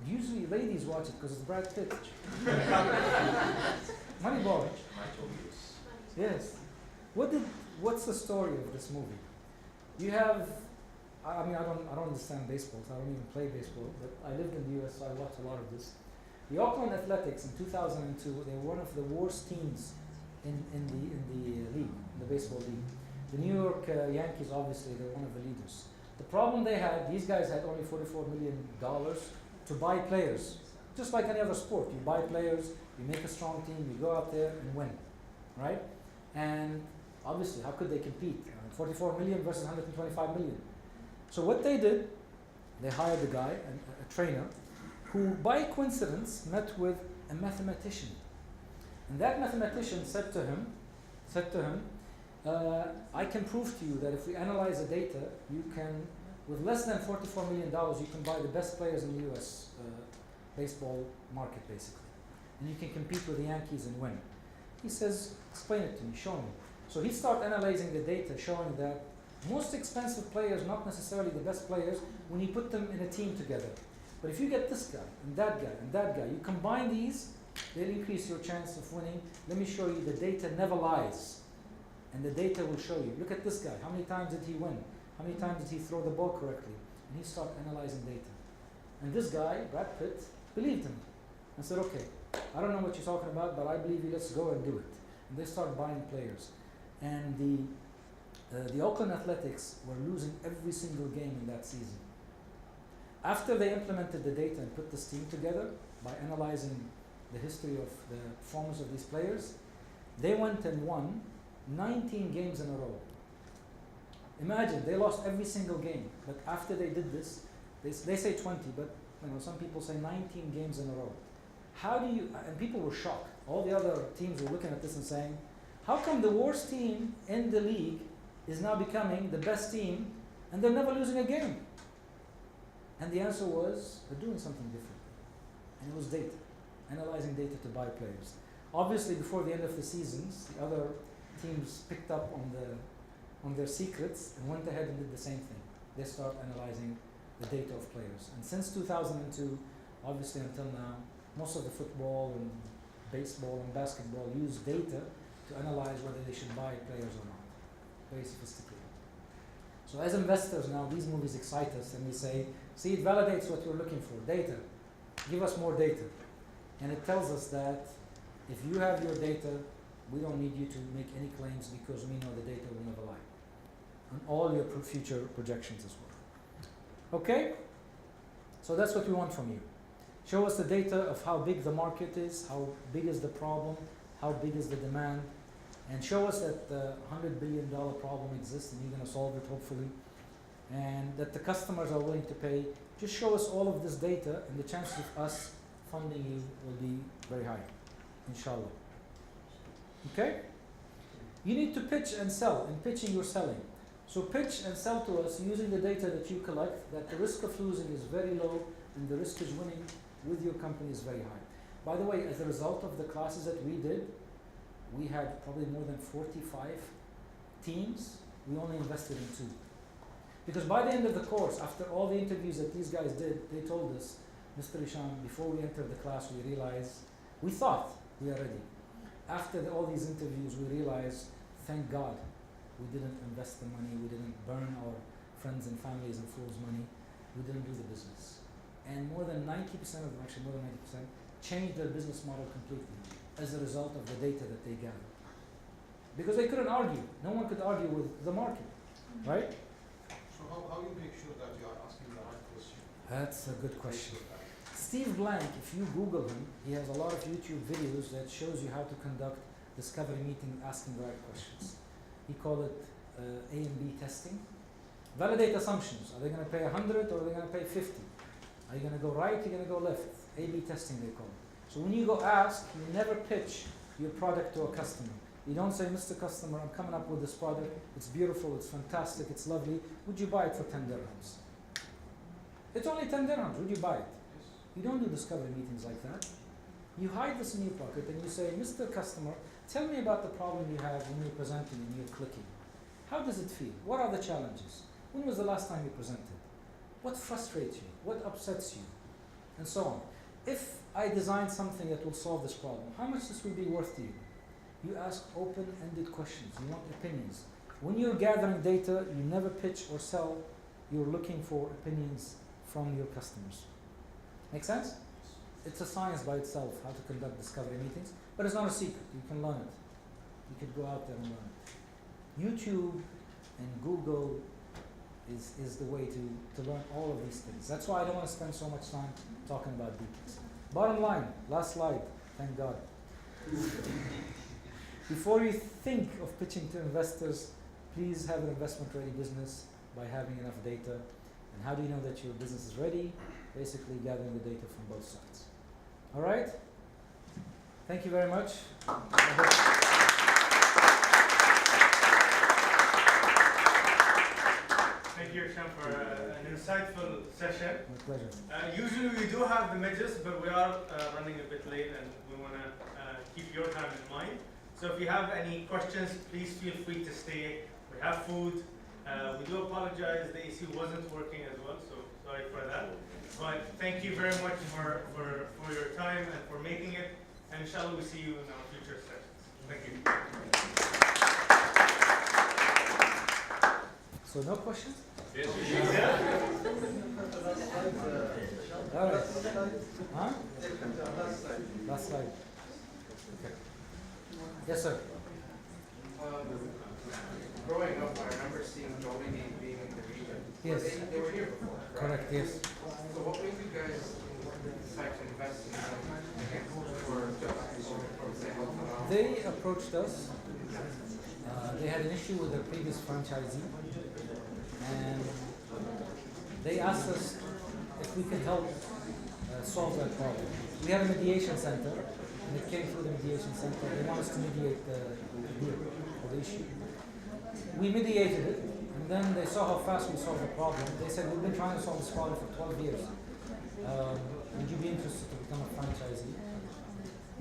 Usually ladies watch it because it's Brad Pitt. Moneyball. Yes. What's the story of this movie? You have, I mean, I don't understand baseball, so I don't even play baseball, but I lived in the US, so I watched a lot of this. The Oakland Athletics in 2002, they were one of the worst teams in the league, the baseball league. The New York Yankees, obviously, they're one of the leaders. The problem they had, these guys had only $44 million to buy players. Just like any other sport, you buy players, you make a strong team, you go out there and win, right? And obviously, how could they compete? 44 million versus 125 million. So what they did, they hired a guy, a trainer, who by coincidence met with a mathematician. And that mathematician said to him, I can prove to you that if we analyze the data, you can, with less than $44 million, you can buy the best players in the US baseball market, basically. And you can compete with the Yankees and win. He says, explain it to me, show me. So he started analyzing the data, showing that most expensive players, not necessarily the best players, when you put them in a team together. But if you get this guy, and that guy, and that guy, you combine these, they'll increase your chance of winning. Let me show you, the data never lies. And the data will show you. Look at this guy. How many times did he win? How many times did he throw the ball correctly? And he started analyzing data. And this guy, Brad Pitt, believed him. And said, okay, I don't know what you're talking about, but I believe you, let's go and do it. And they started buying players. And the Oakland Athletics were losing every single game in that season. After they implemented the data and put this team together, by analyzing the history of the performance of these players, they went and won 19 games in a row. Imagine, they lost every single game. But after they did this, they say 20, but some people say 19 games in a row. How do you, and people were shocked. All the other teams were looking at this and saying, how come the worst team in the league is now becoming the best team and they're never losing a game? And the answer was, they're doing something different. And it was data, analyzing data to buy players. Obviously, before the end of the seasons, the other teams picked up on their secrets and went ahead and did the same thing. They start analyzing the data of players. And since 2002, obviously until now, most of the football and baseball and basketball use data to analyze whether they should buy players or not. Very sophisticated. So as investors now, these movies excite us and we say, see, it validates what we're looking for, data. Give us more data. And it tells us that if you have your data, we don't need you to make any claims because we know the data will never lie. On all your future projections as well. Okay? So that's what we want from you. Show us the data of how big the market is, how big is the problem, how big is the demand, and show us that the $100 billion problem exists and you're going to solve it hopefully, and that the customers are willing to pay. Just show us all of this data and the chances of us funding you will be very high, inshallah. Okay? You need to pitch and sell. In pitching, you're selling. So pitch and sell to us using the data that you collect that the risk of losing is very low and the risk of winning with your company is very high. By the way, as a result of the classes that we did, we had probably more than 45 teams. We only invested in 2. Because by the end of the course, after all the interviews that these guys did, they told us, Mr. Hisham, before we entered the class, we realized, we thought we are ready. After all these interviews, we realized, thank God, we didn't invest the money, we didn't burn our friends and families and fools' money, we didn't do the business. And more than 90% of them, actually more than 90%, changed their business model completely as a result of the data that they gathered. Because they couldn't argue. No one could argue with the market, right? So how you make sure that you are asking the right question? That's a good question. Steve Blank, if you Google him, he has a lot of YouTube videos that shows you how to conduct discovery meeting asking the right questions. He called it A and B testing. Validate assumptions. Are they going to pay 100 or are they going to pay 50? Are you going to go right? Are you going to go left? A/B testing they call it. So when you go ask, you never pitch your product to a customer. You don't say, Mr. Customer, I'm coming up with this product. It's beautiful, it's fantastic, it's lovely. Would you buy it for 10 dirhams? It's only 10 dirhams. Would you buy it? You don't do discovery meetings like that. You hide this in your pocket and you say, Mr. Customer, tell me about the problem you have when you're presenting and you're clicking. How does it feel? What are the challenges? When was the last time you presented? What frustrates you? What upsets you? And so on. If I design something that will solve this problem, how much this will be worth to you? You ask open-ended questions. You want opinions. When you're gathering data, you never pitch or sell. You're looking for opinions from your customers. Make sense? It's a science by itself, how to conduct discovery meetings, but it's not a secret. You can learn it. You could go out there and learn it. YouTube and Google is the way to learn all of these things. That's why I don't want to spend so much time talking about details. Bottom line, last slide, thank God. Before you think of pitching to investors, please have an investment-ready business by having enough data. And how do you know that your business is ready? Basically gathering the data from both sides. All right? Thank you very much. Thank you, Hisham, for an insightful session. My pleasure. Usually we do have the midges, but we are running a bit late and we want to keep your time in mind. So if you have any questions, please feel free to stay. We have food. We do apologize, the AC wasn't working as well, so sorry for that. But thank you very much for your time and for making it. And inshallah, we'll see you in our future sessions. Thank you. So no questions? Yes. All right. Huh? Last slide. Okay. Yes, sir. Growing up, I remember seeing Jolini being in the region. Yes. They were here before. Right? Correct, yes. So what made you guys decide to invest in them again? Or just They approached us. They had an issue with their previous franchisee. And they asked us if we could help solve that problem. We had a mediation center, and it came through the mediation center. They want us to mediate the deal or the issue. We mediated it, and then they saw how fast we solved the problem. They said, we've been trying to solve this problem for 12 years. Would you be interested to become a franchisee?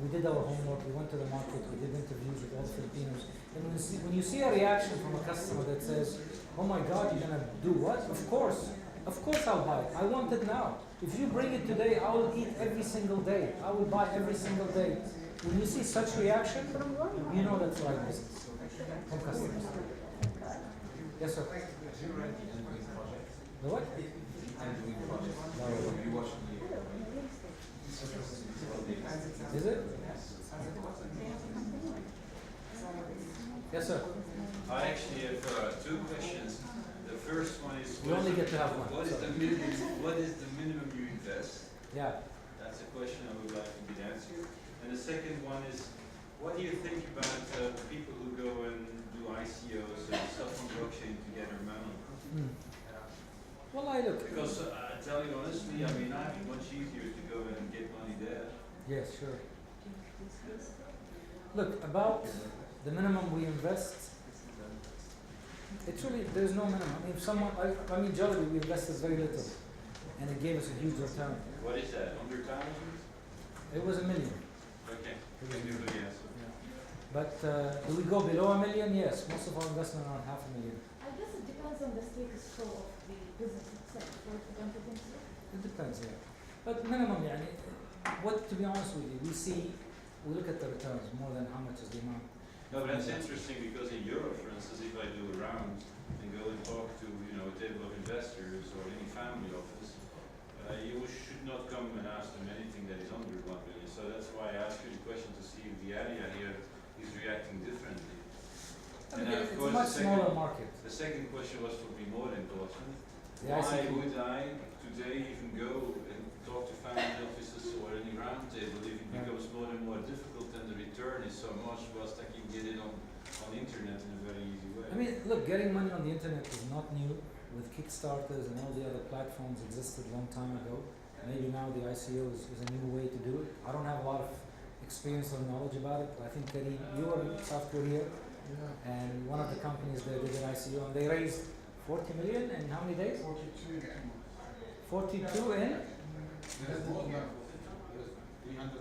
We did our homework, we went to the market, we did interviews with all Filipinos. And when you see a reaction from a customer that says, oh my God, you're gonna do what? Of course I'll buy it. I want it now. If you bring it today, I will eat every single day. I will buy every single day. When you see such reaction, you know that's the right business from customers. Yes, sir. The what? Is it? Yes, sir. I actually have two questions. The first one is, You only get to have one. what is the minimum you invest? Yeah. That's a question I would like to get answered. And the second one is, what do you think about people who go and do ICOs and stuff on blockchain to get their money? Well, I look. Because I tell you honestly, I mean, I think much easier to go and get money there. Yes, sure. Look, about the minimum we invest, it's really, there's no minimum. I mean, if someone, I mean, Jollibee, we invested very little, and it gave us a huge return. What is that, 100,000? It was $1 million. Okay, thank you for the answer. Yeah. But do we go below $1 million? Yes, most of our investment around $500,000. I guess it depends on the status quo of the business itself, don't you think so? It depends, yeah. But minimum, yeah. To be honest with you, we look at the returns more than how much is the amount. No, but that's interesting because in Europe, for instance, if I do a round and go and talk to, a table of investors or any family office, you should not come and ask them anything that is under 1 million. So that's why I asked you the question to see if the area here is reacting differently. I mean, it's a much smaller market. The second question was for me more important. Yeah, Why would I today even go and talk to family offices or any round table if it becomes more and more difficult and the return is so much whilst I can get it on the internet in a very easy way? I mean, look, getting money on the internet is not new. With Kickstarters and all the other platforms existed a long time ago. Maybe now the ICO is a new way to do it. I don't have a lot of experience or knowledge about it. I think Teddy, you were in South Korea, and one of the companies there did an ICO, and they raised 40 million in how many days? 42 in? 300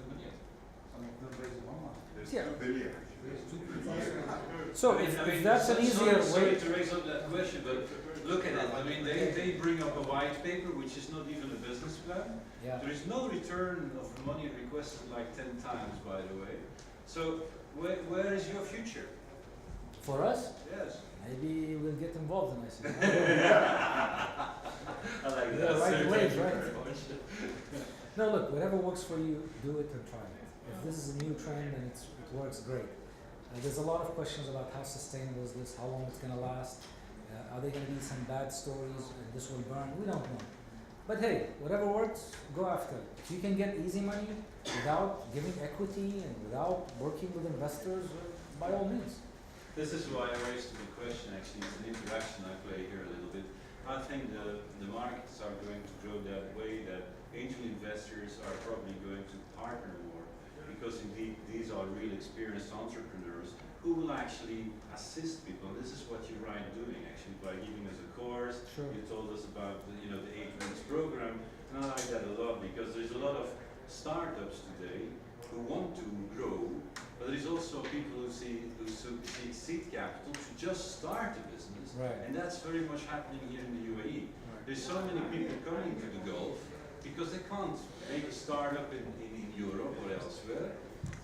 million. Some of them raised 1 month. Yeah. 2 billion. So if that's an easier sorry way. to raise up that question, but look at it. I mean, they bring up a white paper, which is not even a business plan. Yeah. There is no return of money requested like 10 times, by the way. So where is your future? For us, Yes. maybe we'll get involved in ICO. I like Yeah, that. right Sir, away, thank you right. very much. No, look, whatever works for you, do it and try it. If this is a new trend and it works, great. There's a lot of questions about how sustainable is this, how long it's going to last. Are there going to be some bad stories and this will burn? We don't know. But hey, whatever works, go after it. If you can get easy money without giving equity and without working with investors, by all means. This is why I raised the question, actually. It's an interaction I play here a little bit. I think the markets are going to grow that way, that angel investors are probably going to partner more, because indeed these are real experienced entrepreneurs who will actually assist people. This is what you're right doing, actually, by giving us a course. Sure. You told us about the 8 weeks program, and I like that a lot because there's a lot of startups today who want to grow, but there is also people who seek seed capital to just start a business, Right. and that's very much happening here in the UAE. There's so many people coming to the Gulf because they can't make a startup in Europe or elsewhere.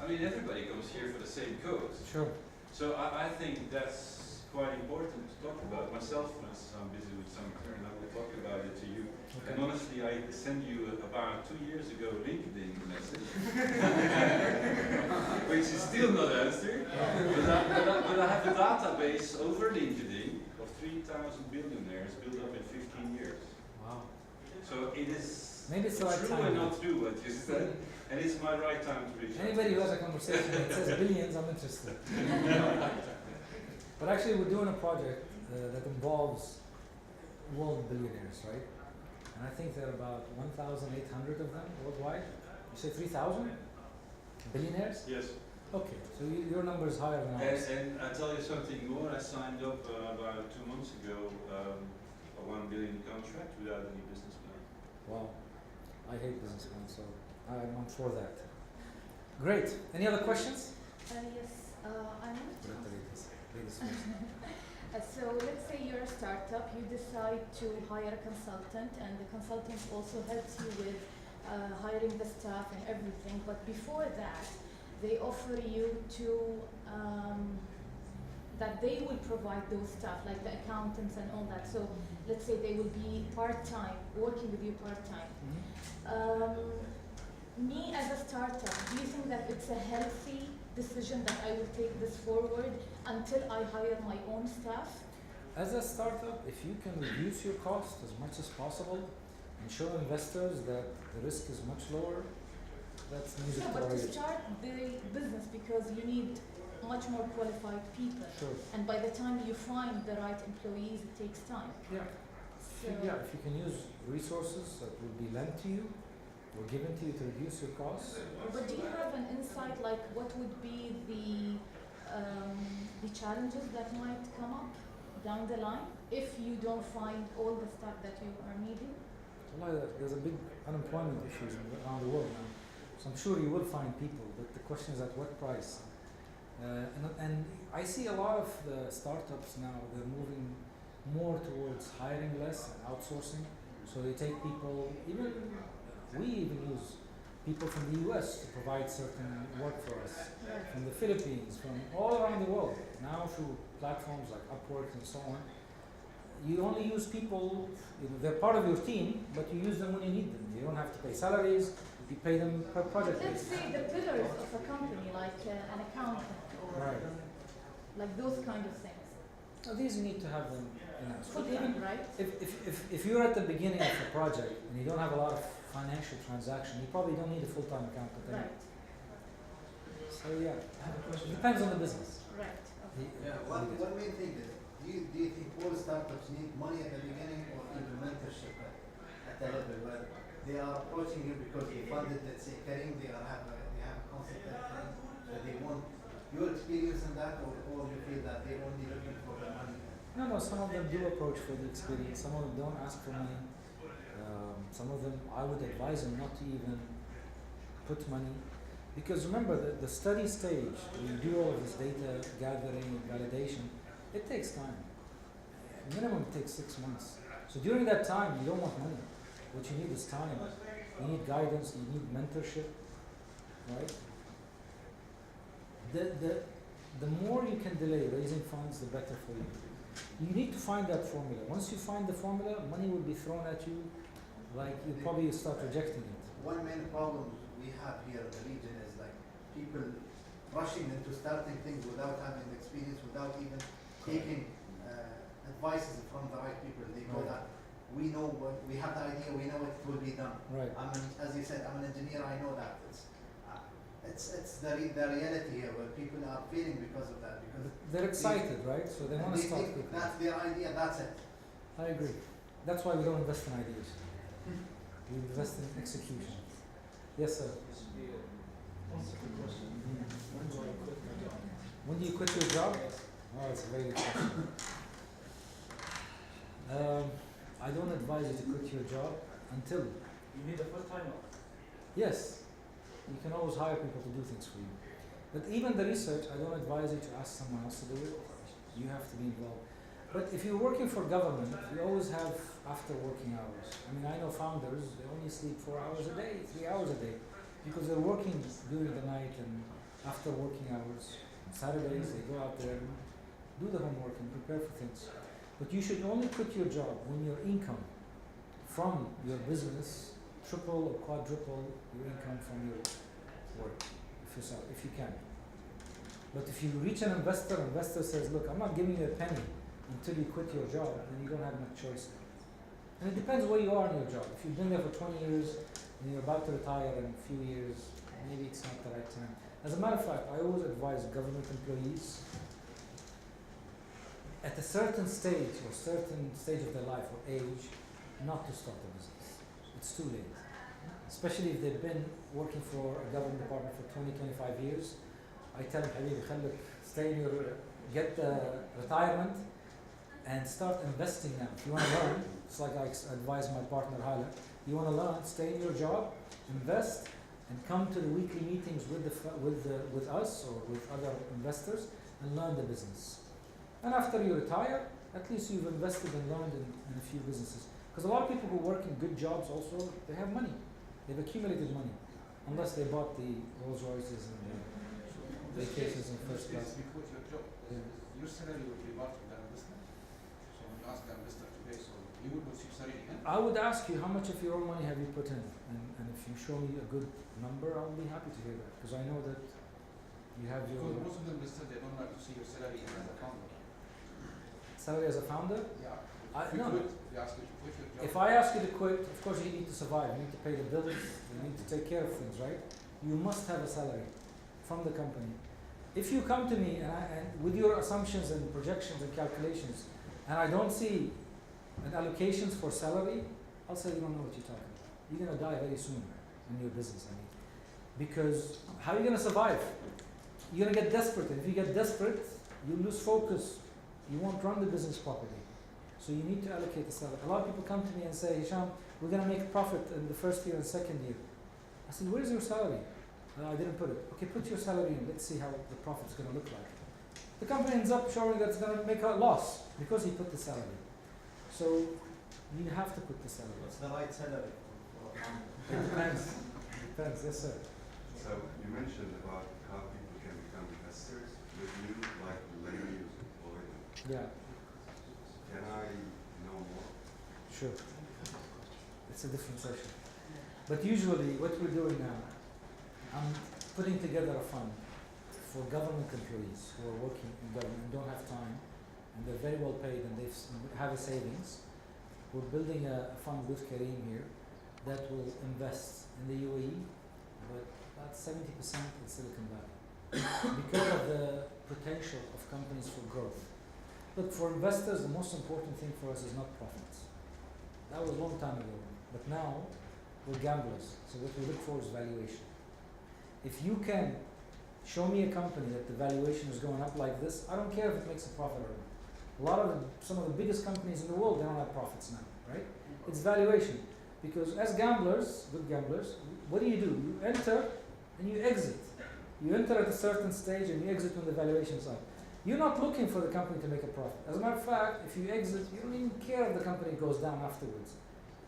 I mean, everybody comes here for the same cause. Sure. So I think that's quite important to talk about. Myself, for instance, I'm busy with something, and I will talk about it to you. Okay. And honestly, I sent you about 2 years ago a LinkedIn message, which is still not answered. But I have a database over LinkedIn of 3,000 billionaires built up in 15 years. Wow. So it is Maybe it's the right true time. and not true what you said, and it's my right time to reach out. Anybody who has a conversation that says billions, I'm interested. But actually, we're doing a project that involves world billionaires, right? And I think there are about 1,800 of them worldwide. You say 3,000 billionaires? Yes. Okay, so your number is higher than ours. And I tell you something more. I signed up about about 2 months ago a 1 billion contract without any business plan. Wow. I hate business plans, so I'm for that. Great. Any other questions? Yes, I wanted to ask. Ladies first. So let's say you're a startup, you decide to hire a consultant, and the consultant also helps you with hiring the staff and everything. But before that, they offer you to that they will provide those staff, like the accountants and all that. So let's say they will be part-time, working with you part-time. Me as a startup, do you think that it's a healthy decision that I will take this forward until I hire my own staff? As a startup, if you can reduce your cost as much as possible and show investors that the risk is much lower, that's music Yeah, to but our to ears. start the business, because you need much more qualified people. Sure. And by the time you find the right employees, it takes time. Yeah. So Yeah, if you can use resources that will be lent to you or given to you to reduce your costs. But do you have an insight, like what would be the challenges that might come up down the line if you don't find all the stuff that you are needing? Well, there's a big unemployment issue around the world now. So I'm sure you will find people, but the question is at what price? And I see a lot of the startups now, they're moving more towards hiring less and outsourcing. So they take people, we even use people from the US to provide certain work for us, from the Philippines, from all around the world. Now through platforms like Upwork and so on, you only use people, they're part of your team, but you use them when you need them. You don't have to pay salaries, you pay them per project Let's basis. say the pillars of a company, like an accountant or Right. like those kind of things. Now these you need to have them in-house. But Full-time, even right? if you're at the beginning of a project and you don't have a lot of financial transaction, you probably don't need a full-time accountant anyway. Right, So yeah, it depends on the business. right. Okay. Yeah, one main thing is, do you think all startups need money at the beginning or even mentorship at the level where they are approaching you because they funded, let's say, Karim, they have a concept that so they want your experience in that, or you feel that they're only looking for the money? No, some of them do approach for the experience. Some of them don't ask for money. Some of them, I would advise them not to even put money. Because remember, the study stage, when you do all of this data gathering and validation, it takes time. Minimum it takes 6 months. So during that time, you don't want money. What you need is time. You need guidance, you need mentorship, right? The more you can delay raising funds, the better for you. You need to find that formula. Once you find the formula, money will be thrown at you, like you probably start rejecting it. One main problem we have here in the region is like people rushing into starting things without having the experience, without even taking advices from the right people. They go that we know what we have the idea, we know it will be done. Right. As you said, I'm an engineer, I know that. It's the reality here where people are feeling because of that. Because They're excited, right? So they want to start think quickly. that's their idea, that's it. I agree. That's why we don't invest in ideas. We invest in execution. Yes, sir. When do you quit your job? Oh, it's a very good question. I don't advise you to quit your job until. You need a full-timer. Yes, you can always hire people to do things for you. But even the research, I don't advise you to ask someone else to do it. You have to be involved. But if you're working for government, you always have after working hours. I mean, I know founders, they only sleep 4 hours a day, 3 hours a day, because they're working during the night and after working hours. On Saturdays, they go out there and do the homework and prepare for things. But you should only quit your job when your income from your business triple or quadruple your income from your work, if you can. But if you reach an investor says, look, I'm not giving you a penny until you quit your job, then you don't have much choice. And it depends where you are in your job. If you've been there for 20 years and you're about to retire in a few years, maybe it's not the right time. As a matter of fact, I always advise government employees at a certain stage or certain stage of their life or age not to start a business. It's too late. Especially if they've been working for a government department for 20, 25 years. I tell them, Habibi, stay in your, get the retirement and start investing now. If you want to learn, it's like I advise my partner Hala, you want to learn, stay in your job, invest, and come to the weekly meetings with us or with other investors and learn the business. And after you retire, at least you've invested and learned in a few businesses. Because a lot of people who work in good jobs also, they have money. They've accumulated money. Unless they bought the Rolls Royces and vacations in first class. You quit your job. Your salary would be part of the investment. So when you ask the investor to pay, so you would put your salary in. I would ask you how much of your own money have you put in, and if you show me a good number, I'll be happy to hear that, because I know that you have your Because most of them investor, they don't like to see your salary as a founder. salary as a founder. Yeah. I- If you no. quit, if they ask you to quit your job. If I ask you to quit, of course you need to survive, you need to pay the bills, you need to take care of things, right? You must have a salary from the company. If you come to me and with your assumptions and projections and calculations, and I don't see an allocations for salary, I'll say you don't know what you're talking about. You're gonna die very soon in your business, I mean. Because how are you gonna survive? You're gonna get desperate, and if you get desperate, you lose focus. You won't run the business properly. So you need to allocate the salary. A lot of people come to me and say, Hisham, we're gonna make a profit in the first year and second year. I said, where's your salary? I didn't put it. Okay, put your salary in. Let's see how the profit's going to look like. The company ends up showing that it's going to make a loss because he put the salary. So you have to put the salary. What's the right salary for a founder? It depends. Depends, yes sir. So you mentioned about how people can become investors. With you, like the lady who's employed. Yeah. Can I know more? Sure. It's a different session. But usually what we're doing now, I'm putting together a fund for government employees who are working in government and don't have time, and they're very well paid and they have a savings. We're building a fund with Kareem here that will invest in the UAE, but about 70% in Silicon Valley because of the potential of companies for growth. Look, for investors, the most important thing for us is not profits. That was a long time ago, but now we're gamblers, so what we look for is valuation. If you can show me a company that the valuation is going up like this, I don't care if it makes a profit or not. Some of the biggest companies in the world, they don't have profits now, right? It's valuation. Because as gamblers, good gamblers, what do? You enter and you exit. You enter at a certain stage and you exit when the valuation is up. You're not looking for the company to make a profit. As a matter of fact, if you exit, you don't even care if the company goes down afterwards.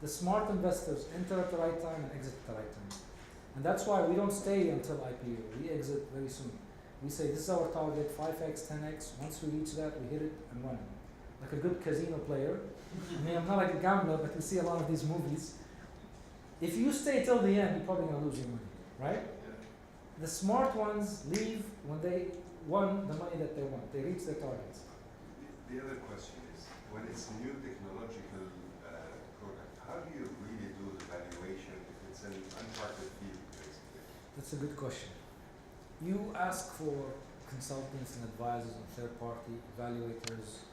The smart investors enter at the right time and exit at the right time. And that's why we don't stay until IPO. We exit very soon. We say this is our target, 5x, 10x. Once we reach that, we hit it and run. Like a good casino player. I mean, I'm not like a gambler, but we see a lot of these movies. If you stay till the end, you're probably going to lose your money, right? The smart ones leave when they won the money that they want. They reach their targets. The other question is, when it's new technological product, how do you really do the valuation if it's an uncharted field, basically? That's a good question. You ask for consultants and advisors and third-party evaluators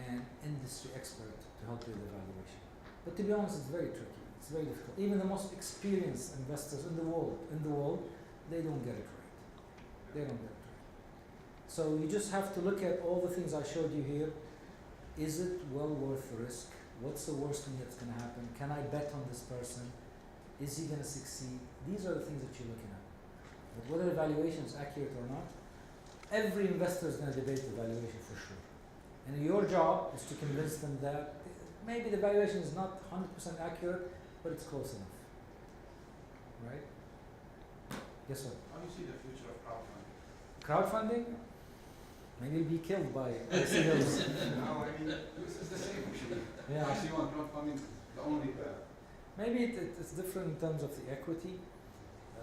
and industry experts to help you with the valuation. But to be honest, it's very tricky. It's very difficult. Even the most experienced investors in the world, they don't get it right. They don't get it right. So you just have to look at all the things I showed you here. Is it well worth the risk? What's the worst thing that's going to happen? Can I bet on this person? Is he going to succeed? These are the things that you're looking at. But whether the valuation is accurate or not, every investor is going to debate the valuation for sure. And your job is to convince them that maybe the valuation is not 100% accurate, but it's close enough. Right? Yes, sir. How do you see the future of crowdfunding? Crowdfunding? Maybe you'll be killed by ICOs. No, I mean, this is the same actually. Yeah. ICO and crowdfunding, the only Maybe it's different in terms of the equity.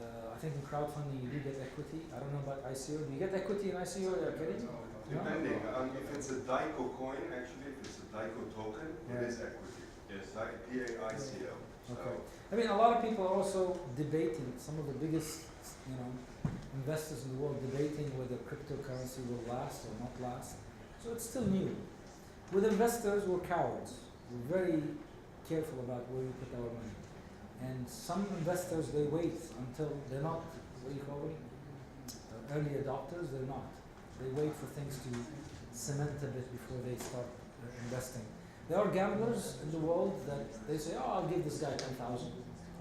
I think in crowdfunding you do get equity. I don't know about ICO. Do you get equity in ICO? Getting? Depending. If it's a DICO coin, actually, if it's a DICO token, it is equity. Yes, PAICO. Okay. I mean, a lot of people are also debating, some of the biggest, investors in the world debating whether cryptocurrency will last or not last. So it's still new. With investors, we're cowards. We're very careful about where we put our money. And some investors, they wait until they're not, what do you call them? Early adopters, they're not. They wait for things to cement a bit before they start investing. There are gamblers in the world that they say, oh, I'll give this guy 10,000.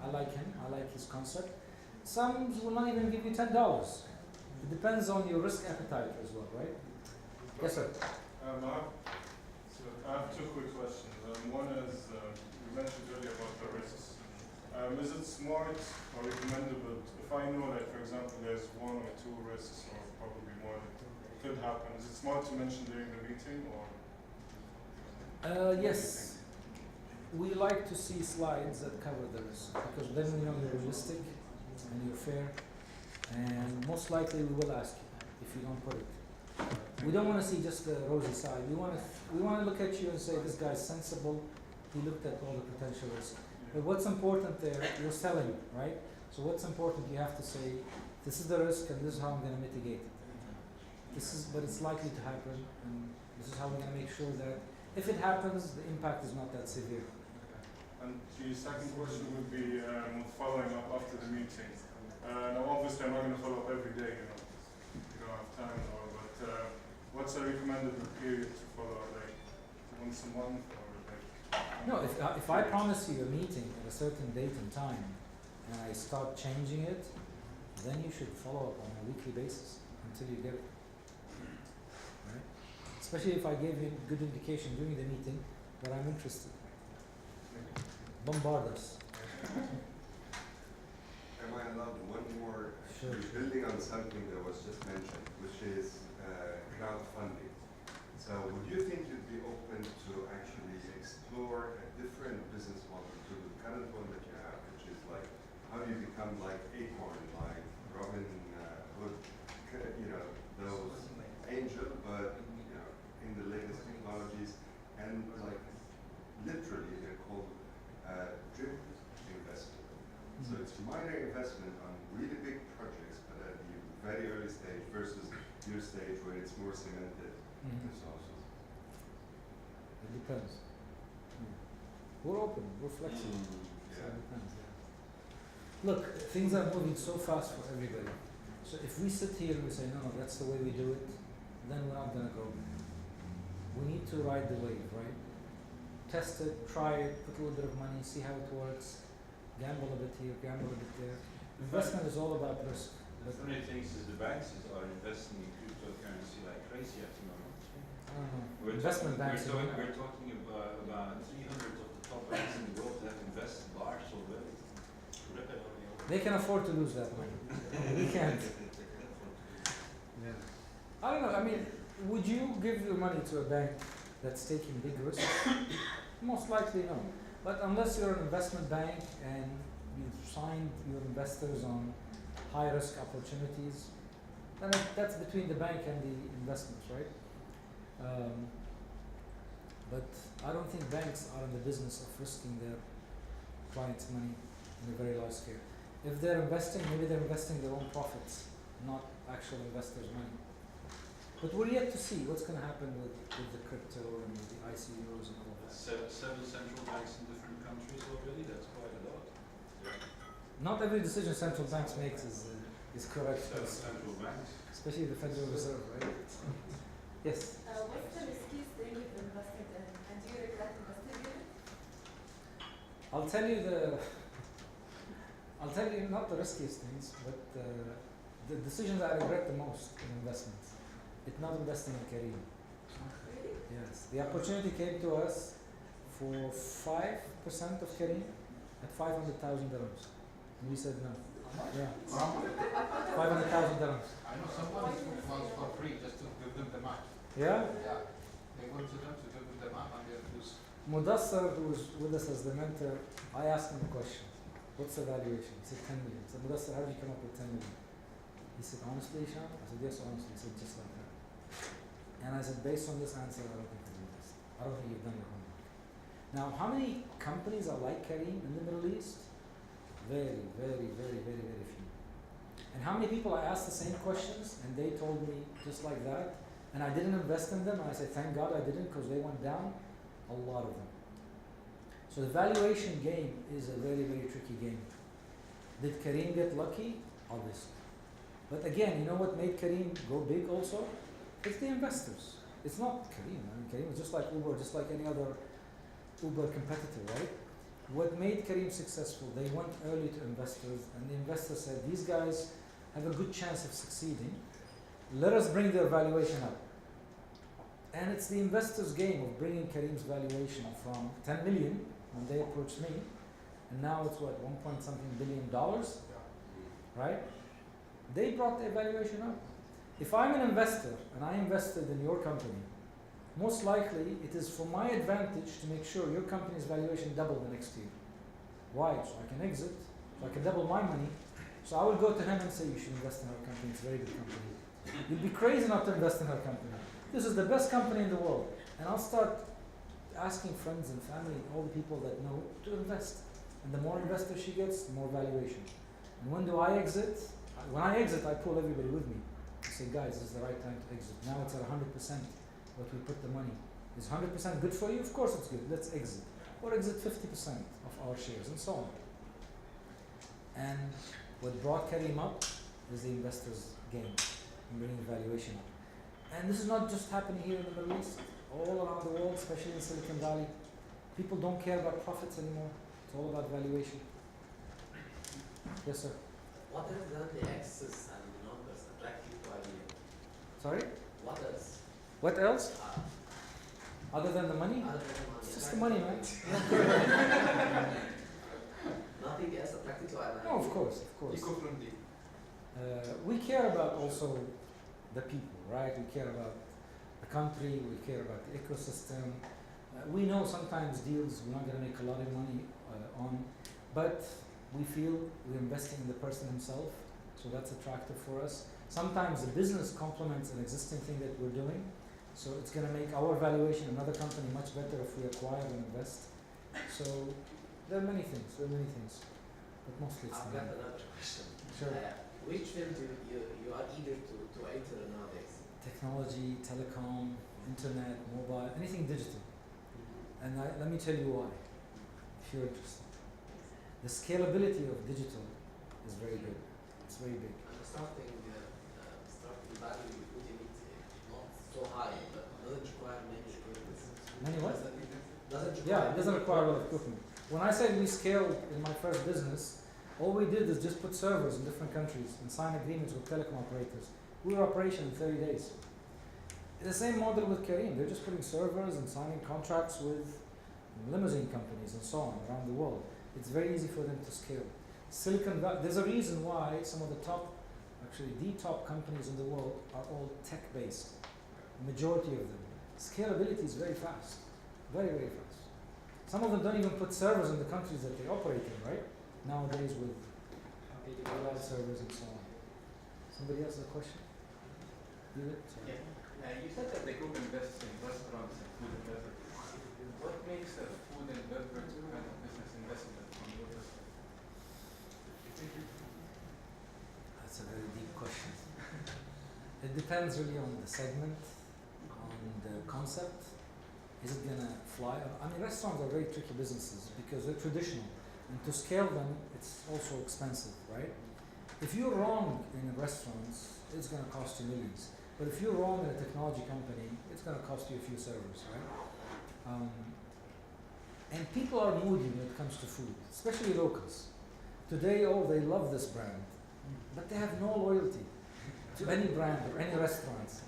I like him. I like his concept. Some will not even give you $10. It depends on your risk appetite as well, right? Yes, sir. I have two quick questions. One is, you mentioned earlier about the risks. Is it smart or recommendable, if I know, like, for example, there's one or two risks, or probably more that could happen, is it smart to mention during the meeting, or? Yes. We like to see slides that cover the risk, because then we know you're realistic and you're fair, and most likely we will ask you if you don't put it. We don't want to see just the rosy side. We want to look at you and say, this guy's sensible. He looked at all the potential risks. But what's important there, you're selling, right? So what's important, you have to say, this is the risk and this is how I'm going to mitigate it. But it's likely to happen, and this is how we're going to make sure that if it happens, the impact is not that severe. And the second question would be following up after the meeting. Now obviously I'm not going to follow up every day, you don't have time, but what's a recommended period to follow up, like once a month, or like? No, if I promise you a meeting at a certain date and time, and I start changing it, then you should follow up on a weekly basis until you get it. Right? Especially if I gave you a good indication during the meeting that I'm interested. Bombard us. Am I allowed one more? Sure. Building on something that was just mentioned, which is crowdfunding. So would you think you'd be open to actually explore a different business model to the current one that you have, which is like, how do you become like Acorn, like Robin Hood, those angel, but in the latest technologies, and like literally they're called drip investment. So it's minor investment on really big projects, but at the very early stage versus your stage where it's more cemented. And so on. It depends. We're open, we're flexible. So it depends, Look, things are moving so fast for everybody. So if we sit here and we say, no, that's the way we do it, then we're not going to go. We need to ride the wave, right? Test it, try it, put a little bit of money, see how it works, gamble a bit here, gamble a bit there. Investment is all about risk. The funny thing is the banks are investing in cryptocurrency like crazy at the moment. I don't know. We're Investment banks. We're talking about 300 of the top banks in the world that have invested large already. They can afford to lose that money. We can't. Yeah. I don't know. I mean, would you give your money to a bank that's taking big risks? Most likely no. But unless you're an investment bank and you've signed your investors on high risk opportunities, then that's between the bank and the investments, right? But I don't think banks are in the business of risking their clients' money in a very large scale. If they're investing, maybe they're investing their own profits, not actual investors' money. But we're yet to see what's going to happen with the crypto and the ICOs and all of that. Seven central banks in different countries already, that's quite a lot. Not every decision central banks makes is correct. Seven central banks. Especially the Federal Reserve, right? Yes? What's the riskiest thing you've invested in, and do you regret investing in it? I'll tell you not the riskiest things, but the decisions I regret the most in investments. It's not investing in Kareem. Really? Yes. The opportunity came to us for 5% of Kareem at $500,000. And we said no. Yeah. $500,000. I know someone who falls for free just to give them the match. Yeah? Yeah. They went to them to give them the map and they lose. Mudassar, who was with us as the mentor, I asked him a question. What's the valuation? He said 10 million. I said, Mudassar, how did you come up with 10 million? He said, honestly, Hisham? I said, yes, honestly. He said, just like that. And I said, based on this answer, I don't think you invest. I don't think you've done your homework. Now, how many companies are like Kareem in the Middle East? Very, very, very, very, very few. And how many people I asked the same questions and they told me just like that, and I didn't invest in them, and I said, thank God I didn't, because they went down, a lot of them. So the valuation game is a very, very tricky game. Did Kareem get lucky? Obviously. But again, you know what made Kareem go big also? It's the investors. It's not Kareem. I mean, Kareem is just like Uber, just like any other Uber competitor, right? What made Kareem successful, they went early to investors, and the investors said, these guys have a good chance of succeeding. Let us bring their valuation up. And it's the investors' game of bringing Kareem's valuation from 10 million when they approached me, and now it's what, 1 point something billion dollars, right? They brought their valuation up. If I'm an investor and I invested in your company, most likely it is for my advantage to make sure your company's valuation double the next year. Why? So I can exit, so I can double my money. So I will go to him and say, you should invest in our company, it's a very good company. You'll be crazy not to invest in our company. This is the best company in the world. And I'll start asking friends and family, all the people that know, to invest. And the more investors she gets, the more valuation. And when do I exit? When I exit, I pull everybody with me. I say, guys, this is the right time to exit. Now it's at 100% what we put the money. Is 100% good for you? Of course it's good. Let's exit. Or exit 50% of our shares, and so on. And what brought Kareem up is the investors' game and bringing valuation up. And this is not just happening here in the Middle East. All around the world, especially in Silicon Valley, people don't care about profits anymore. It's all about valuation. Yes, sir. What else than the access and numbers attractive to idea? Sorry? What else? What else? Other than the money? Other than the money. It's just the money, man. Nothing else attractive to idea? No, of course, of course. Eco-friendly. We care about also the people, right? We care about the country, we care about the ecosystem. We know sometimes deals we're not going to make a lot of money on, but we feel we're investing in the person himself, so that's attractive for us. Sometimes the business complements an existing thing that we're doing, so it's going to make our valuation another company much better if we acquire and invest. So there are many things, but mostly it's I've got another question. Sure. Which field you are eager to enter nowadays? Technology, telecom, internet, mobile, anything digital. And let me tell you why, if you're interested. The scalability of digital is very good. It's very big. And the starting value you put in it not so high, but doesn't require many equipment. Many what? It doesn't require a lot of equipment. When I say we scaled in my first business, all we did is just put servers in different countries and sign agreements with telecom operators. We were operational in 30 days. The same model with Kareem. They're just putting servers and signing contracts with limousine companies and so on around the world. It's very easy for them to scale. Silicon Valley, there's a reason why some of the top, actually the top companies in the world are all tech-based. The majority of them. Scalability is very fast. Very, very fast. Some of them don't even put servers in the countries that they operate in, right? Nowadays with cloud servers and so on. Somebody else has a question? You said that the group invests in restaurants and food and beverage. What makes a food and beverage kind of business investment from your perspective? That's a very deep question. It depends really on the segment, on the concept. Is it going to fly? I mean, restaurants are very tricky businesses because they're traditional. And to scale them, it's also expensive, right? If you're wrong in restaurants, it's going to cost you millions. But if you're wrong in a technology company, it's going to cost you a few servers, right? And people are moody when it comes to food, especially locals. Today, they love this brand, but they have no loyalty to any brand or any restaurants.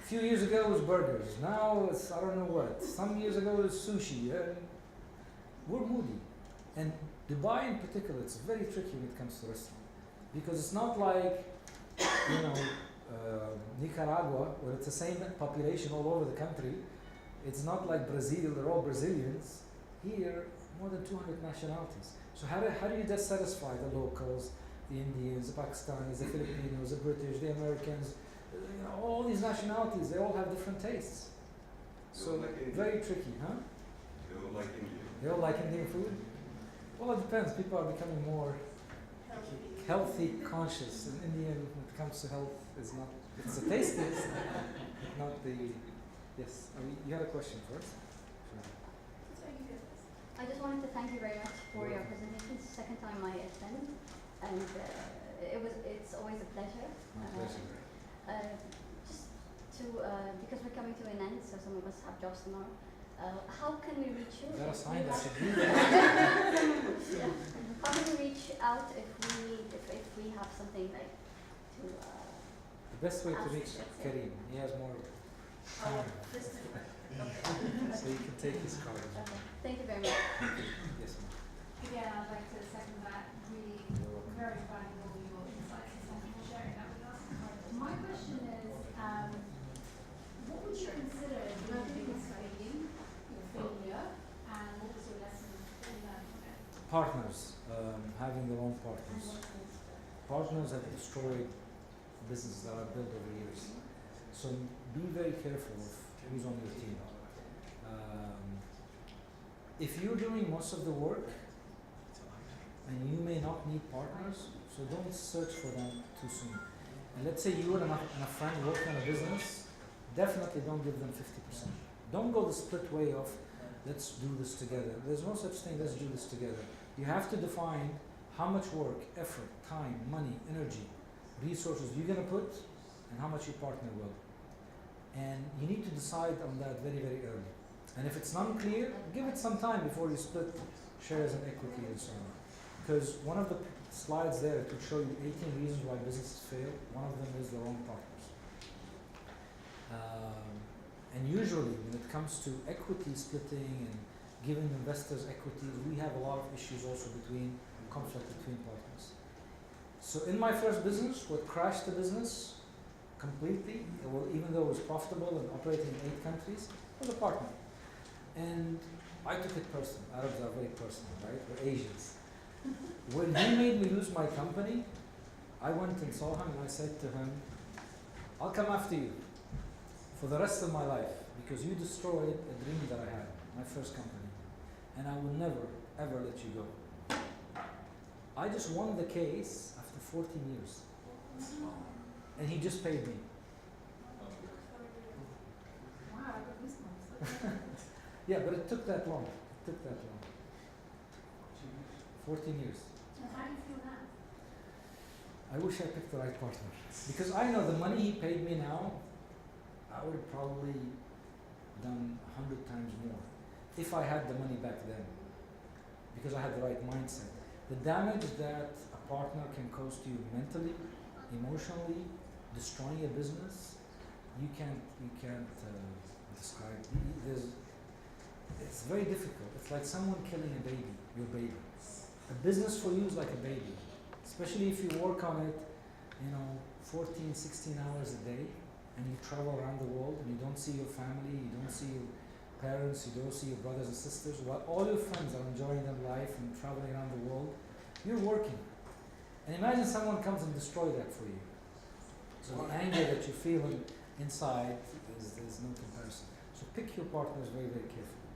A few years ago it was burgers, now it's I don't know what. Some years ago it was sushi. We're moody. And Dubai in particular, it's very tricky when it comes to restaurants. Because it's not like, Nicaragua, where it's the same population all over the country. It's not like Brazil, they're all Brazilians. Here, more than 200 nationalities. So how do you just satisfy the locals, the Indians, the Pakistanis, the Filipinos, the British, the Americans, all these nationalities, they all have different tastes. So very tricky, huh? They all like Indian. They all like Indian food? Well, it depends. People are becoming more healthy conscious. And Indian, when it comes to health, is not, it's the tastiest, not the, yes. You had a question first? Sure. I just wanted to thank you very much for your presentation. It's the second time I attend, and it's always a pleasure. My pleasure. Just because we're coming to an end, so some of us have jobs tomorrow. How can we reach you? Is that a if sign we that have- should be Yeah. How can we reach out if we have something like to The best way to ask, reach let's say? Kareem, he has more Oh, time, this is so you can take his card. Okay. Thank you very much. Yes, ma'am. Again, I'd like to second that. Really very valuable your insights and thank you for sharing that with us. My question is, what would you consider your biggest failure, and what was your lesson in that from it? Partners, having their own And partners. what was Partners have destroyed businesses that I've built over years. So be very careful of who's on your team. If you're doing most of the work, and you may not need partners, so don't search for them too soon. And let's say you and a friend work on a business, definitely don't give them 50%. Don't go the split way of, let's do this together. There's no such thing, let's do this together. You have to define how much work, effort, time, money, energy, resources you're going to put, and how much your partner will. And you need to decide on that very, very early. And if it's unclear, give it some time before you split shares and equity and so on. Because one of the slides there, it will show you 18 reasons why businesses fail. One of them is the wrong partners. And usually when it comes to equity splitting and giving investors equity, we have a lot of issues also between conflict between partners. So in my first business, what crashed the business completely, even though it was profitable and operating in 8 countries, was a partner. And I took it personal. Arabs are very personal, right? We're Asians. When he made me lose my company, I went and saw him and I said to him, I'll come after you for the rest of my life because you destroyed a dream that I had, my first company. And I will never, ever let you go. I just won the case after 14 years. And he just paid me. Wow, I got goosebumps. Yeah, but it took that long. It took that long. 14 years. And how do you feel now? I wish I picked the right partner. Because I know the money he paid me now, I would have probably done 100 times more if I had the money back then. Because I had the right mindset. The damage that a partner can cause to you mentally, emotionally, destroying a business, you can't describe. It's very difficult. It's like someone killing a baby, your baby. A business for you is like a baby, especially if you work on it, 14, 16 hours a day, and you travel around the world and you don't see your family, you don't see your parents, you don't see your brothers and sisters, while all your friends are enjoying their life and traveling around the world, you're working. And imagine someone comes and destroys that for you. So the anger that you feel inside is no comparison. So pick your partners very, very carefully.